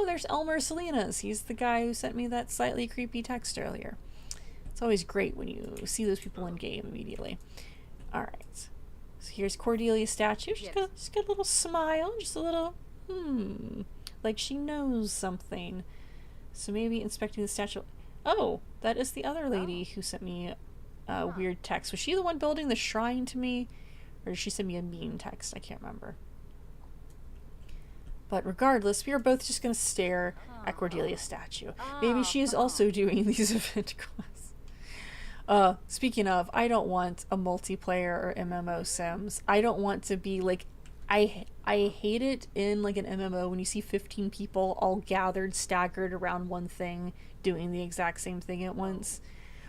there's Elmer Salinas. He's the guy who sent me that slightly creepy text earlier. It's always great when you see those people in game immediately. All right. So here's Cordelia's statue. She's got a little smile, just a little, like she knows something. So maybe inspecting the statue. Oh, that is the other lady who sent me a weird text. Was she the one building the shrine to me? Or did she send me a mean text? I can't remember. But regardless, we are both just going to stare at Cordelia's statue. Maybe she is also doing these event quests. Speaking of, I don't want a multiplayer or MMO Sims. I don't want to be like... I hate it in like an MMO when you see 15 people all gathered, staggered around one thing, doing the exact same thing at once.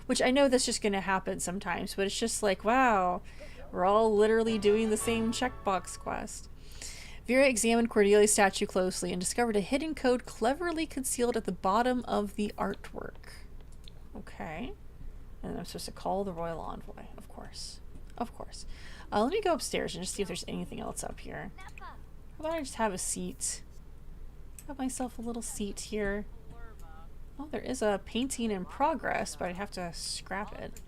Which I know that's just going to happen sometimes, but it's just like, wow, we're all literally doing the same checkbox quest. Vera examined Cordelia's statue closely and discovered a hidden code cleverly concealed at the bottom of the artwork. Okay. And I'm supposed to call the royal envoy, of course. Of course. Let me go upstairs and just see if there's anything else up here. How about I just have a seat? Got myself a little seat here. Oh, there is a painting in progress, but I'd have to scrap it.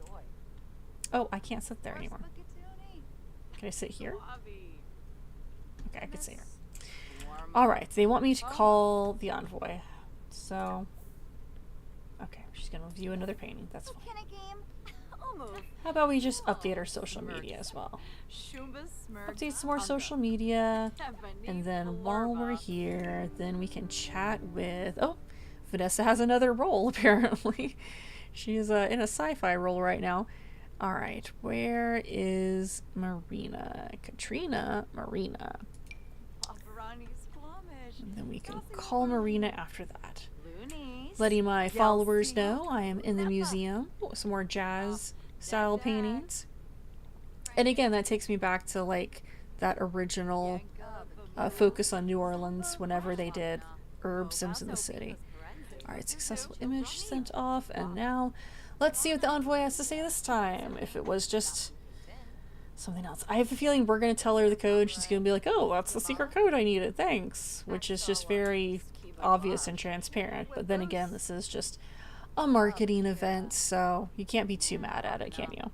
Oh, I can't sit there anymore. Can I sit here? Okay, I could sit here. Alright, they want me to call the envoy. So, okay, she's gonna view another painting. That's fine. How about we just update our social media as well? Update some more social media. And then while we're here, then we can chat with... Oh, Vanessa has another role, apparently. She's in a sci-fi role right now. Alright, where is Marina? Katrina, Marina. And then we can call Marina after that. Letting my followers know I am in the museum. Oh, some more jazz style paintings. And again, that takes me back to like that original focus on New Orleans whenever they did Herb Sims in the City. Alright, successful image sent off, and now let's see what the envoy has to say this time. If it was just something else. I have a feeling we're going to tell her the code. She's going to be like, oh, that's the secret code I needed, thanks. Which is just very obvious and transparent. But then again, this is just a marketing event, so you can't be too mad at it, can you?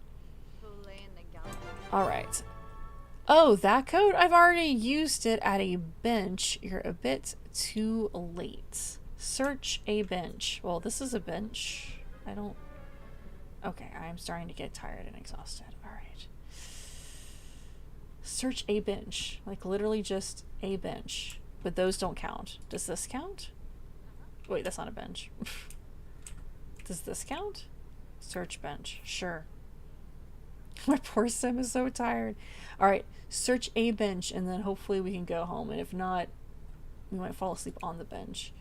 Alright. Oh, that code? I've already used it at a bench. You're a bit too late. Search a bench. Well, this is a bench. I don't... Okay, I'm starting to get tired and exhausted. Alright. Search a bench. Like, literally just a bench. But those don't count. Does this count? Wait, that's not a bench. Does this count? Search bench. Sure. My poor Sim is so tired. Alright, search a bench, and then hopefully we can go home. And if not, we might fall asleep on the bench.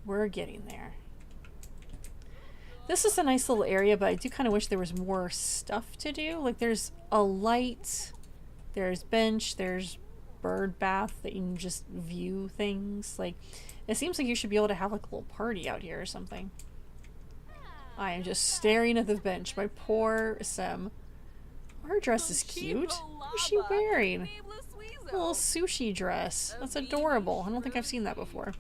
We're getting there. This is a nice little area, but I do kind of wish there was more stuff to do. Like, there's a light, there's bench, there's bird bath that you can just view things. Like, it seems like you should be able to have like a little party out here or something. I am just staring at the bench. My poor Sim. Her dress is cute. What is she wearing? A little sushi dress. That's adorable. I don't think I've seen that before.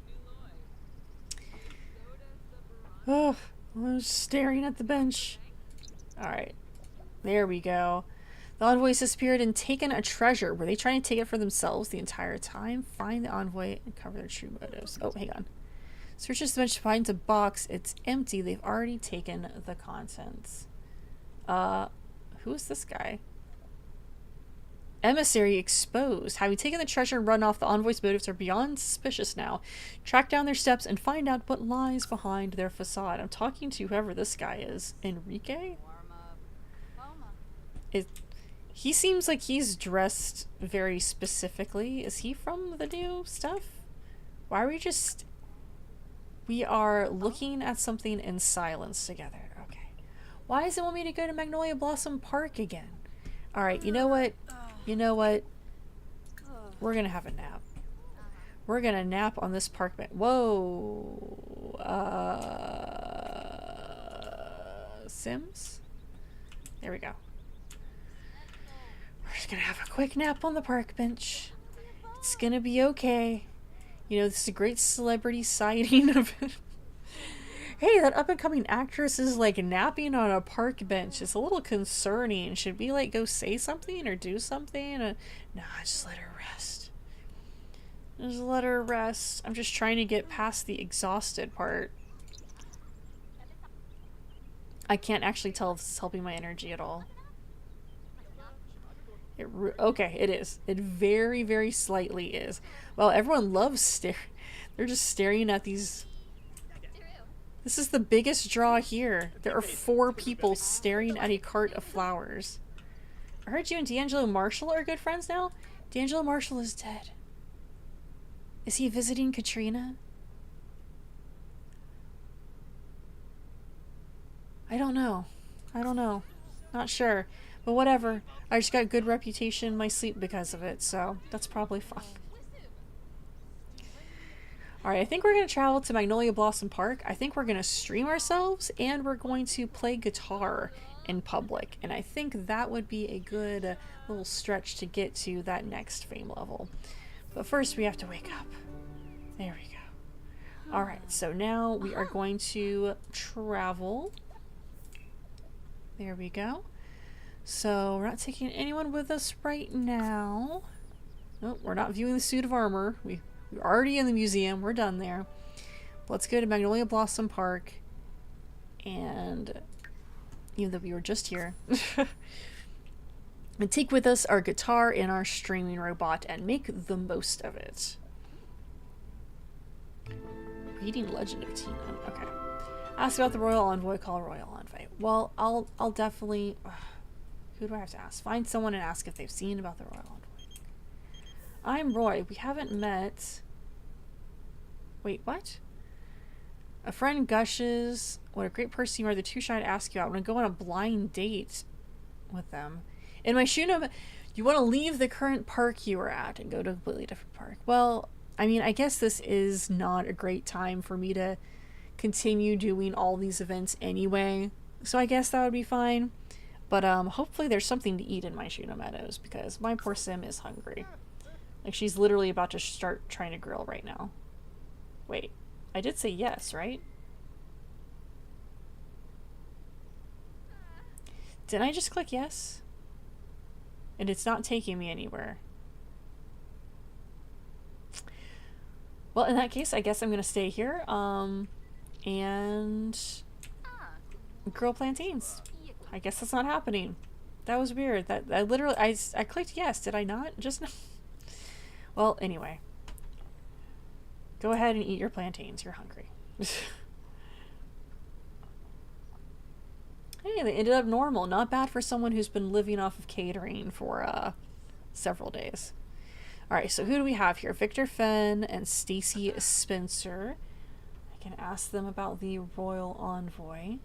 Oh, I'm just staring at the bench. Alright. There we go. The envoys disappeared and taken a treasure. Were they trying to take it for themselves the entire time? Find the envoy and cover their true motives. Oh, hang on. Searches the bench, finds a box. It's empty. They've already taken the contents. Who is this guy? Emissary exposed. Having taken the treasure and run off, the envoy's motives are beyond suspicious now. Track down their steps and find out what lies behind their facade. I'm talking to whoever this guy is. Enrique? He seems like he's dressed very specifically. Is he from the new stuff? Why are we just... We are looking at something in silence together. Okay. Why does it want me to go to Magnolia Blossom Park again? Alright, you know what? You know what? We're gonna have a nap. We're gonna nap on this park bench. Whoa. Sims? There we go. We're just gonna have a quick nap on the park bench. It's gonna be okay. You know, this is a great celebrity sighting of it. Hey, that up-and-coming actress is, like, napping on a park bench. It's a little concerning. Should we, like, go say something or do something? Nah, just let her rest. Just let her rest. I'm just trying to get past the exhausted part. I can't actually tell if this is helping my energy at all. Okay, it is. It very, very slightly is. Well, everyone loves staring. They're just staring at these... This is the biggest draw here. There are 4 people staring at a cart of flowers. I heard you and D'Angelo Marshall are good friends now? D'Angelo Marshall is dead. Is he visiting Katrina? I don't know. I don't know. Not sure. But whatever. I just got a good reputation in my sleep because of it, so that's probably fine. Alright, I think we're going to travel to Magnolia Blossom Park. I think we're going to stream ourselves, and we're going to play guitar in public. And I think that would be a good little stretch to get to that next fame level. But first, we have to wake up. There we go. Alright, so now we are going to travel. There we go. So, we're not taking anyone with us right now. Nope, we're not viewing the suit of armor. We're already in the museum. We're done there. Let's go to Magnolia Blossom Park. And even though we were just here. And take with us our guitar and our streaming robot and make the most of it. Reading Legend of Tina. Okay. Ask about the Royal Envoy, call Royal Envoy. Well, I'll definitely... who do I have to ask? Find someone and ask if they've seen about the Royal Envoy. I'm Roy. We haven't met... Wait, what? A friend gushes. What a great person you are. They're too shy to ask you out. I'm going to go on a blind date with them. In my Shuna, you want to leave the current park you were at and go to a completely different park. Well, I mean, I guess this is not a great time for me to continue doing all these events anyway. So I guess that would be fine. But hopefully there's something to eat in my Shuna Meadows because my poor Sim is hungry. Like, she's literally about to start trying to grill right now. Wait, I did say yes, right? Didn't I just click yes? And it's not taking me anywhere. Well, in that case, I guess I'm going to stay here. And grill plantains. I guess that's not happening. That was weird. That I literally, I clicked yes. Did I not? Just now? Well, anyway. Go ahead and eat your plantains. You're hungry. Hey, they ended up normal. Not bad for someone who's been living off of catering for several days. Alright, so who do we have here? Victor Fenn and Stacy Spencer. I can ask them about the Royal Envoy.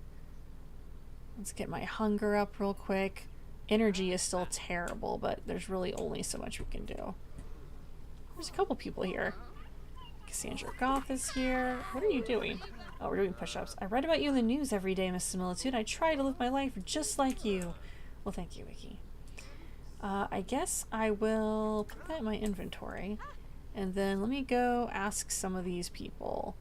Let's get my hunger up real quick. Energy is still terrible, but there's really only so much we can do. There's a couple people here. Cassandra Goth is here. What are you doing? Oh, we're doing push-ups. I read about you in the news every day, Miss Similitude. I try to live my life just like you. Well, thank you, Wiki. I guess I will put that in my inventory. And then let me go ask some of these people.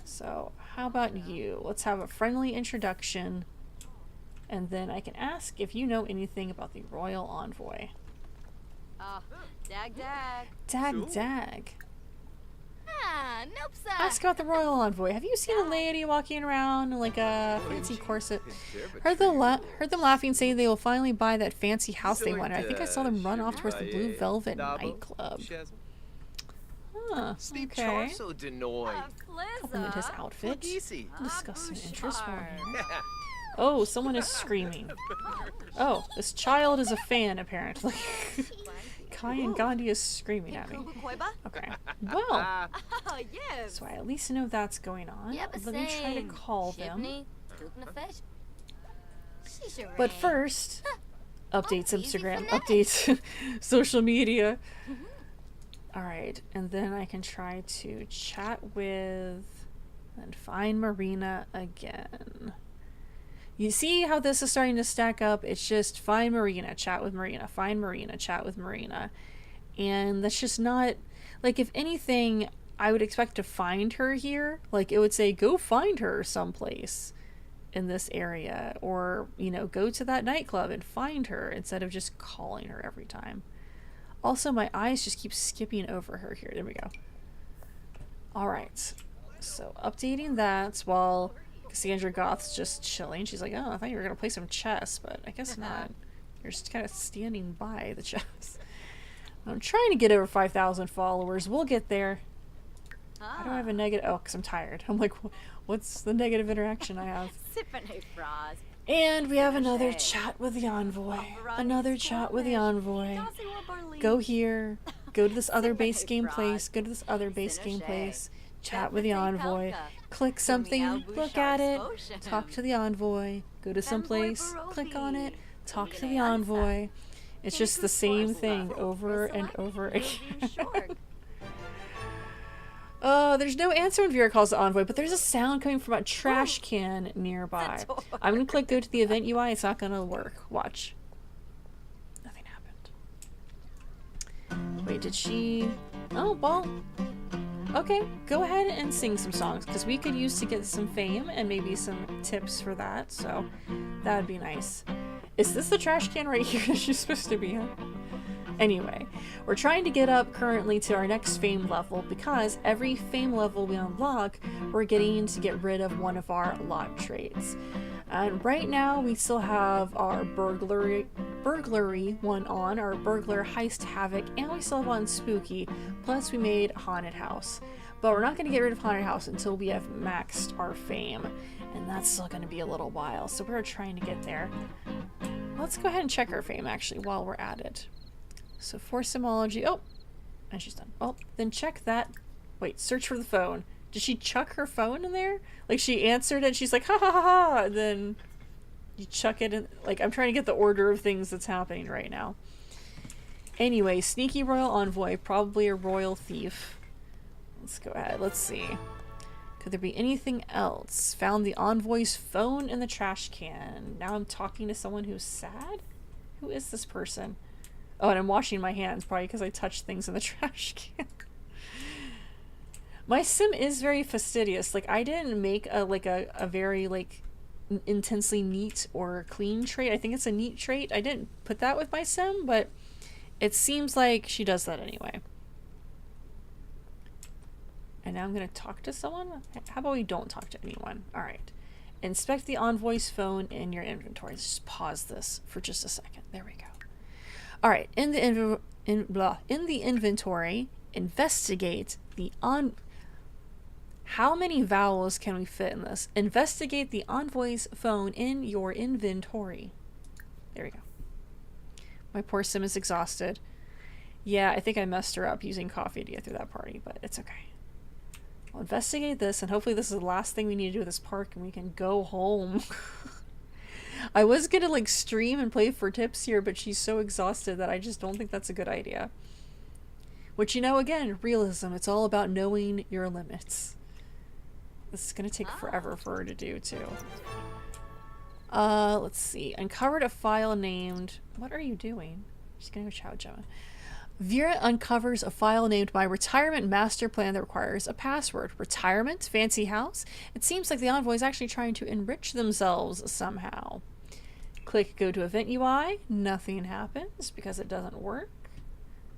So, how about you? Let's have a friendly introduction. And then I can ask if you know anything about the royal envoy. Dag dag. Dag dag. Nope, sir. Ask about the royal envoy. Have you seen a lady walking around in like a fancy corset? Heard them laughing, saying they will finally buy that fancy house they wanted. I think I saw them run off towards the Blue Velvet nightclub. Huh, okay. Compliment his outfit. Discuss some interest. Oh, someone is screaming. Oh, this child is a fan, apparently. Kai and Gandhi is screaming at me. Okay. Well, so I at least know that's going on. Let me try to call them. But first, updates Instagram, updates social media. Alright, and then I can try to chat with and find Marina again. You see how this is starting to stack up? It's just find Marina, chat with Marina, find Marina, chat with Marina. And that's just not, like, if anything, I would expect to find her here. Like, it would say, go find her someplace in this area. Or, you know, go to that nightclub and find her instead of just calling her every time. Also, my eyes just keep skipping over her here. There we go. Alright. So, updating that while Cassandra Goth's just chilling. She's like, oh, I thought you were going to play some chess, but I guess not. You're just kind of standing by the chess. I'm trying to get over 5,000 followers. We'll get there. How do I have a negative? Oh, because I'm tired. I'm like, what's the negative interaction I have? And we have another chat with the envoy. Another chat with the envoy. Go here. Go to this other base game place. Go to this other base game place. Chat with the envoy. Click something. Look at it. Talk to the envoy. Go to some place. Click on it. Talk to the envoy. It's just the same thing over and over again. Oh, there's no answer when Vera calls the envoy, but there's a sound coming from a trash can nearby. I'm going to click go to the event UI. It's not going to work. Watch. Nothing happened. Wait, did she... Oh, well... Okay, go ahead and sing some songs, because we could use to get some fame and maybe some tips for that, so that would be nice. Is this the trash can right here that she's supposed to be in? Anyway, we're trying to get up currently to our next fame level because every fame level we unlock, we're getting to get rid of one of our lot traits. And right now we still have our burglary one on, our burglar heist havoc, and we still have on spooky, plus we made haunted house. But we're not going to get rid of haunted house until we have maxed our fame, and that's still going to be a little while, so we're trying to get there. Let's go ahead and check our fame actually while we're at it. So for Simology, oh, and she's done. Well, then check that. Wait, search for the phone. Did she chuck her phone in there? Like she answered it, she's like, ha ha ha ha, and then you chuck it in. Like, I'm trying to get the order of things that's happening right now. Anyway, sneaky royal envoy, probably a royal thief. Let's go ahead, let's see. Could there be anything else? Found the envoy's phone in the trash can. Now I'm talking to someone who's sad? Who is this person? Oh, and I'm washing my hands, probably because I touched things in the trash can. My sim is very fastidious. Like, I didn't make a very, like, intensely neat or clean trait. I think it's a neat trait. I didn't put that with my sim, but it seems like she does that anyway. And now I'm going to talk to someone? How about we don't talk to anyone? Alright. Inspect the envoy's phone in your inventory. Let's just pause this for just a second. There we go. Alright, in the inventory, investigate the How many vowels can we fit in this? Investigate the envoy's phone in your inventory. There we go. My poor sim is exhausted. Yeah, I think I messed her up using coffee to get through that party, but it's okay. I'll investigate this, and hopefully this is the last thing we need to do with this park, and we can go home. I was gonna like stream and play for tips here, but she's so exhausted that I just don't think that's a good idea. Which, you know, again, realism. It's all about knowing your limits. This is gonna take forever for her to do, too. Let's see. Uncovered a file named... What are you doing? She's gonna go chow Gemma. Vera uncovers a file named My Retirement Master Plan that requires a password. Retirement? Fancy house? It seems like the envoy is actually trying to enrich themselves somehow. Click go to event UI. Nothing happens because it doesn't work.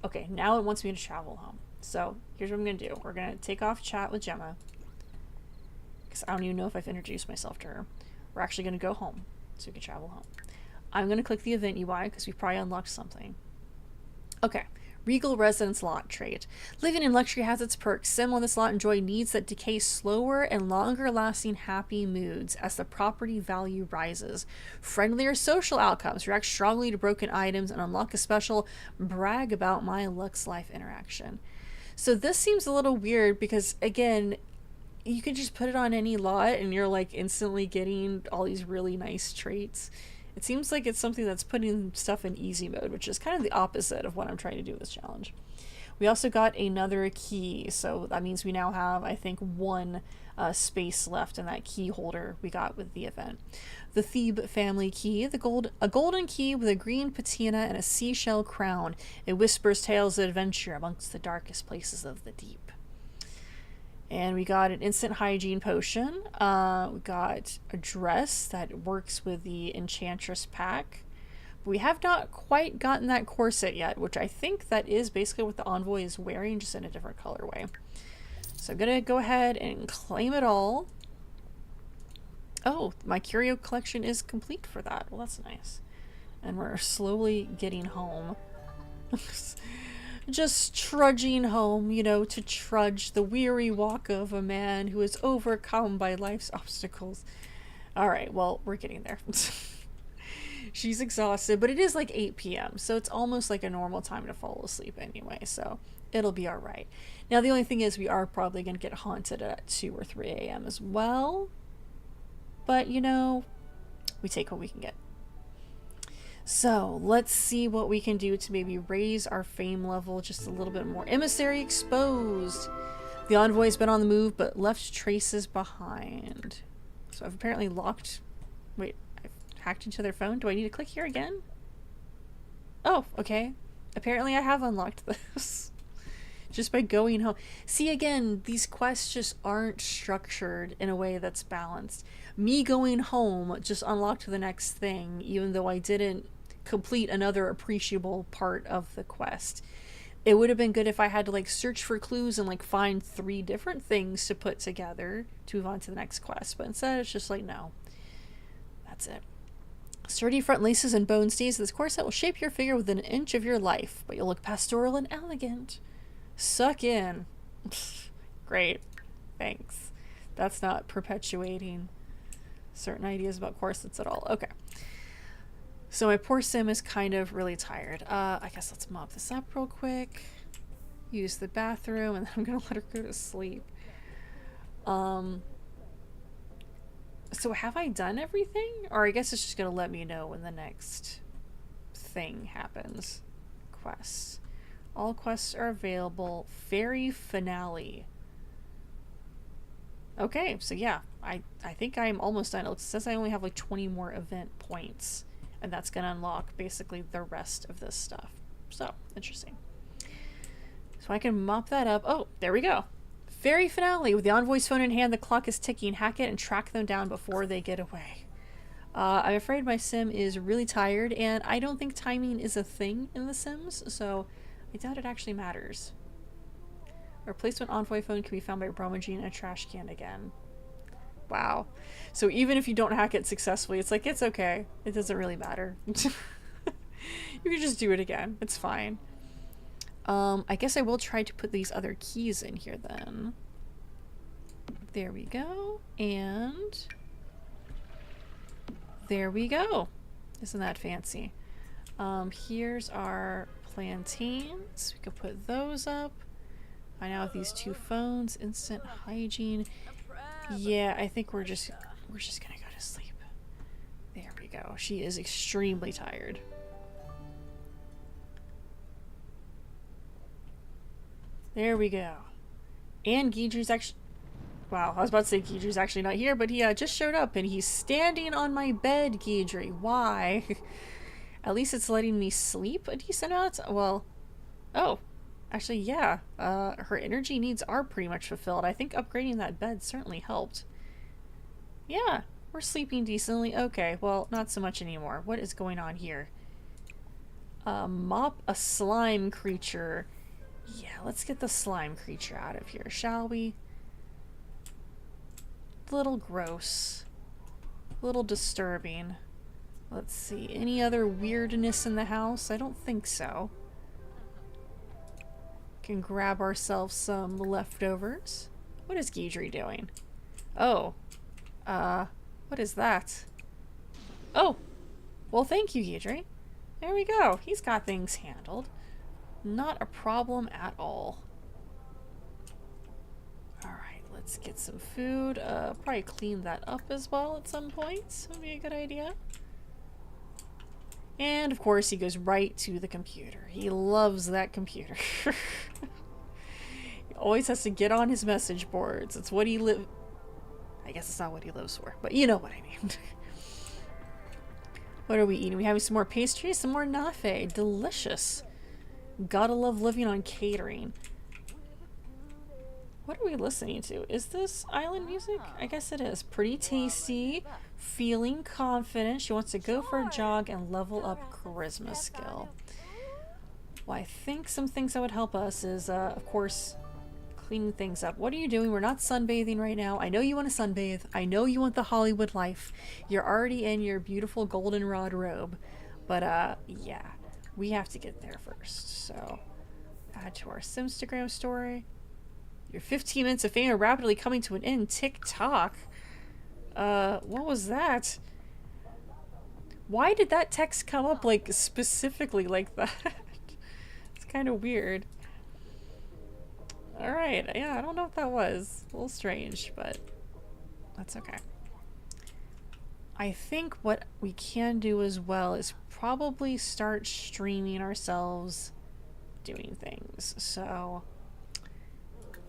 Okay, now it wants me to travel home. So here's what I'm going to do. We're going to take off chat with Gemma. Because I don't even know if I've introduced myself to her. We're actually going to go home so we can travel home. I'm going to click the event UI because we've probably unlocked something. Okay. Regal Residence Lot trait. Living in luxury has its perks. Sim on this lot enjoy needs that decay slower and longer lasting happy moods as the property value rises. Friendlier social outcomes. React strongly to broken items and unlock a special brag about my Lux Life interaction. So this seems a little weird because, again, you can just put it on any lot and you're like instantly getting all these really nice traits. It seems like it's something that's putting stuff in easy mode, which is kind of the opposite of what I'm trying to do with this challenge. We also got another key, so that means we now have, I think, one space left in that key holder we got with the event. The Thebe family key, a golden key with a green patina and a seashell crown. It whispers tales of adventure amongst the darkest places of the deep. And we got an instant hygiene potion. We got a dress that works with the Enchantress pack. But we have not quite gotten that corset yet, which I think that is basically what the Envoy is wearing, just in a different colorway. So I'm going to go ahead and claim it all. Oh, my curio collection is complete for that. Well, that's nice. And we're slowly getting home. Just trudging home, you know, to trudge the weary walk of a man who is overcome by life's obstacles. Alright, well, we're getting there. She's exhausted, but it is like 8 p.m., so it's almost like a normal time to fall asleep anyway, so it'll be alright. Now, the only thing is we are probably going to get haunted at 2 or 3 a.m. as well. But, you know, we take what we can get. So let's see what we can do to maybe raise our fame level just a little bit more. Emissary exposed. The Envoy's been on the move but left traces behind. So I've apparently locked... Wait, I've hacked into their phone? Do I need to click here again? Oh, okay. Apparently I have unlocked this. Just by going home. See, again, these quests just aren't structured in a way that's balanced. Me going home just unlocked the next thing, even though I didn't complete another appreciable part of the quest. It would have been good if I had to like search for clues and like find 3 different things to put together to move on to the next quest, but instead it's just like, no, that's it. Sturdy front laces and bone stays. This corset will shape your figure within an inch of your life, but you'll look pastoral and elegant. Suck in. Great, thanks. That's not perpetuating certain ideas about corsets at all. Okay. So my poor Sim is kind of really tired. I guess let's mop this up real quick. Use the bathroom, and then I'm gonna let her go to sleep. So have I done everything? Or I guess it's just gonna let me know when the next thing happens. Quests. All quests are available. Fairy finale. Okay, so yeah, I think I'm almost done. It says I only have like 20 more event points. And that's going to unlock basically the rest of this stuff. So, interesting. So I can mop that up. Oh, there we go. Fairy finale. With the Envoy's phone in hand, the clock is ticking. Hack it and track them down before they get away. I'm afraid my Sim is really tired, and I don't think timing is a thing in The Sims, so I doubt it actually matters. A replacement Envoy phone can be found by rummaging in a trash can again. Wow. So even if you don't hack it successfully, it's like, it's okay. It doesn't really matter. You can just do it again. It's fine. I guess I will try to put these other keys in here then. There we go. And there we go. Isn't that fancy? Here's our plantains. We could put those up. I now have these 2 phones. Instant hygiene. Yeah, I think we're just gonna go to sleep. There we go. She is extremely tired. There we go. And Guidry's actually... Wow, I was about to say Guidry's actually not here, but he just showed up and he's standing on my bed, Guidry. Why? At least it's letting me sleep a decent amount. Well, oh. Actually, yeah, her energy needs are pretty much fulfilled. I think upgrading that bed certainly helped. Yeah, We're sleeping decently. Okay, well, not so much anymore. What is going on here? Mop a slime creature. Yeah, let's get the slime creature out of here, shall we? A little gross. A little disturbing. Let's see. Any other weirdness in the house? I don't think so. Can grab ourselves some leftovers. What is Guidry doing? Oh. What is that? Oh! Well, thank you, Guidry. There we go. He's got things handled. Not a problem at all. Alright, let's get some food. Probably clean that up as well at some point. Would be a good idea. And, of course, he goes right to the computer. He loves that computer. He always has to get on his message boards. It's what he lives... I guess it's not what he lives for, but you know what I mean. What are we eating? We having some more pastry, some more nafe. Delicious. Gotta love living on catering. What are we listening to? Is this island music? I guess it is. Pretty tasty. Feeling confident. She wants to go for a jog and level up charisma skill. Well, I think some things that would help us is, of course, cleaning things up. What are you doing? We're not sunbathing right now. I know you want to sunbathe. I know you want the Hollywood life. You're already in your beautiful goldenrod robe. But, yeah. We have to get there first. So, add to our Simstagram story. Your 15 minutes of fame are rapidly coming to an end. TikTok. What was that? Why did that text come up, like, specifically like that? It's kind of weird. Alright, yeah, I don't know what that was. A little strange, but that's okay. I think what we can do as well is probably start streaming ourselves doing things. So,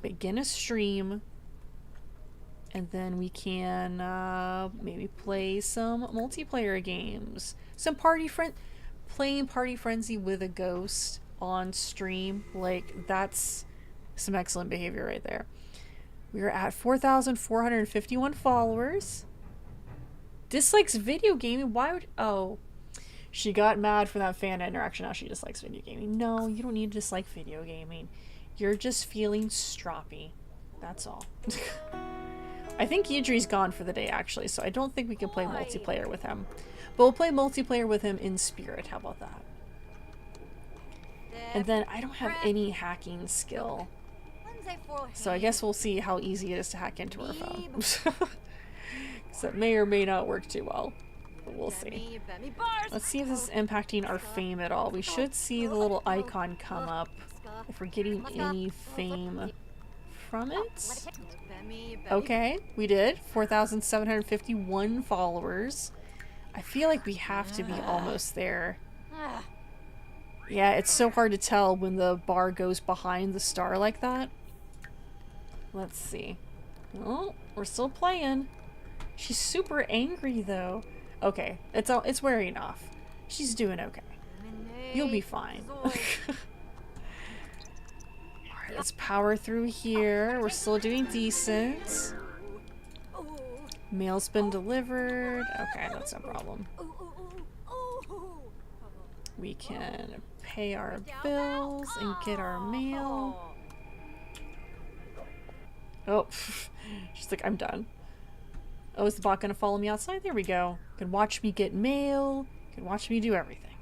begin a stream, and then we can maybe play some multiplayer games. Some playing Party Frenzy with a ghost on stream. Like, that's some excellent behavior right there. We are at 4,451 followers. Dislikes video gaming. Why would... Oh. She got mad for that fan interaction. Now she dislikes video gaming. No, you don't need to dislike video gaming. You're just feeling stroppy. That's all. I think Guidry's gone for the day, actually, so I don't think we can play multiplayer with him. But we'll play multiplayer with him in spirit. How about that? And then I don't have any hacking skill. So I guess we'll see how easy it is to hack into her phone. Because that may or may not work too well. But we'll see. Let's see if this is impacting our fame at all. We should see the little icon come up if we're getting any fame from it. Okay, we did. 4,751 followers. I feel like we have to be almost there. Yeah, it's so hard to tell when the bar goes behind the star like that. Let's see. Oh, we're still playing. She's super angry though. Okay, it's wearing off. She's doing okay. You'll be fine. Alright, let's power through here. We're still doing decent. Mail's been delivered. Okay, that's no problem. We can pay our bills and get our mail. Oh, she's like, I'm done. Oh, is the bot gonna follow me outside? There we go. Can watch me get mail. Can watch me do everything.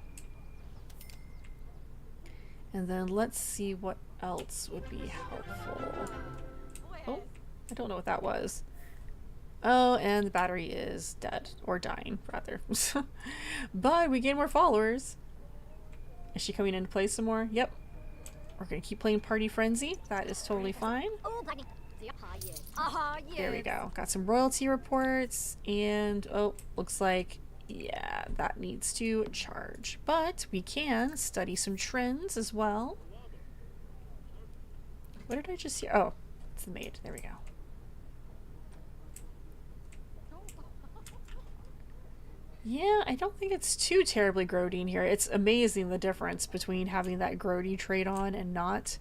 And then let's see what else would be helpful. Oh, I don't know what that was. Oh, and the battery is dead. Or dying, rather. But we gain more followers. Is she coming into play some more? Yep. We're gonna keep playing Party Frenzy. That is totally fine. There we go. Got some royalty reports, and oh, looks like, yeah, that needs to charge. But we can study some trends as well. What did I just hear? Oh, it's the maid. There we go. Yeah, I don't think it's too terribly grody in here. It's amazing the difference between having that grody trait on and not.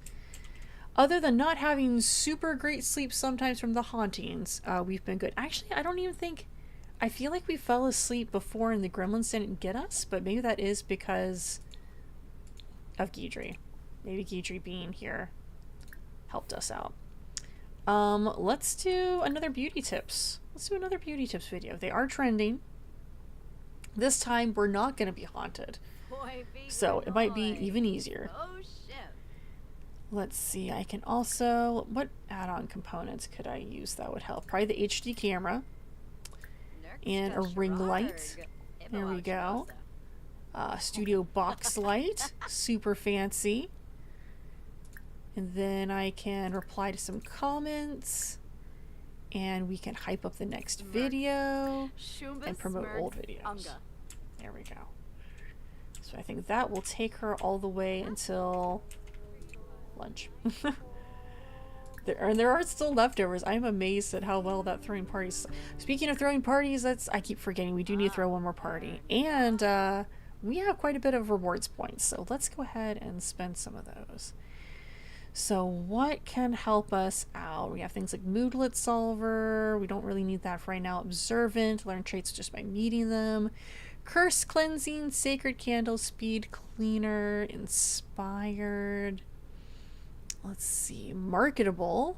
Other than not having super great sleep sometimes from the hauntings, we've been good. Actually, I don't even think... I feel like we fell asleep before and the gremlins didn't get us, but maybe that is because of Guidry. Maybe Guidry being here helped us out. Let's do another beauty tips. Let's do another beauty tips video. They are trending. This time we're not going to be haunted. So it might be even easier. Oh, shit. Let's see. I can also... What add-on components could I use that would help? Probably the HD camera. And a ring light. There we go. Studio box light. Super fancy. And then I can reply to some comments. And we can hype up the next video. And promote old videos. There we go. So I think that will take her all the way until lunch. There are still leftovers. I'm amazed at how well that throwing parties. Speaking of throwing parties, I keep forgetting we do need to throw one more party. And we have quite a bit of rewards points. So let's go ahead and spend some of those. So what can help us out? We have things like Moodlet Solver. We don't really need that for right now. Observant. Learn traits just by meeting them. Curse Cleansing. Sacred Candle. Speed Cleaner. Inspired. Let's see. Marketable.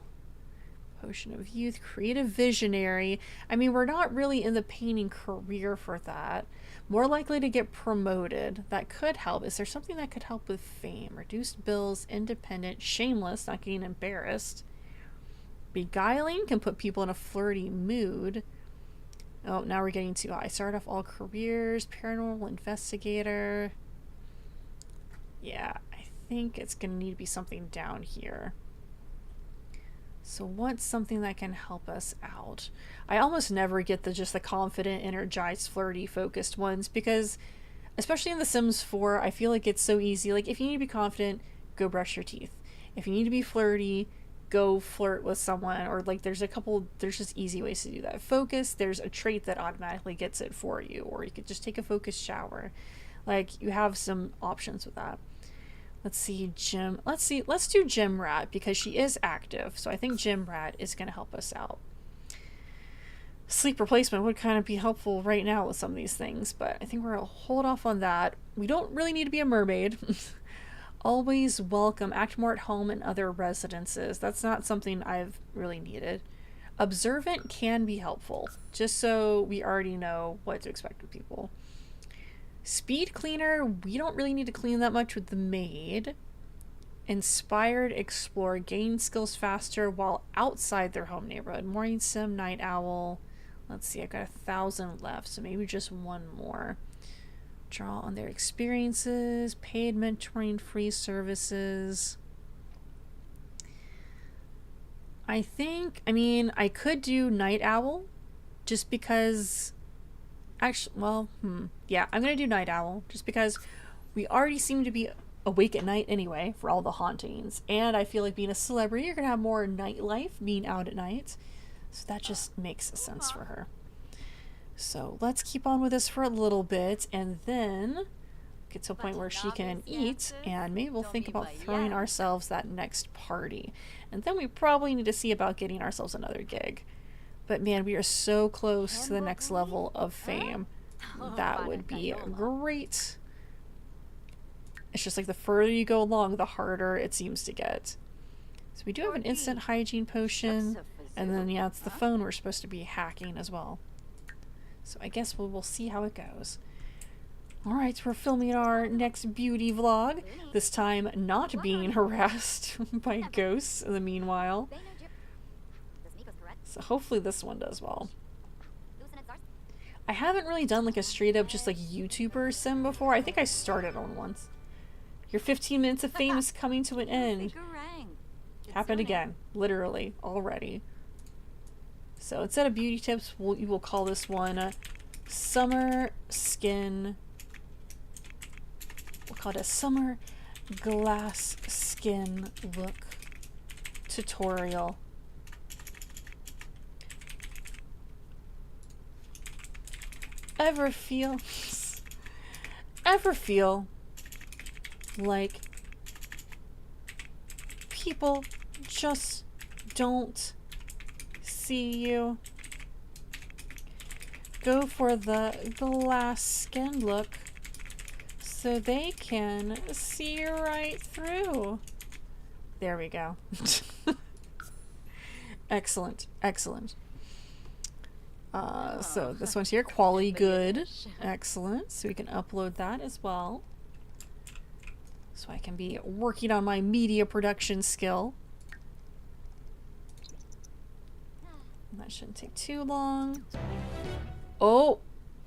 Potion of Youth. Creative Visionary. I mean, we're not really in the painting career for that. More likely to get promoted. That could help. Is there something that could help with fame? Reduced bills. Independent. Shameless. Not getting embarrassed. Beguiling can put people in a flirty mood. Oh, now we're getting too high. Start off all careers. Paranormal Investigator. Yeah, I think it's going to need to be something down here. So what's something that can help us out? I almost never get just the confident, energized, flirty, focused ones because, especially in The Sims 4, I feel like it's so easy. Like, if you need to be confident, go brush your teeth. If you need to be flirty, go flirt with someone. Or, like, there's just easy ways to do that. Focus, there's a trait that automatically gets it for you. Or you could just take a focused shower. Like, you have some options with that. Let's see, Gym. Let's do Gym Rat because she is active. So I think Gym Rat is going to help us out. Sleep replacement would kind of be helpful right now with some of these things, but I think we're going to hold off on that. We don't really need to be a mermaid. Always welcome. Act more at home in other residences. That's not something I've really needed. Observant can be helpful, just so we already know what to expect with people. Speed Cleaner, we don't really need to clean that much with the maid. Inspired Explorer, gain skills faster while outside their home neighborhood. Morning Sim, Night Owl. Let's see, I've got 1,000 left, so maybe just one more. Draw on their experiences. Paid mentoring, free services. I mean, I could do Night Owl just because... Actually, well, yeah, I'm going to do Night Owl just because we already seem to be awake at night anyway for all the hauntings. And I feel like being a celebrity, you're going to have more nightlife being out at night. So that just makes sense for her. So let's keep on with this for a little bit and then get to a point where she can eat and maybe we'll think about throwing ourselves that next party. And then we probably need to see about getting ourselves another gig. But man, we are so close to the next level of fame. That would be great. It's just like the further you go along, the harder it seems to get. So we do have an instant hygiene potion. And then, yeah, it's the phone we're supposed to be hacking as well. So I guess we'll see how it goes. Alright, we're filming our next beauty vlog. This time not being harassed by ghosts in the meanwhile. So hopefully this one does well. I haven't really done like a straight up just like YouTuber sim before. I think I started on once. Your 15 minutes of fame is coming to an end. Happened again, literally, already. So instead of beauty tips, you will call this one Summer Skin. We'll call it a Summer Glass Skin Look Tutorial. Ever feel like people just don't see you? go for the glass skin look so they can see right through. There we go. Excellent, excellent. So this one's here, quality good. Excellent. So we can upload that as well. So I can be working on my media production skill. That shouldn't take too long. Oh,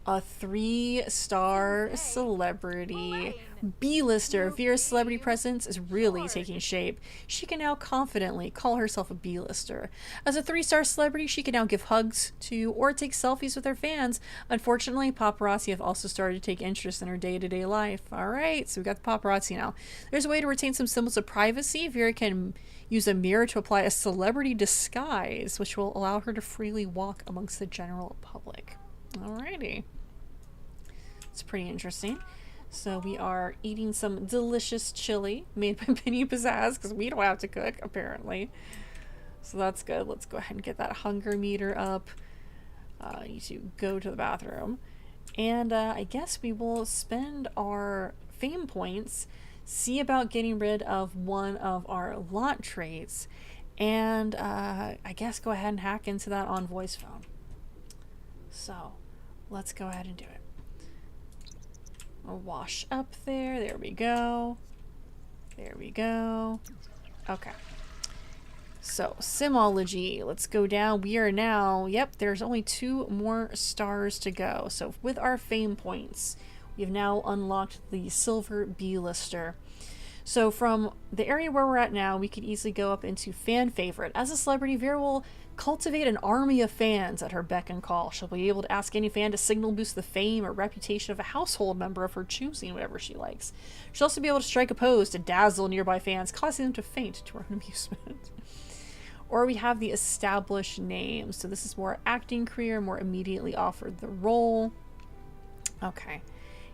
a 3-star celebrity. B-lister. Vera's celebrity presence is really taking shape. She can now confidently call herself a B-lister. As a 3-star celebrity, she can now give hugs to or take selfies with her fans. Unfortunately, paparazzi have also started to take interest in her day-to-day life. Alright, so we got the paparazzi now. There's a way to retain some symbols of privacy. Vera can use a mirror to apply a celebrity disguise, which will allow her to freely walk amongst the general public. Alrighty. It's pretty interesting. So we are eating some delicious chili made by Penny Pizzazz because we don't have to cook, apparently. So that's good. Let's go ahead and get that hunger meter up. I need to go to the bathroom. And I guess we will spend our fame points, see about getting rid of one of our lot traits, and I guess go ahead and hack into that on voice phone. So let's go ahead and do it. I'll wash up there. There we go. There we go. Okay. So, Simology. Let's go down. We are now, yep, there's only 2 more stars to go. So, with our fame points, we have now unlocked the Silver B-lister. So, from the area where we're at now, we could easily go up into Fan Favorite. As a celebrity, Vera will cultivate an army of fans at her beck and call. She'll be able to ask any fan to signal boost the fame or reputation of a household member of her choosing, whatever she likes. She'll also be able to strike a pose to dazzle nearby fans, causing them to faint to her own amusement. Or we have the established name. So this is more acting career, more immediately offered the role. Okay.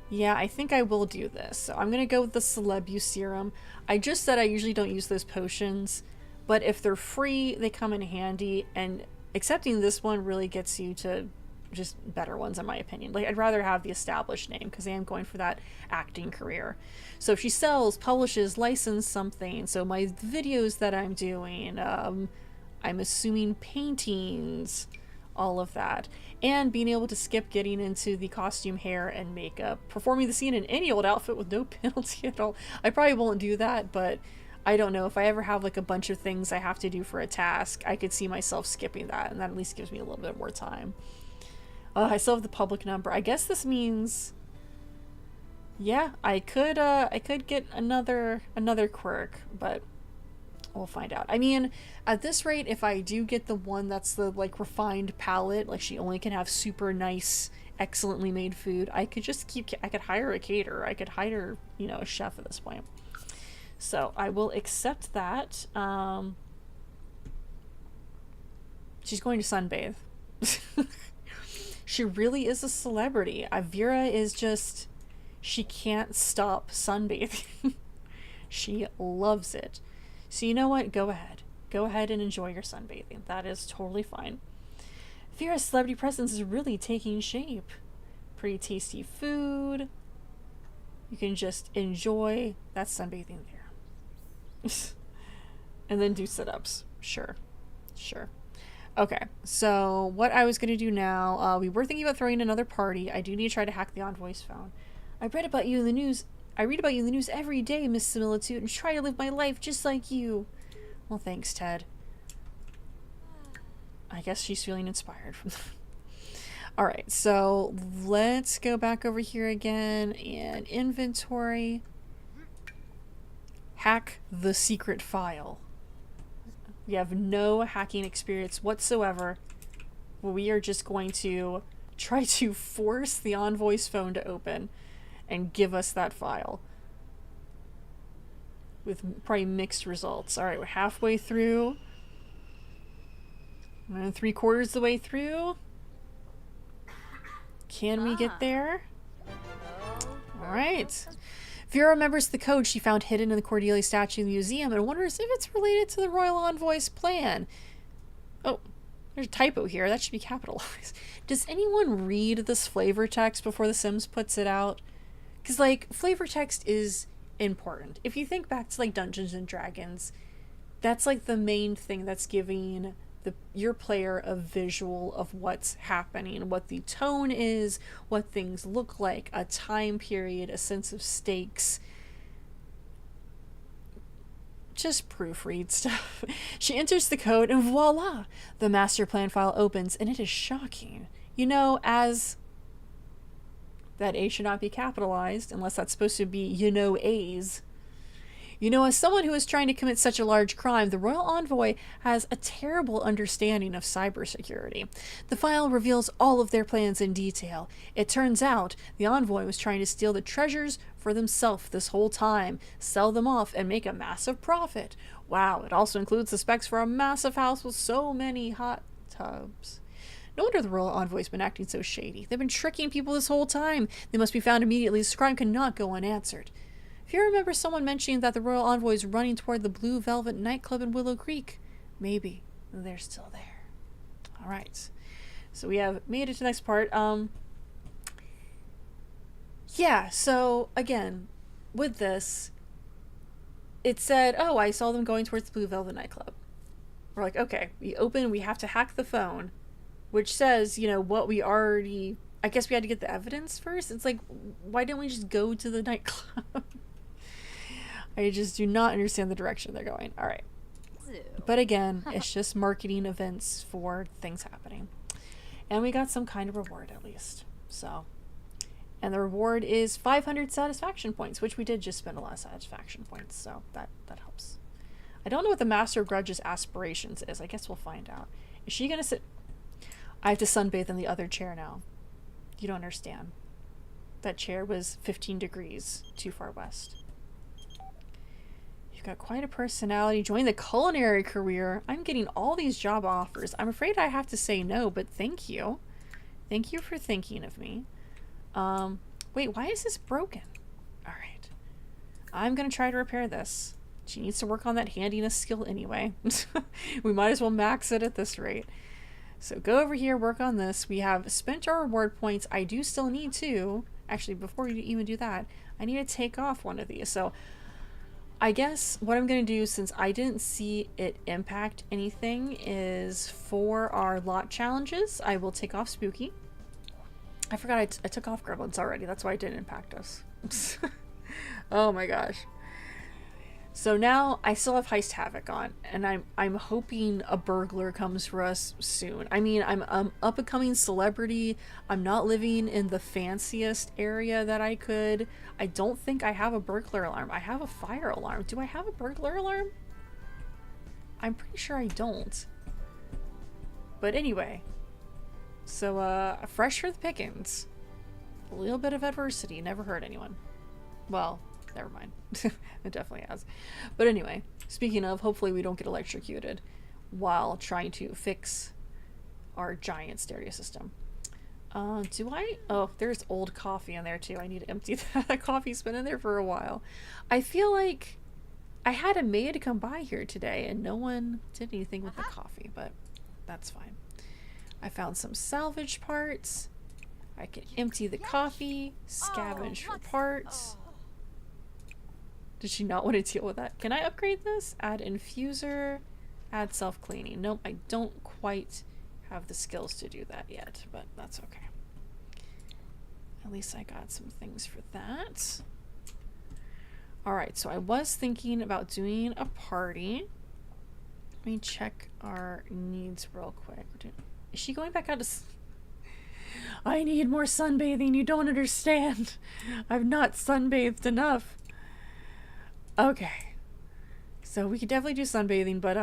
Yeah, I think I will do this. So I'm going to go with the Celebu Serum. I just said I usually don't use those potions, but if they're free, they come in handy, and accepting this one really gets you to just better ones, in my opinion. Like, I'd rather have the established name because I am going for that acting career. So if she sells, publishes, licenses something, so my videos that I'm doing, I'm assuming paintings, all of that, and being able to skip getting into the costume, hair, and makeup, performing the scene in any old outfit with no penalty at all. I probably won't do that, but I don't know, if I ever have like a bunch of things I have to do for a task, I could see myself skipping that, and that at least gives me a little bit more time. I still have the public number. I guess this means, yeah, I could get another quirk, but we'll find out. I mean, at this rate, if I do get the one that's the like refined palate, like she only can have super nice, excellently made food, I could just I could hire a caterer. I could hire, you know, a chef at this point. So I will accept that. She's going to sunbathe. She really is a celebrity. Vera is just, she can't stop sunbathing. She loves it. So you know what? Go ahead. Go ahead and enjoy your sunbathing. That is totally fine. Vera's celebrity presence is really taking shape. Pretty tasty food. You can just enjoy that sunbathing there. And then do sit-ups. Sure. Okay, so what I was going to do now, we were thinking about throwing another party. I do need to try to hack the on-voice phone. I read about you in the news every day, Miss Similitude, and try to live my life just like you. Well, thanks, Ted. I guess she's feeling inspired from that. Alright, so let's go back over here again and inventory. Hack the secret file. We have no hacking experience whatsoever. We are just going to try to force the on-voice phone to open and give us that file. With probably mixed results. Alright, we're halfway through. And 3/4 the way through. Can we get there? Alright. Vera remembers the code she found hidden in the Cordelia statue in the museum and wonders if it's related to the Royal Envoy's plan. Oh, There's a typo here. That should be capitalized. Does anyone read this flavor text before The Sims puts it out? Because, like, flavor text is important. If you think back to, like, Dungeons and Dragons, that's, like, the main thing that's giving your player a visual of what's happening, what the tone is, what things look like, a time period, a sense of stakes. Just proofread stuff. She enters the code and voila! The master plan file opens and it is shocking. You know, as that A should not be capitalized unless that's supposed to be, you know, A's. You know, as someone who is trying to commit such a large crime, the Royal Envoy has a terrible understanding of cybersecurity. The file reveals all of their plans in detail. It turns out the Envoy was trying to steal the treasures for themselves this whole time, sell them off, and make a massive profit. Wow, it also includes the specs for a massive house with so many hot tubs. No wonder the Royal Envoy's been acting so shady. They've been tricking people this whole time. They must be found immediately. This crime cannot go unanswered. If you remember someone mentioning that the Royal Envoy is running toward the Blue Velvet nightclub in Willow Creek, maybe they're still there. All right. So we have made it to the next part. Yeah, so again, with this, it said, oh, I saw them going towards the Blue Velvet nightclub. We're like, okay, we have to hack the phone, which says, you know, what we already, I guess we had to get the evidence first. It's like, why didn't we just go to the nightclub? I just do not understand the direction they're going. All right. But again, it's just marketing events for things happening. And we got some kind of reward at least. So, and the reward is 500 satisfaction points, which we did just spend a lot of satisfaction points. So that helps. I don't know what the Master of Grudge's aspirations is. I guess we'll find out. Is she going to sit? I have to sunbathe in the other chair now. You don't understand. That chair was 15 degrees too far west. You've got quite a personality. Join the culinary career. I'm getting all these job offers. I'm afraid I have to say no, but thank you. Thank you for thinking of me. Wait, why is this broken? All right. I'm going to try to repair this. She needs to work on that handiness skill anyway. We might as well max it at this rate. So go over here, work on this. We have spent our reward points. I do still need to. Actually, before you even do that, I need to take off one of these. So I guess what I'm going to do, since I didn't see it impact anything, is for our lot challenges, I will take off Spooky. I forgot I took off Gremlins already. That's why it didn't impact us. Oh my gosh. So now I still have Heist Havoc on, and I'm hoping a burglar comes for us soon. I mean, I'm up and coming celebrity. I'm not living in the fanciest area that I could. I don't think I have a burglar alarm. I have a fire alarm. Do I have a burglar alarm? I'm pretty sure I don't. But anyway, so fresh for the pickings. A little bit of adversity never hurt anyone. Well, never mind. It definitely has. But anyway, speaking of, hopefully we don't get electrocuted while trying to fix our giant stereo system. Do I? Oh, there's old coffee in there too. I need to empty that. That coffee's been in there for a while. I feel like I had a maid come by here today and no one did anything with the coffee, but that's fine. I found some salvage parts. I can empty the coffee, scavenge for parts. Did she not want to deal with that? Can I upgrade this? Add infuser, add self-cleaning. Nope, I don't quite have the skills to do that yet, but that's okay. At least I got some things for that. Alright, so I was thinking about doing a party. Let me check our needs real quick. Is she going back out to... I need more sunbathing, you don't understand. I've not sunbathed enough. Okay. So we could definitely do sunbathing, but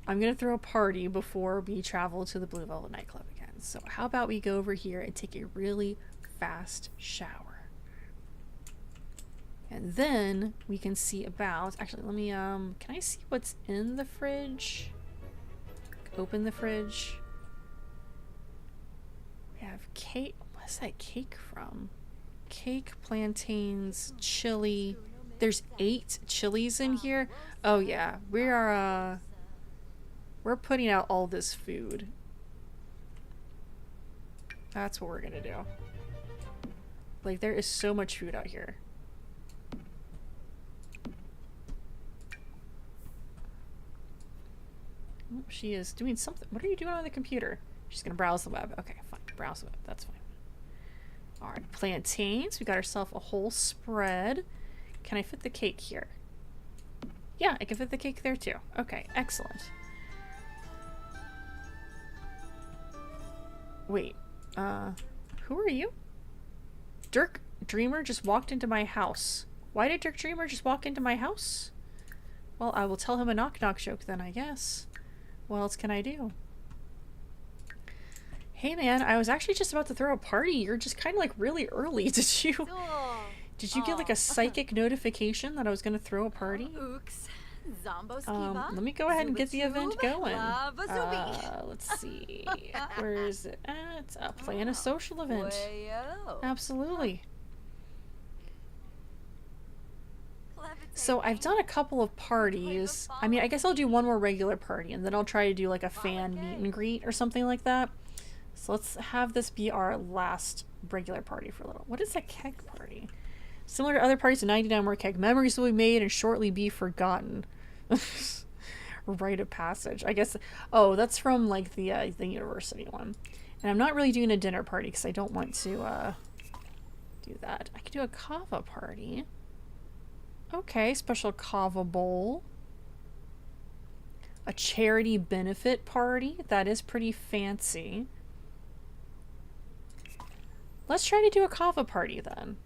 I'm gonna throw a party before we travel to the Blue Velvet nightclub again. So how about we go over here and take a really fast shower. And then we can see about, actually let me can I see what's in the fridge? Open the fridge. We have cake. What's that cake from? Cake, plantains, chili. There's 8 chilies in here. Oh yeah, we are We're putting out all this food. That's what we're gonna do. Like, there is so much food out here. Oh, she is doing something. What are you doing on the computer? She's gonna browse the web. Okay, fine. Browse the web. That's fine. Alright, plantains. We got ourselves a whole spread. Can I fit the cake here? Yeah, I can fit the cake there too. Okay, excellent. Wait, who are you? Dirk Dreamer just walked into my house. Why did Dirk Dreamer just walk into my house? Well, I will tell him a knock-knock joke then, I guess. What else can I do? Hey man, I was actually just about to throw a party. You're just kind of like really early. Did you get like a psychic notification that I was going to throw a party? Let me go ahead and get the event going. Let's see. Where is it at? Plan a social event. Absolutely. So I've done a couple of parties. I mean, I guess I'll do one more regular party and then I'll try to do like a fan meet and greet or something like that. So let's have this be our last regular party for a little. What is a keg party? Similar to other parties, 99 more keg memories will be made and shortly be forgotten. Rite of passage. I guess. Oh, that's from like the university one. And I'm not really doing a dinner party because I don't want to do that. I could do a kava party. Okay, special kava bowl. A charity benefit party. That is pretty fancy. Let's try to do a kava party then.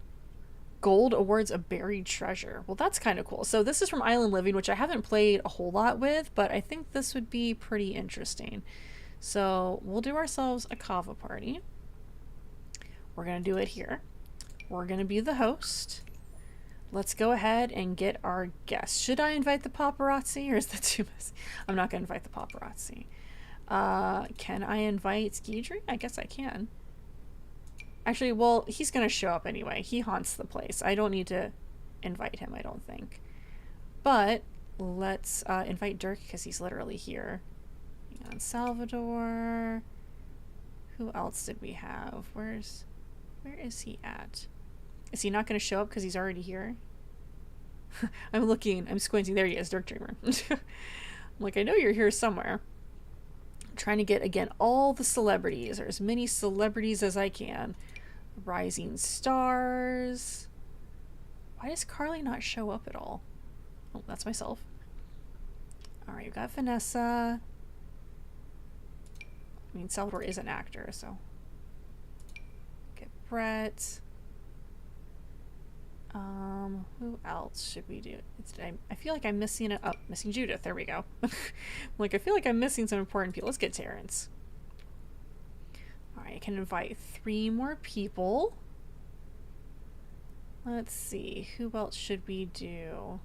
Gold awards a buried treasure. Well, that's kind of cool. So this is from Island Living, which I haven't played a whole lot with, but I think this would be pretty interesting. So we'll do ourselves a kava party. We're going to do it here. We're going to be the host. Let's go ahead and get our guests. Should I invite the paparazzi or is that too messy? I'm not going to invite the paparazzi. Can I invite Skeedry? I guess I can. Actually, well, he's going to show up anyway. He haunts the place. I don't need to invite him, I don't think. But let's invite Dirk because he's literally here. Hang on, Salvador. Who else did we have? Where is he at? Is he not going to show up because he's already here? I'm looking. I'm squinting. There he is, Dirk Dreamer. I'm like, I know you're here somewhere. I'm trying to get, again, all the celebrities, or as many celebrities as I can. Rising stars. Why does Carly not show up at all? Oh, that's myself. Alright, we've got Vanessa. I mean, Salvador is an actor, so. Get Brett. Who else should we do? I feel like I'm missing it. Oh, missing Judith. There we go. Like, I feel like I'm missing some important people. Let's get Terrence. Alright, I can invite 3 more people. Let's see. Who else should we do?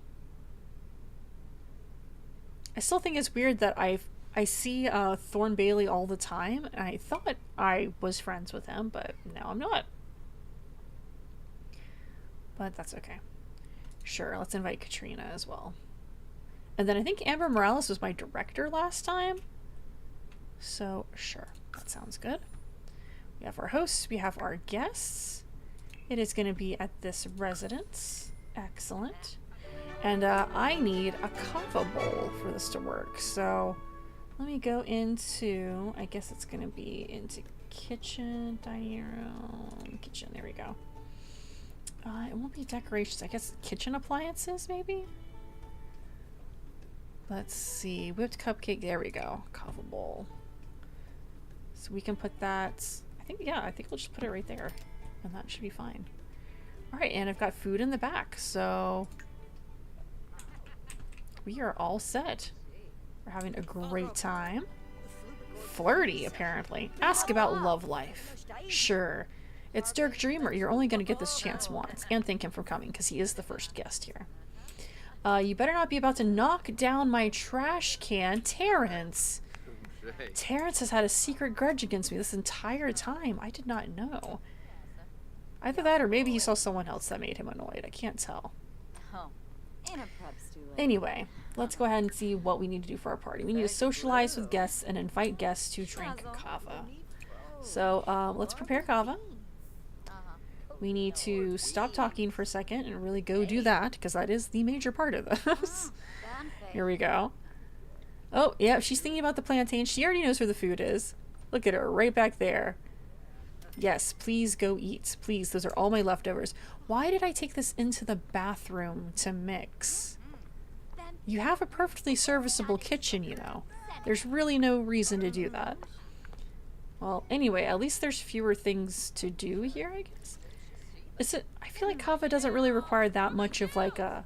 I still think it's weird that I see Thorn Bailey all the time, and I thought I was friends with him, but now I'm not. But that's okay. Sure, let's invite Katrina as well. And then I think Amber Morales was my director last time. So, sure. That sounds good. We have our hosts. We have our guests. It is going to be at this residence. Excellent. And I need a kava bowl for this to work. So, let me go into... I guess it's going to be into kitchen, dining room, kitchen. There we go. It won't be decorations. I guess kitchen appliances, maybe? Let's see. Whipped cupcake. There we go. Kava bowl. So we can put that... I think we'll just put it right there. And that should be fine. Alright, and I've got food in the back, so... we are all set. We're having a great time. Flirty, apparently. Ask about love life. Sure. It's Dirk Dreamer. You're only going to get this chance once. And thank him for coming, because he is the first guest here. You better not be about to knock down my trash can. Terrence! Terrence has had a secret grudge against me this entire time. I did not know. Either that or maybe he saw someone else that made him annoyed. I can't tell. Anyway, let's go ahead and see what we need to do for our party. We need to socialize with guests and invite guests to drink kava. So let's prepare kava. We need to stop talking for a second and really go do that, because that is the major part of this. Here we go. Oh, yeah, she's thinking about the plantain. She already knows where the food is. Look at her, right back there. Yes, please go eat. Please, those are all my leftovers. Why did I take this into the bathroom to mix? You have a perfectly serviceable kitchen, you know. There's really no reason to do that. Well, anyway, at least there's fewer things to do here, I guess. I feel like kava doesn't really require that much of like a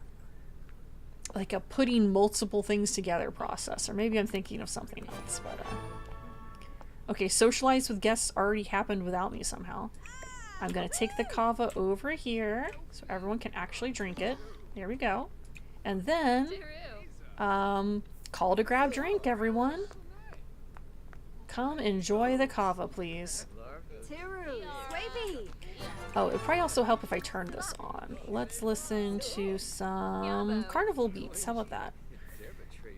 putting multiple things together process, or maybe I'm thinking of something else, but okay, socialize with guests already happened without me somehow. I'm gonna take the kava over here so everyone can actually drink it. There we go. And then call to grab drink, everyone. Come enjoy the kava, please. Oh, it'd probably also help if I turned this on. Let's listen to some carnival beats. How about that?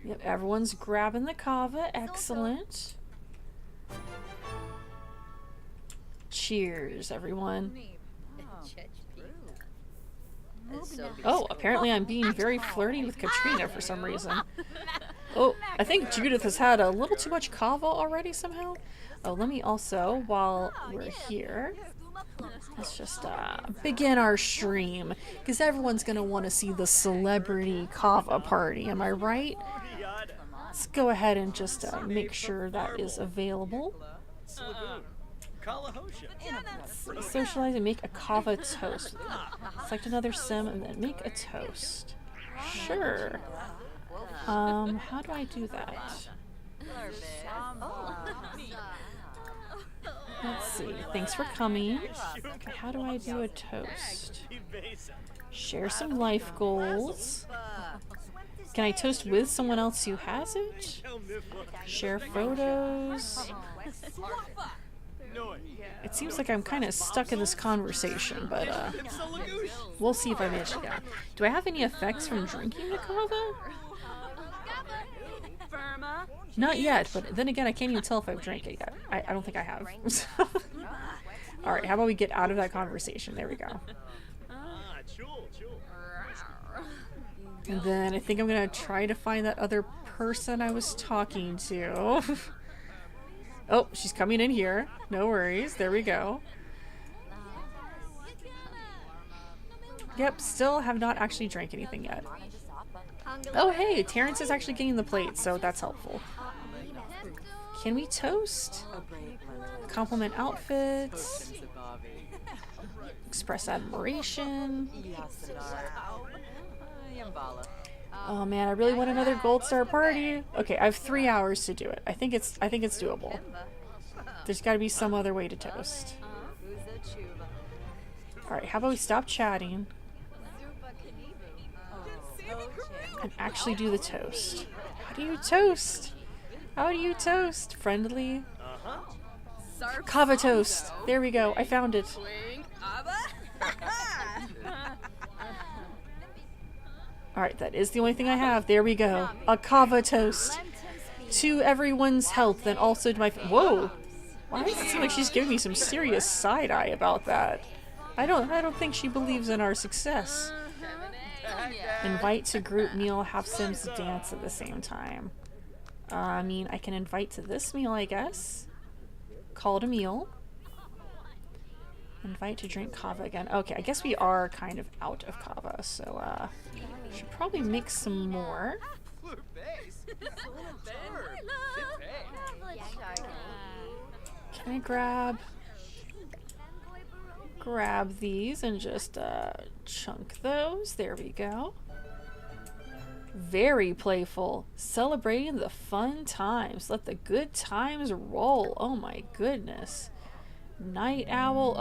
Yep, everyone's grabbing the kava. Excellent. Cheers, everyone. Oh, apparently I'm being very flirty with Katrina for some reason. Oh, I think Judith has had a little too much kava already somehow. Oh, let me also, while we're here, let's just begin our stream, because everyone's going to want to see the celebrity kava party, am I right? Let's go ahead and just make sure that is available. Socialize and make a kava toast. Select another sim and then make a toast. Sure. How do I do that? Let's see. Thanks for coming. Okay, how do I do a toast? Share some life goals. Can I toast with someone else who has it? Share photos. It seems like I'm kind of stuck in this conversation, but we'll see if I manage to get it. Do I have any effects from drinking the kava? Not yet, but then again, I can't even tell if I've drank it yet. I don't think I have. Alright, how about we get out of that conversation? There we go. And then I think I'm gonna try to find that other person I was talking to. Oh, she's coming in here. No worries. There we go. Yep, still have not actually drank anything yet. Oh, hey, Terrence is actually getting the plate, so that's helpful. Can we toast? Compliment outfits. Express admiration. Oh man, I really want another gold star party. Okay, I have 3 hours to do it. I think it's doable. There's got to be some other way to toast. All right, how about we stop chatting and actually do the toast? How do you toast? How do you toast? Friendly. Kava toast. There we go. I found it. Alright, that is the only thing I have. There we go. A kava toast. To everyone's health and also to my... Whoa! Why does it seem like she's giving me some serious side-eye about that? I don't think she believes in our success. Invite to group meal, have Sims dance at the same time. I mean, I can invite to this meal, I guess. Call it a meal. Invite to drink kava again. Okay, I guess we are kind of out of kava, so should probably make some more. Can I grab these and just chunk those? There we go. Very playful. Celebrating the fun times. Let the good times roll. Oh my goodness. Night owl.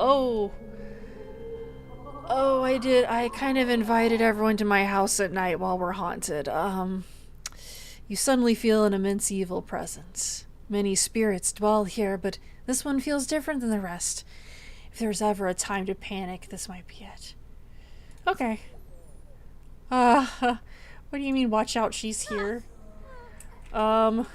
Oh, I did. I kind of invited everyone to my house at night while we're haunted. You suddenly feel an immense evil presence. Many spirits dwell here, but this one feels different than the rest. If there's ever a time to panic, this might be it. Okay. What do you mean, watch out, she's here? Well,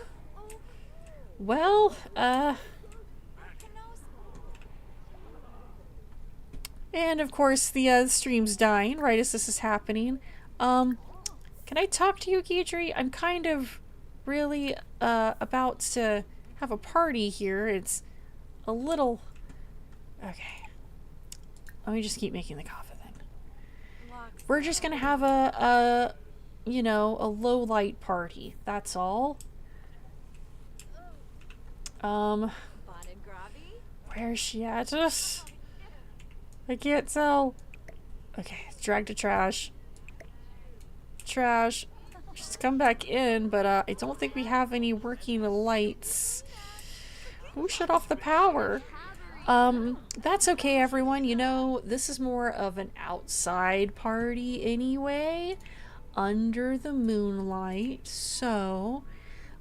and of course the stream's dying right as this is happening. Can I talk to you, Guidry? I'm kind of really, about to have a party here. It's a little... Okay. Let me just keep making the coffee then. We're just gonna have you know, a low light party. That's all. Where's she at? I can't tell. Okay, drag to trash. Trash. She's come back in, but I don't think we have any working lights. Who shut off the power? That's okay, everyone. You know, this is more of an outside party anyway, under the moonlight. So,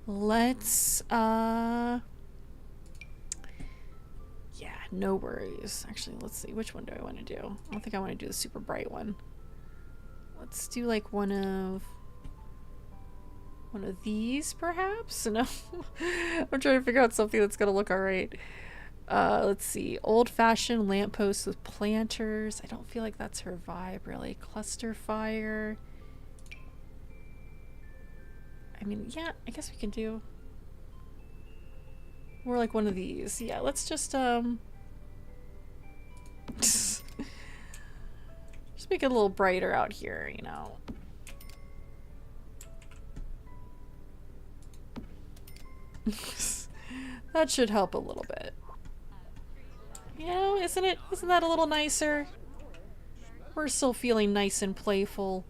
let's, yeah, no worries. Actually, let's see. Which one do I want to do? I don't think I want to do the super bright one. Let's do like one of these, perhaps? No. I'm trying to figure out something that's gonna look alright. Let's see. Old-fashioned lampposts with planters. I don't feel like that's her vibe, really. Cluster fire. I mean, yeah, I guess we can do more like one of these. Yeah, let's just, just make it a little brighter out here, you know. That should help a little bit. You know, isn't that a little nicer? We're still feeling nice and playful.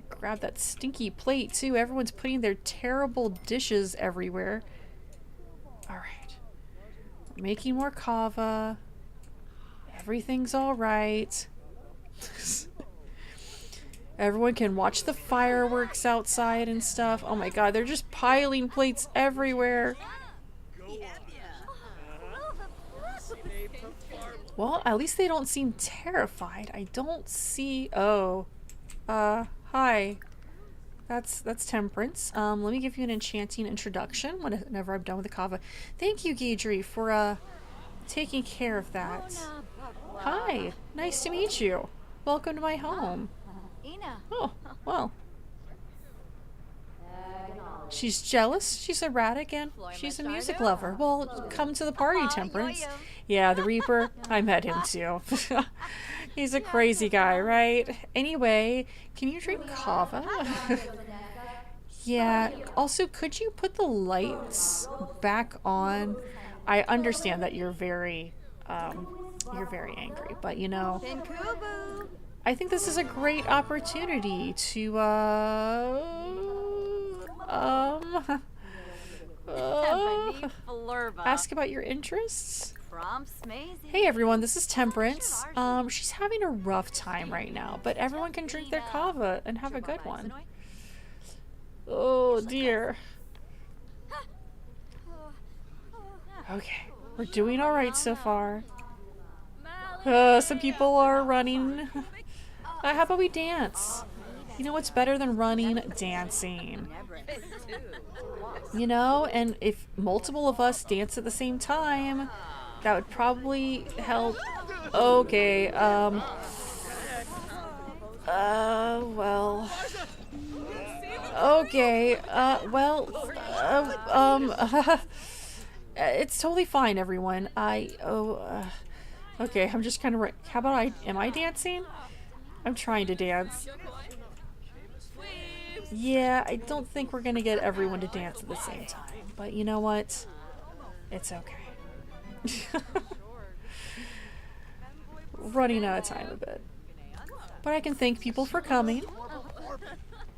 Grab that stinky plate too. Everyone's putting their terrible dishes everywhere. Alright. We're making more kava. Everything's alright. Everyone can watch the fireworks outside and stuff. Oh my god, they're just piling plates everywhere. Well, at least they don't seem terrified. I don't see... Oh. Hi. That's Temperance. Let me give you an enchanting introduction whenever I'm done with the kava. Thank you, Guidry, for, taking care of that. Hi. Nice to meet you. Welcome to my home. Oh, well. She's jealous, she's erratic, and she's a music lover. Well, come to the party, Temperance. Yeah, the Reaper. I met him too. He's a crazy guy, right? Anyway, can you drink kava? Yeah. Also, could you put the lights back on? I understand that you're very angry, but you know, I think this is a great opportunity to ask about your interests. Hey everyone, this is Temperance. She's having a rough time right now, but everyone can drink their kava and have a good one. Oh dear. Okay, we're doing alright so far. Some people are running. How about we dance? You know what's better than running? Dancing. You know, and if multiple of us dance at the same time, that would probably help. Okay, well. Okay, it's totally fine, everyone. Okay, I'm just kind of... How about am I dancing? I'm trying to dance. Yeah, I don't think we're gonna get everyone to dance at the same time. But you know what? It's okay. Running out of time a bit. But I can thank people for coming.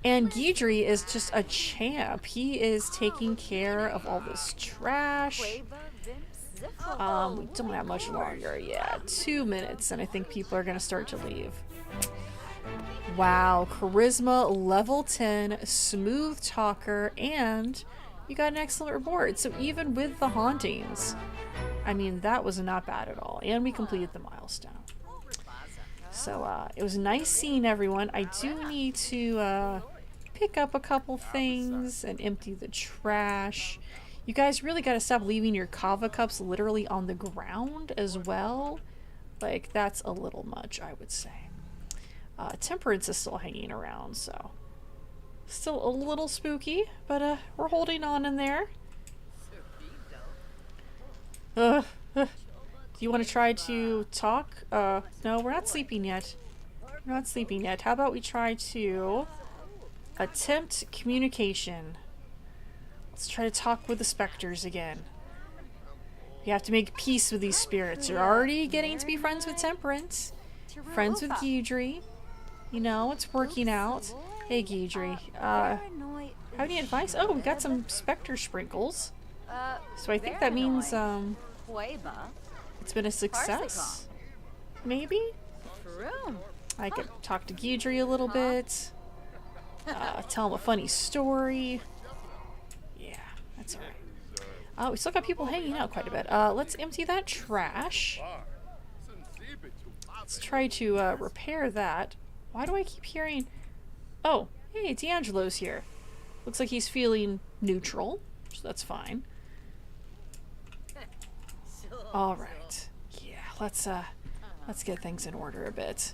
And Guidry is just a champ. He is taking care of all this trash. We don't have much longer. Yeah, 2 minutes and I think people are gonna start to leave. Wow, charisma level 10, smooth talker, and you got an excellent reward. So even with the hauntings, I mean, that was not bad at all. And we completed the milestone. So it was nice seeing everyone. I do need to pick up a couple things and empty the trash. You guys really got to stop leaving your kava cups literally on the ground as well. Like, that's a little much, I would say. Temperance is still hanging around, so still a little spooky, but we're holding on in there. Do you want to try to talk? No, we're not sleeping yet. We're not sleeping yet. How about we try to attempt communication? Let's try to talk with the specters again. You have to make peace with these spirits. You're already getting to be friends with Temperance. Friends with Guidry. You know, it's working out. Hey, Guidry. Have any advice? Oh, we got some specter sprinkles. So I think that means, it's been a success? Maybe? I could talk to Guidry a little bit. Tell him a funny story. Yeah, that's alright. We still got people hanging out quite a bit. Let's empty that trash. Let's try to repair that. Why do I keep hearing... Oh, hey, D'Angelo's here. Looks like he's feeling neutral, so that's fine. Alright. Yeah, let's get things in order a bit.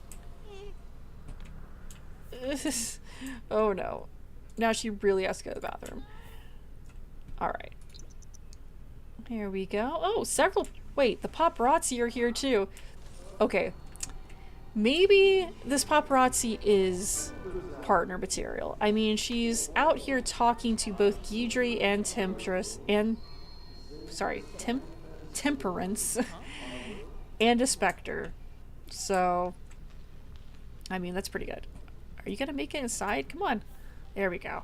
Oh no. Now she really has to go to the bathroom. Alright. Here we go. Oh, several... Wait, the paparazzi are here too. Okay. Maybe this paparazzi is partner material. I mean, she's out here talking to both Guidry and Temperance and a Spectre. So, I mean, that's pretty good. Are you gonna make it inside? Come on. There we go.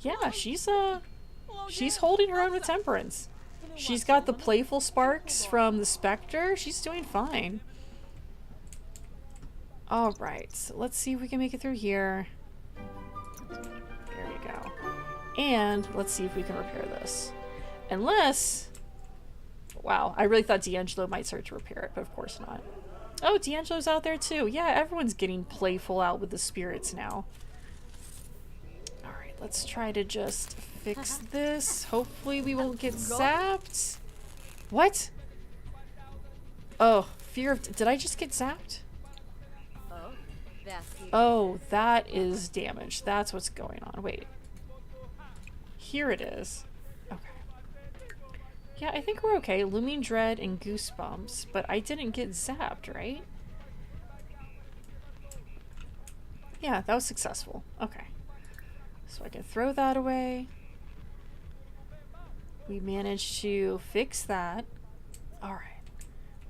Yeah, she's holding her own with Temperance. She's got the playful sparks from the Spectre. She's doing fine. Alright, so let's see if we can make it through here. There we go. And let's see if we can repair this. Unless... Wow, I really thought D'Angelo might start to repair it, but of course not. Oh, D'Angelo's out there too. Yeah, everyone's getting playful out with the spirits now. Alright, let's try to just fix this. Hopefully we won't get zapped. What? Oh, fear of... Did I just get zapped? Oh, that is damage. That's what's going on. Wait. Here it is. Okay. Yeah, I think we're okay. Looming Dread and Goosebumps, but I didn't get zapped, right? Yeah, that was successful. Okay. So I can throw that away. We managed to fix that. Alright.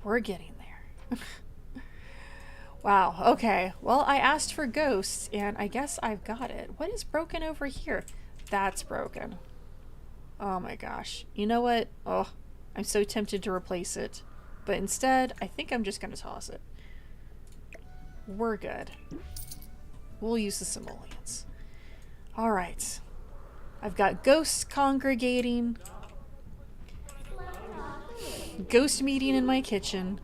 We're getting there. Wow, okay. Well, I asked for ghosts, and I guess I've got it. What is broken over here? That's broken. Oh my gosh. You know what? Oh, I'm so tempted to replace it. But instead, I think I'm just going to toss it. We're good. We'll use the simoleons. Alright. I've got ghosts congregating. Ghost meeting in my kitchen.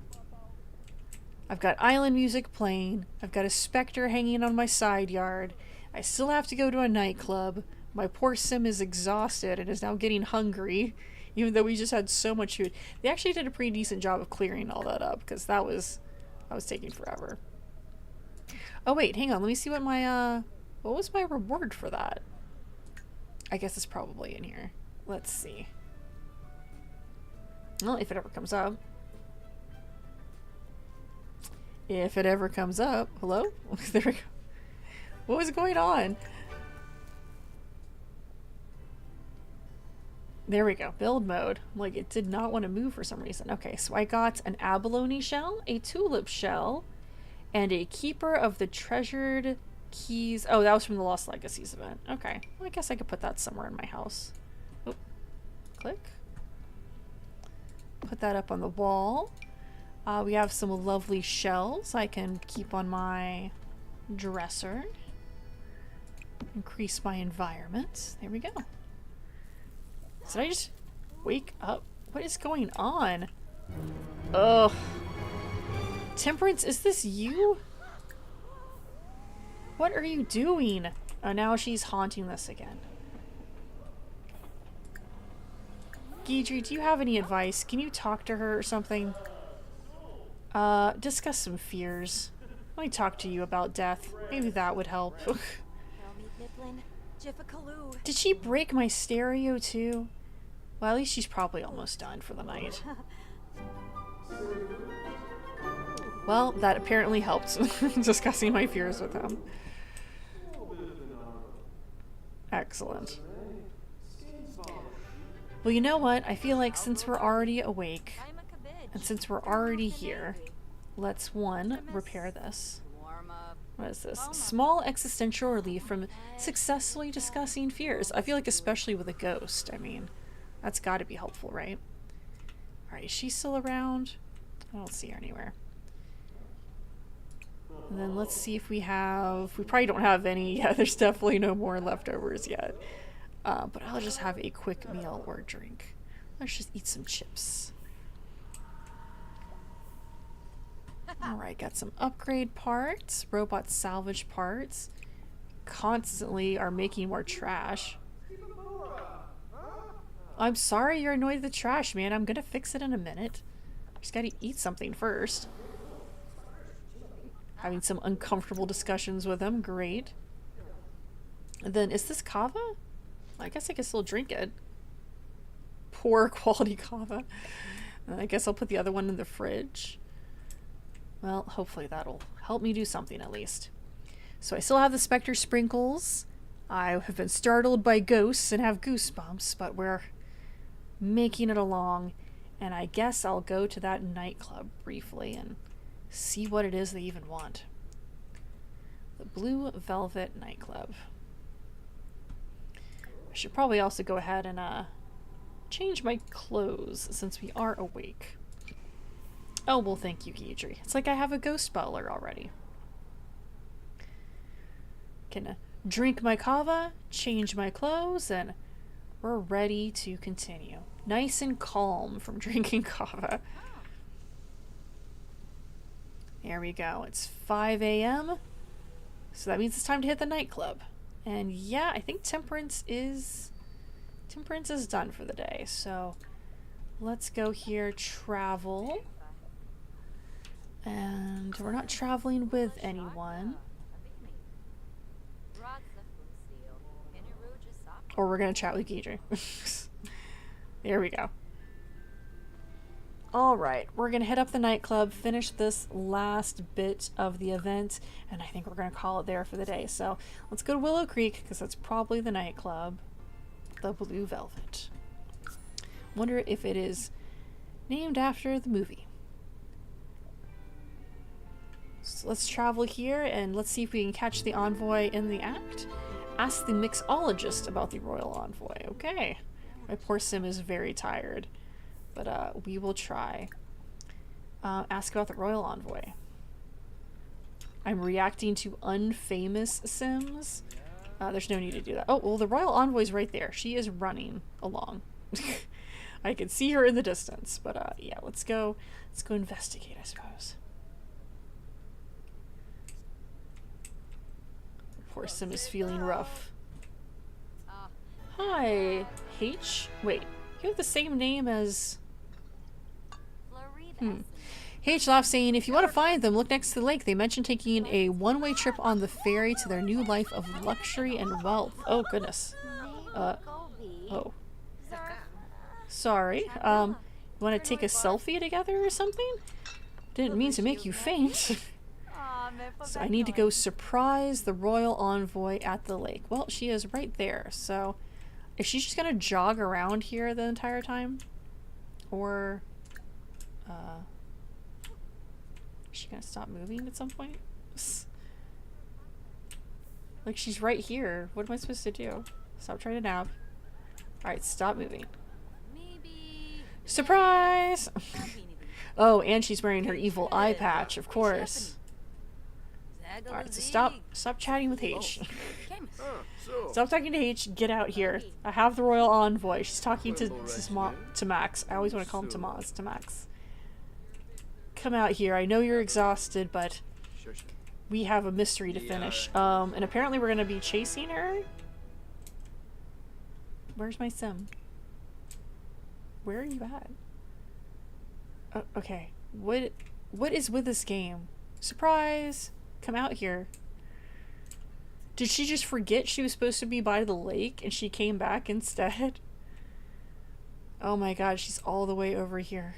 I've got island music playing. I've got a specter hanging on my side yard. I still have to go to a nightclub. My poor Sim is exhausted and is now getting hungry, even though we just had so much food. They actually did a pretty decent job of clearing all that up, because that was taking forever. Oh wait, hang on. Let me see what my what was my reward for that? I guess it's probably in here. Let's see. Well, if it ever comes up. If it ever comes up. Hello? There we go. What was going on? There we go. Build mode. Like, it did not want to move for some reason. Okay, so I got an abalone shell, a tulip shell, and a keeper of the treasured keys. Oh, that was from the Lost Legacies event. Okay. Well, I guess I could put that somewhere in my house. Oh, click. Put that up on the wall. We have some lovely shells I can keep on my dresser. Increase my environment. There we go. Did I just wake up? What is going on? Ugh. Temperance, is this you? What are you doing? Oh, now she's haunting this again. Guidry, do you have any advice? Can you talk to her or something? Discuss some fears. Let me talk to you about death. Maybe that would help. Did she break my stereo too? Well, at least she's probably almost done for the night. Well, that apparently helped. Discussing my fears with him. Excellent. Well, you know what? I feel like since we're already awake, and since we're already here, let's, one, repair this. What is this? Small existential relief from successfully discussing fears. I feel like especially with a ghost, I mean, that's got to be helpful, right? Alright, is she still around? I don't see her anywhere. And then let's see if we have... We probably don't have any. Yeah, there's definitely no more leftovers yet. But I'll just have a quick meal or drink. Let's just eat some chips. Alright, got some upgrade parts. Robot salvage parts. Constantly are making more trash. I'm sorry you're annoyed at the trash, man. I'm gonna fix it in a minute. Just gotta eat something first. Having some uncomfortable discussions with him. Great. And then, is this kava? I guess I can still drink it. Poor quality kava. I guess I'll put the other one in the fridge. Well, hopefully that'll help me do something at least. So I still have the Spectre sprinkles. I have been startled by ghosts and have goosebumps, but we're making it along. And I guess I'll go to that nightclub briefly and see what it is they even want. The Blue Velvet Nightclub. I should probably also go ahead and change my clothes since we are awake. Oh, well, thank you, Guidry. It's like I have a ghost butler already. Can drink my kava, change my clothes, and we're ready to continue. Nice and calm from drinking kava. There we go. It's 5 a.m. So that means it's time to hit the nightclub. And yeah, I think Temperance is done for the day. So let's go here, travel. And we're not traveling with anyone. Or we're going to chat with Guidry. There we go. Alright, we're going to hit up the nightclub, finish this last bit of the event, and I think we're going to call it there for the day. So let's go to Willow Creek, because that's probably the nightclub. The Blue Velvet. Wonder if it is named after the movie. So let's travel here, and let's see if we can catch the envoy in the act. Ask the mixologist about the royal envoy. Okay. My poor Sim is very tired. But we will try. Ask about the royal envoy. I'm reacting to unfamous Sims. There's no need to do that. Oh, well, the royal envoy's right there. She is running along. I can see her in the distance. But yeah, let's go investigate, I suppose. Poor Sim is feeling rough. Hi, H. Wait, you have the same name as... H laughs, saying, if you want to find them, look next to the lake. They mentioned taking a one-way trip on the ferry to their new life of luxury and wealth. Oh, goodness. Oh. Sorry. You want to take a selfie together or something? Didn't mean to make you faint. So I need to go surprise the royal envoy at the lake. Well, she is right there, so... Is she just gonna jog around here the entire time? Or... is she gonna stop moving at some point? Like, she's right here. What am I supposed to do? Stop trying to nap. Alright, stop moving. Surprise! Oh, and she's wearing her evil eye patch, of course. Alright, so stop chatting with H. Stop talking to H, get out here. I have the royal envoy. She's talking to Max. I always want to call him to Max. come out here. I know you're exhausted, but we have a mystery to finish. And apparently we're gonna be chasing her. Where's my sim? Where are you at? Okay. What is with this game? Surprise! Come out here. Did she just forget she was supposed to be by the lake and she came back instead? Oh my god, she's all the way over here.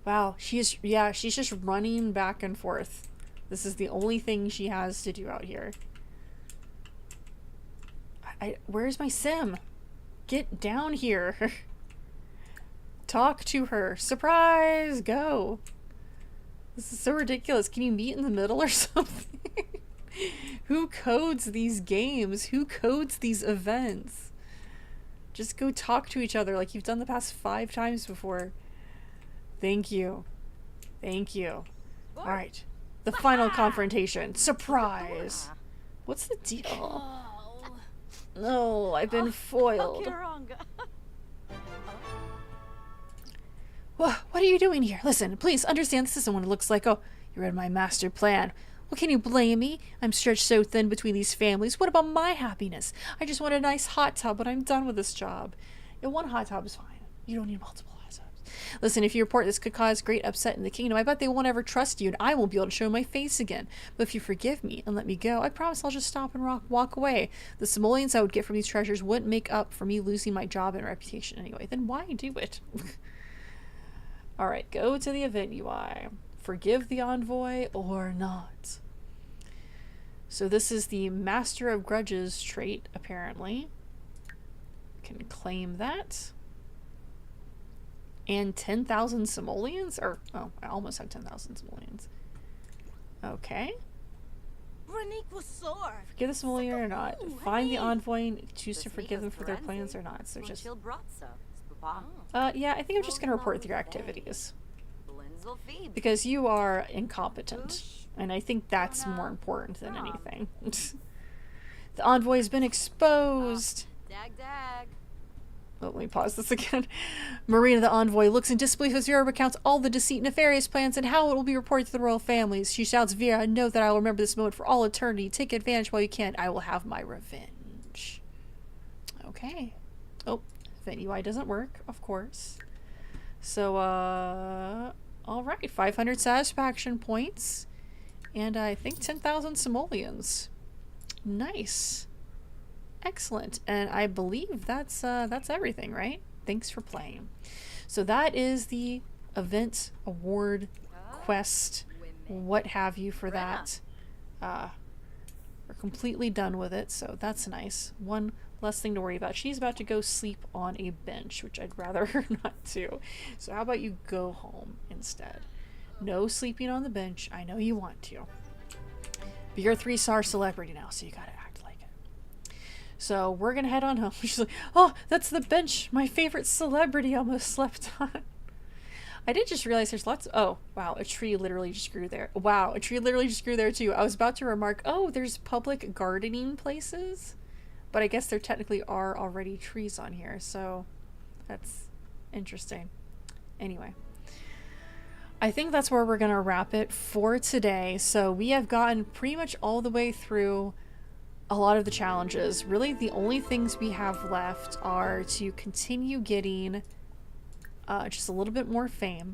Wow, she's just running back and forth. This is the only thing she has to do out here. Where's my sim? Get down here. Talk to her. Surprise! Go. This is so ridiculous. Can you meet in the middle or something? Who codes these games? Who codes these events? Just go talk to each other like you've done the past 5 times before. Thank you. Thank you. Alright. The final confrontation. Surprise! What's the deal? No, I've been foiled. What are you doing here? Listen, please understand this isn't what it looks like. Oh, you read my master plan. Well, can you blame me? I'm stretched so thin between these families. What about my happiness? I just want a nice hot tub when I'm done with this job. Yeah, 1 hot tub is fine. You don't need multiple hot tubs. Listen, if you report this could cause great upset in the kingdom, I bet they won't ever trust you and I won't be able to show my face again. But if you forgive me and let me go, I promise I'll just stop and walk away. The simoleons I would get from these treasures wouldn't make up for me losing my job and reputation anyway. Then why do it? Alright, go to the event UI. Forgive the envoy or not. So this is the Master of Grudges trait, apparently. Can claim that. And 10,000 simoleons? Or, oh, I almost have 10,000 simoleons. Okay. Forgive the simoleon or not. Find the envoy and choose to forgive them for their plans or not. So just... yeah, I think I'm just going to report your activities. Because you are incompetent. And I think that's more important than anything. The envoy has been exposed. Oh, let me pause this again. Marina the envoy looks in disbelief as Vera recounts all the deceit, nefarious plans, and how it will be reported to the royal families. She shouts, Vera, know that I will remember this moment for all eternity. Take advantage while you can. I will have my revenge. Okay. Oh, event UI doesn't work, of course. So, alright. 500 satisfaction points. And I think 10,000 simoleons. Nice. Excellent. And I believe that's everything, right? Thanks for playing. So that is the event, award, quest, what have you for that. We're completely done with it, so that's nice. One less thing to worry about. She's about to go sleep on a bench, which I'd rather her not do. So how about you go home instead? No sleeping on the bench. I know you want to. But you're a 3-star celebrity now, so you gotta act like it. So we're gonna head on home. She's like, oh, that's the bench my favorite celebrity almost slept on. I did just realize there's lots of, oh, wow, a tree literally just grew there. Wow, a tree literally just grew there too. I was about to remark, oh, there's public gardening places. But I guess there technically are already trees on here, so that's interesting. Anyway. I think that's where we're going to wrap it for today. So we have gotten pretty much all the way through a lot of the challenges. Really, the only things we have left are to continue getting just a little bit more fame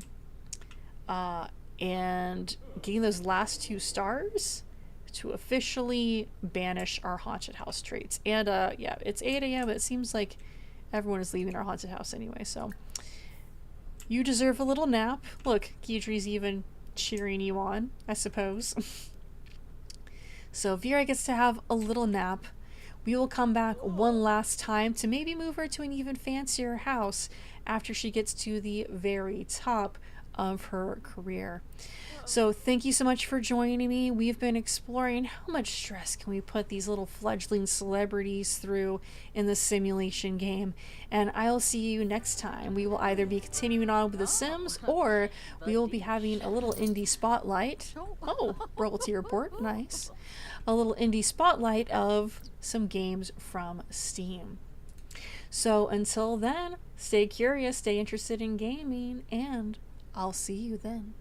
and getting those last 2 stars to officially banish our haunted house traits. And yeah, it's 8 a.m. It seems like everyone is leaving our haunted house anyway, so... You deserve a little nap. Look, Guidry's even cheering you on, I suppose. So Vera gets to have a little nap. We will come back one last time to maybe move her to an even fancier house after she gets to the very top of her career. So thank you so much for joining me. We've been exploring how much stress can we put these little fledgling celebrities through in the simulation game. And I'll see you next time. We will either be continuing on with The Sims or we will be having a little indie spotlight. Oh, royalty report. Nice. A little indie spotlight of some games from Steam. So until then, stay curious, stay interested in gaming, and I'll see you then.